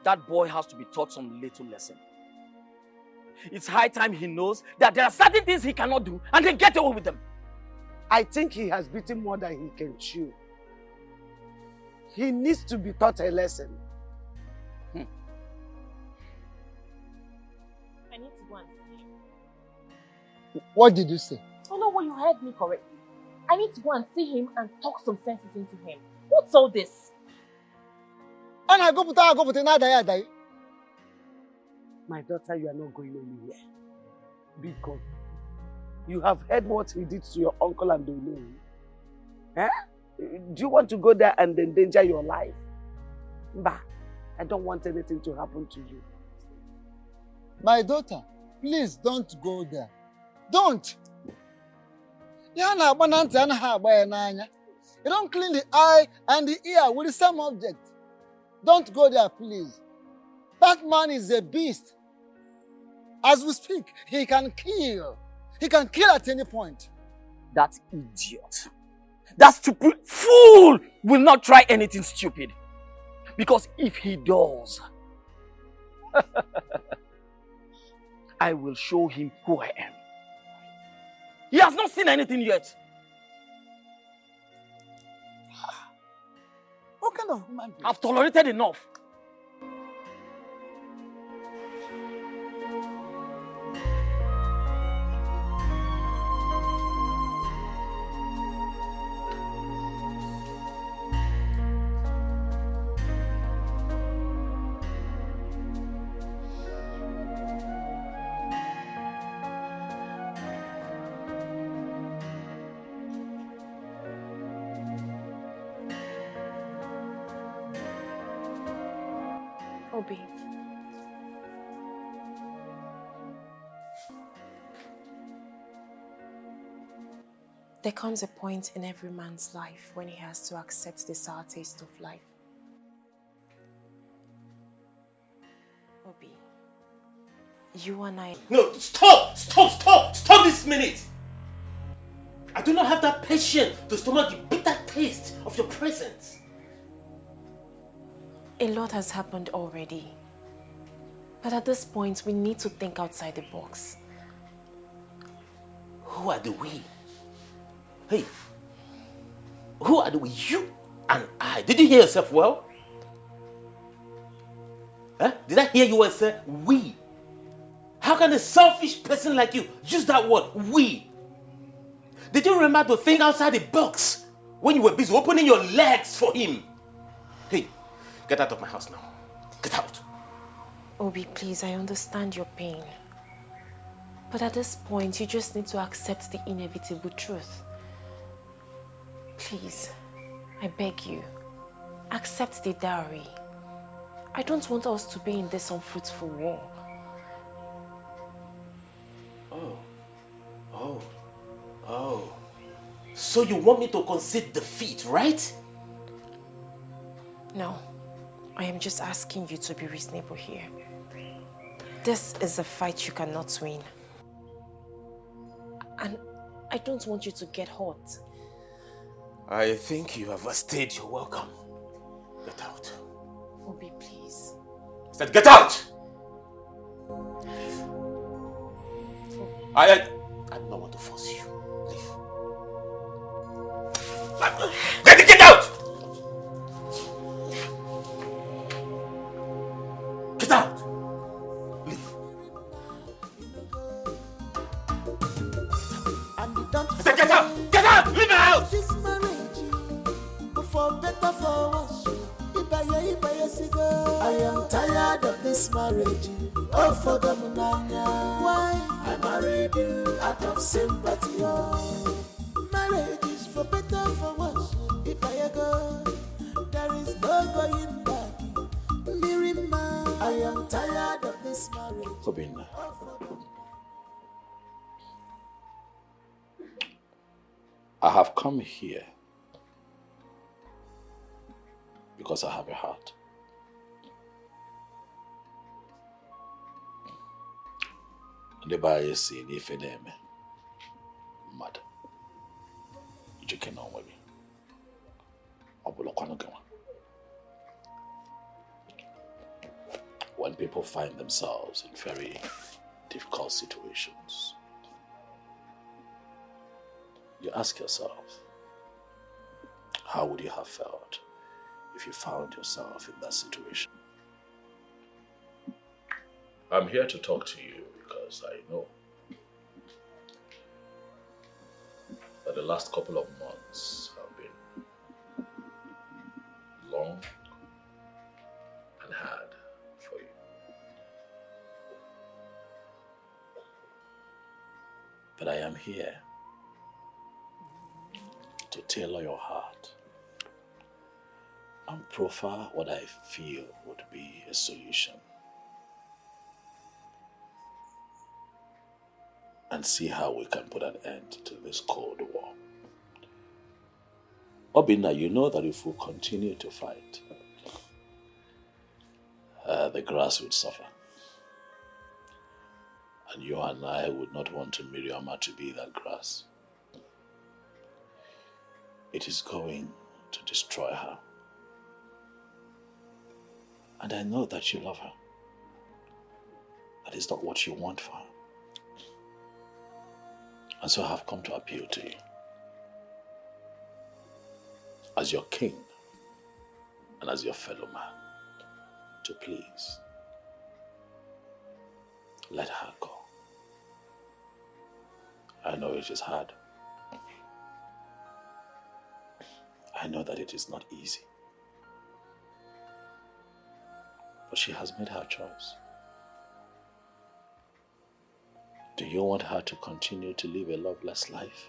Speaker 1: That boy has to be taught some little lesson. It's high time he knows that there are certain things he cannot do and then get away with them.
Speaker 10: I think he has beaten more than he can chew. He needs to be taught a lesson.
Speaker 2: I need to go and see him.
Speaker 11: What did you say?
Speaker 2: Oh no, well, you heard me correctly. I need to go and see him and talk some senses into him. What's all this?
Speaker 11: My daughter,
Speaker 10: you are not going anywhere. Because you have heard what he did to your uncle and Olu. Eh? Do you want to go there and endanger your life? Bah, I don't want anything to happen to you.
Speaker 11: My daughter, please don't go there. Don't. You don't clean the eye and the ear with the same object. Don't go there, please. That man is a beast. As we speak, he can kill. He can kill at any point.
Speaker 1: That idiot, that stupid fool will not try anything stupid. Because if he does, I will show him who I am. He has not seen anything yet.
Speaker 11: What kind of human being?
Speaker 1: I've tolerated enough.
Speaker 15: Obi. There comes a point in every man's life when he has to accept the sour taste of life. Obi, you and I...
Speaker 5: No, stop this minute! I do not have that patience to stomach the bitter taste of your presence.
Speaker 15: A lot has happened already. But at this point, we need to think outside the box.
Speaker 5: Who are the we? Hey, who are the we? You and I. Did you hear yourself well? Huh? Did I hear you well say we? How can a selfish person like you use that word, we? Did you remember to think outside the box when you were busy opening your legs for him? Hey, get out of my house now. Get out.
Speaker 15: Obi, please, I understand your pain. But at this point, you just need to accept the inevitable truth. Please, I beg you, accept the dowry. I don't want us to be in this unfruitful war.
Speaker 5: So you want me to concede defeat, right?
Speaker 15: No. I am just asking you to be reasonable here. This is a fight you cannot win. And I don't want you to get hurt.
Speaker 5: I think you have overstayed your welcome. Get out.
Speaker 15: Obi, please.
Speaker 5: I said get out! I do not want to force you. Leave. Get out! Get out! Leave. I said get out! Get out! Leave my house!
Speaker 13: This marriage, for better for worse, I am tired of this marriage. Oh, for the munanya. Why? I married you out of sympathy. Oh. Marriage is for better for worse. If I go, there is no going back. Mirima, I am tired of this marriage.
Speaker 4: Obinna, I have come here because I have a heart. The Bible says, if you name mad, you can know me. When people find themselves in very difficult situations, you ask yourself, how would you have felt if you found yourself in that situation? I'm here to talk to you because I know that the last couple of months have been long and hard for you. But I am here to tailor your heart and proffer what I feel would be a solution. And see how we can put an end to this Cold War. Obinna, you know that if we continue to fight, the grass would suffer. And you and I would not want Miriama to be that grass. It is going to destroy her. And I know that you love her. That is not what you want for her. And so I have come to appeal to you as your king and as your fellow man to please let her go. I know it is hard. I know that it is not easy. But she has made her choice. Do you want her to continue to live a loveless life?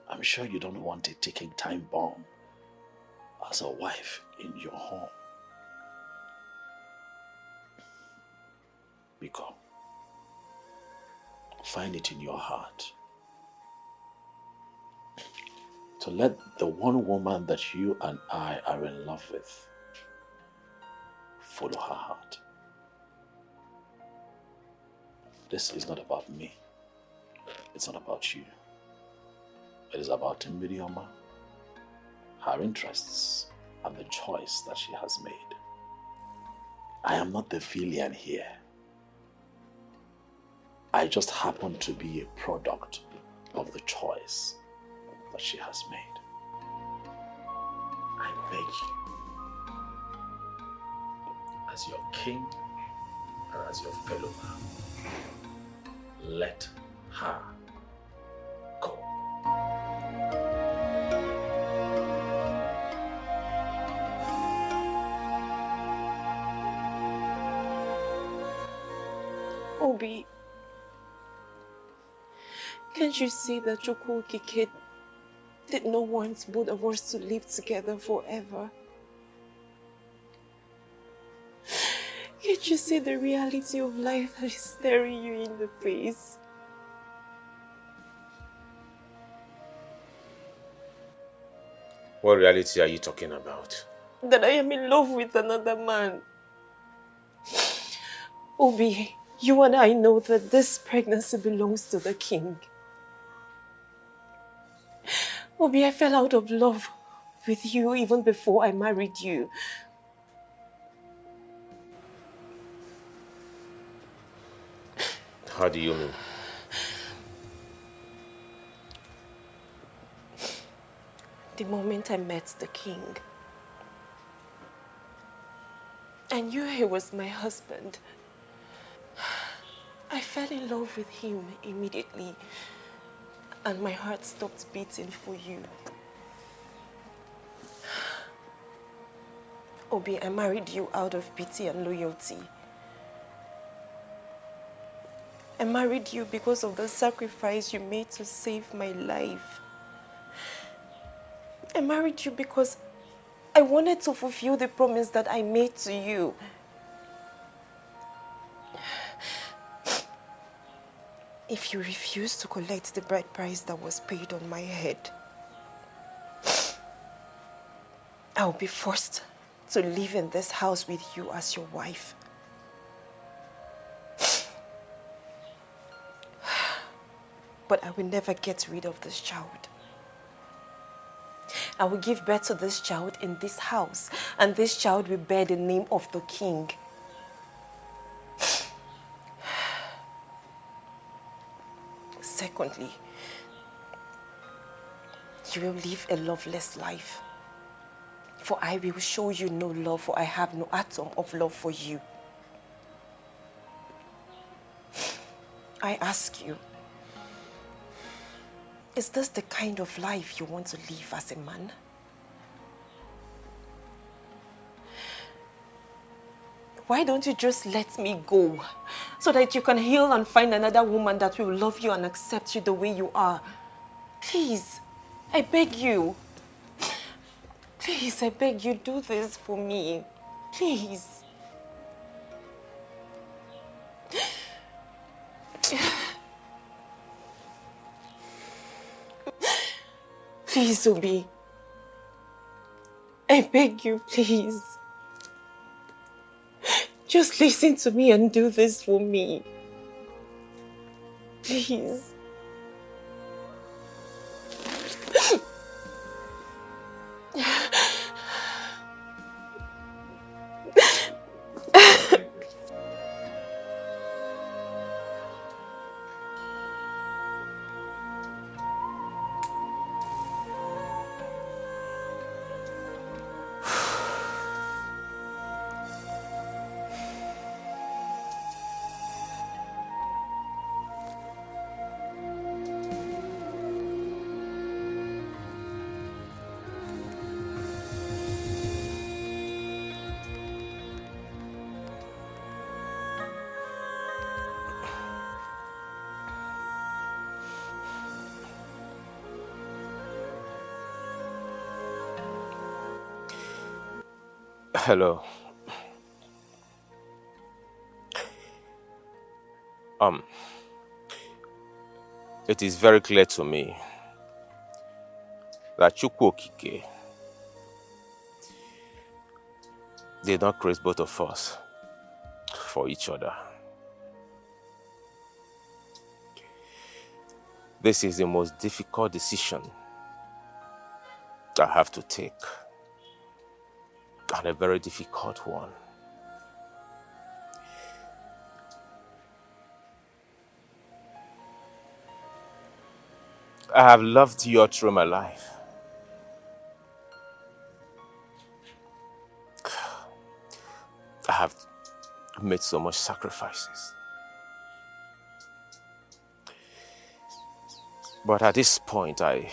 Speaker 4: I'm sure you don't want a ticking time bomb as a wife in your home. Biko, find it in your heart to let the one woman that you and I are in love with follow her heart. This is not about me. It's not about you. It is about Miriama, her interests, and the choice that she has made. I am not the villain here. I just happen to be a product of the choice that she has made. I beg you, as your king and as your fellow man, let her go.
Speaker 15: Obi, can't you see that Chukwukike did not want both of us to live together forever? Can't you see the reality of life that is staring you in the face?
Speaker 12: What reality are you talking about?
Speaker 15: That I am in love with another man. Obi, you and I know that this pregnancy belongs to the king. Obi, I fell out of love with you even before I married you.
Speaker 12: How do you mean?
Speaker 15: The moment I met the king, I knew he was my husband. I fell in love with him immediately, and my heart stopped beating for you. Obi, I married you out of pity and loyalty. I married you because of the sacrifice you made to save my life. I married you because I wanted to fulfill the promise that I made to you. If you refuse to collect the bride price that was paid on my head, I'll be forced to live in this house with you as your wife. But I will never get rid of this child. I will give birth to this child in this house, and this child will bear the name of the king. Secondly, you will live a loveless life. For I will show you no love, for I have no atom of love for you. I ask you, is this the kind of life you want to live as a man? Why don't you just let me go so that you can heal and find another woman that will love you and accept you the way you are? Please, I beg you. Please, I beg you, do this for me. Please. Please, Obi. I beg you, please. Just listen to me and do this for me. Please.
Speaker 12: Hello. It is very clear to me that Chukwu Okike did not create both of us for each other. This is the most difficult decision I have to take, and a very difficult one. I have loved you all through my life. I have made so much sacrifices. But at this point, I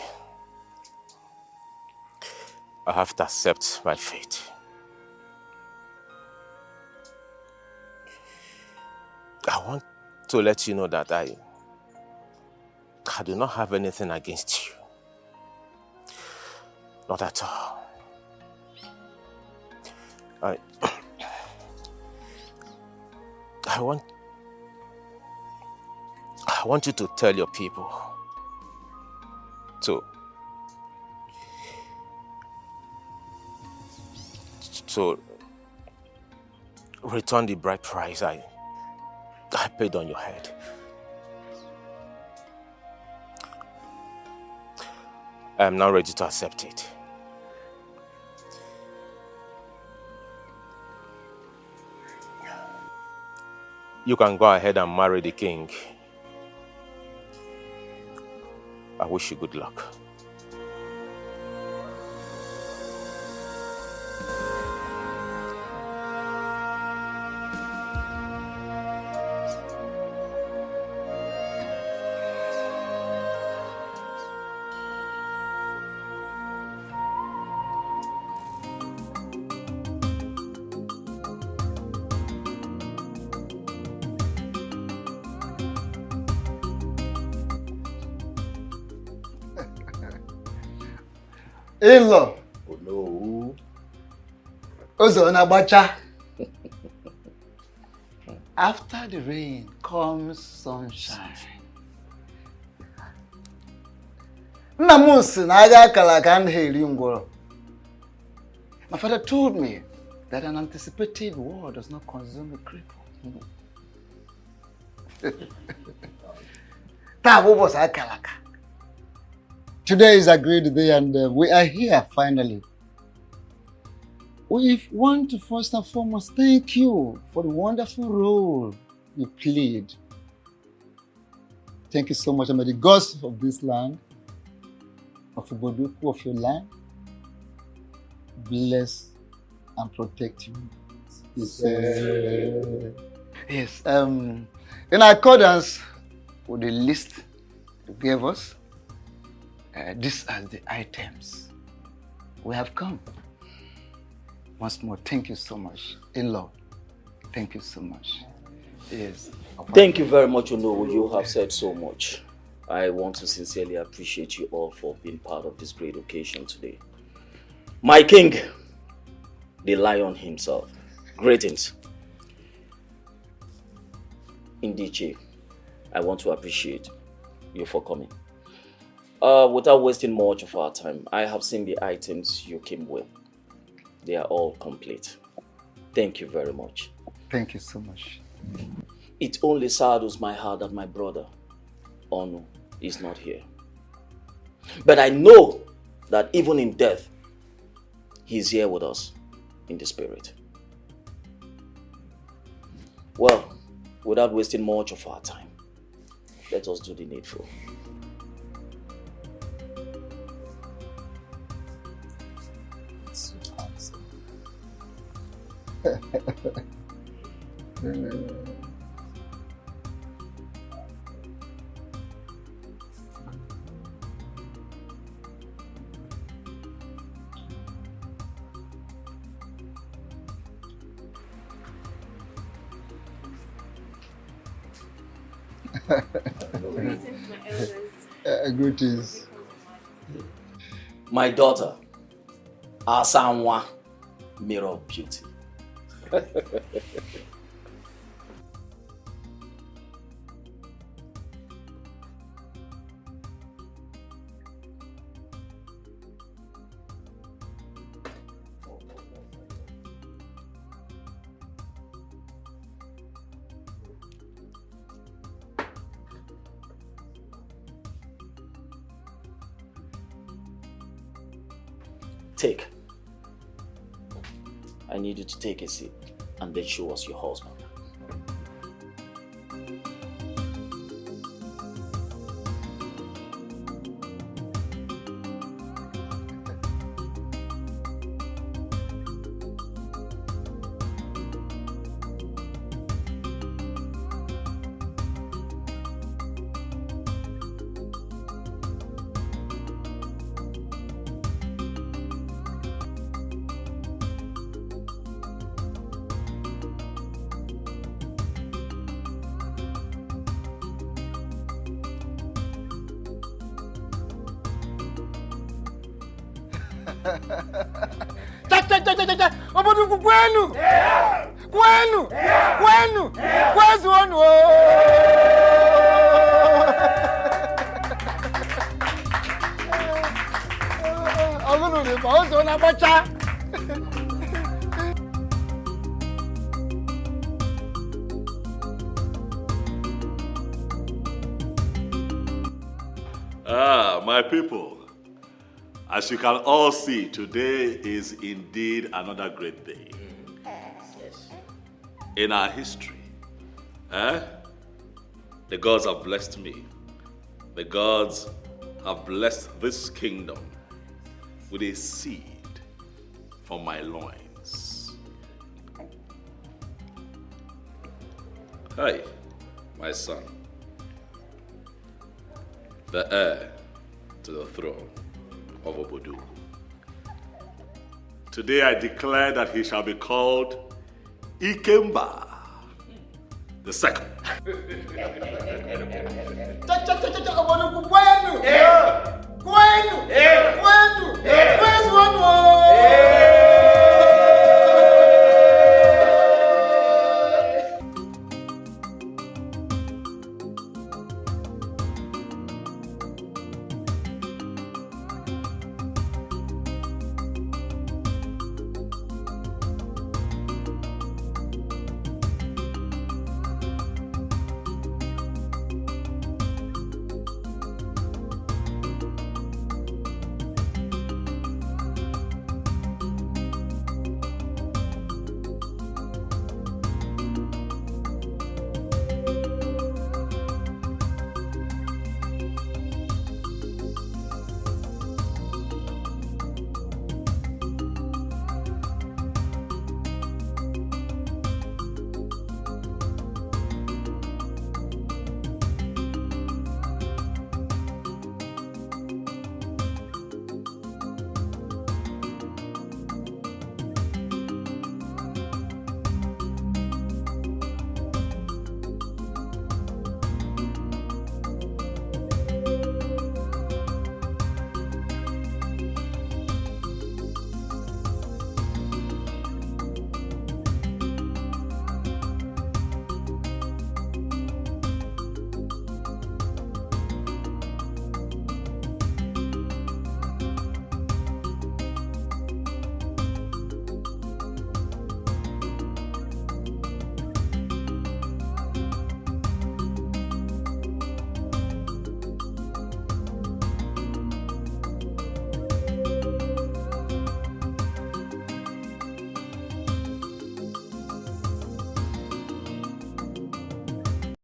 Speaker 12: have to accept my fate. I want to let you know that I do not have anything against you. Not at all. I want you to tell your people to return the bride price I paid on your head. I am now ready to accept it. You can go ahead and marry the king. I wish you good luck.
Speaker 11: In-law.
Speaker 4: Oh no.
Speaker 11: Ozona Bacha. After the rain comes sunshine. Namusi naga kalakan heli ngoro. My father told me that an anticipated war does not consume a cripple. Today is a great day and we are here finally. We want to first and foremost thank you for the wonderful role you played. Thank you so much. And may the gods of this land, of Uboduku, of your land, bless and protect you. Yes. In accordance with the list you gave us, these are the items we have come. Once more, thank you so much. In-law, thank you so much. Yes.
Speaker 1: Thank you very much, Onowu. You have said so much. I want to sincerely appreciate you all for being part of this great occasion today. My king, the lion himself. Greetings. Indeed, Chief, I want to appreciate you for coming. Without wasting much of our time, I have seen the items you came with. They are all complete. Thank you very much.
Speaker 11: Thank you so much.
Speaker 1: It only saddens my heart that my brother, Onu, is not here. But I know that even in death, he is here with us in the spirit. Well, without wasting much of our time, let us do the needful.
Speaker 11: Greetings.
Speaker 1: My daughter, Asanwa, mirror of beauty. Take. I need you to take a seat and then show us your husband.
Speaker 11: Oboduku kwenu! Kwenu! Kwenu! Kwezu onu! Ogunu ni ba Ozona Bacha.
Speaker 4: My people, as you can all see, today is indeed another great day. In our history, the gods have blessed me. The gods have blessed this kingdom with a seed from my loins. Hey, my son, the heir to the throne of Obodu. Today I declare that he shall be called Ikemba the second.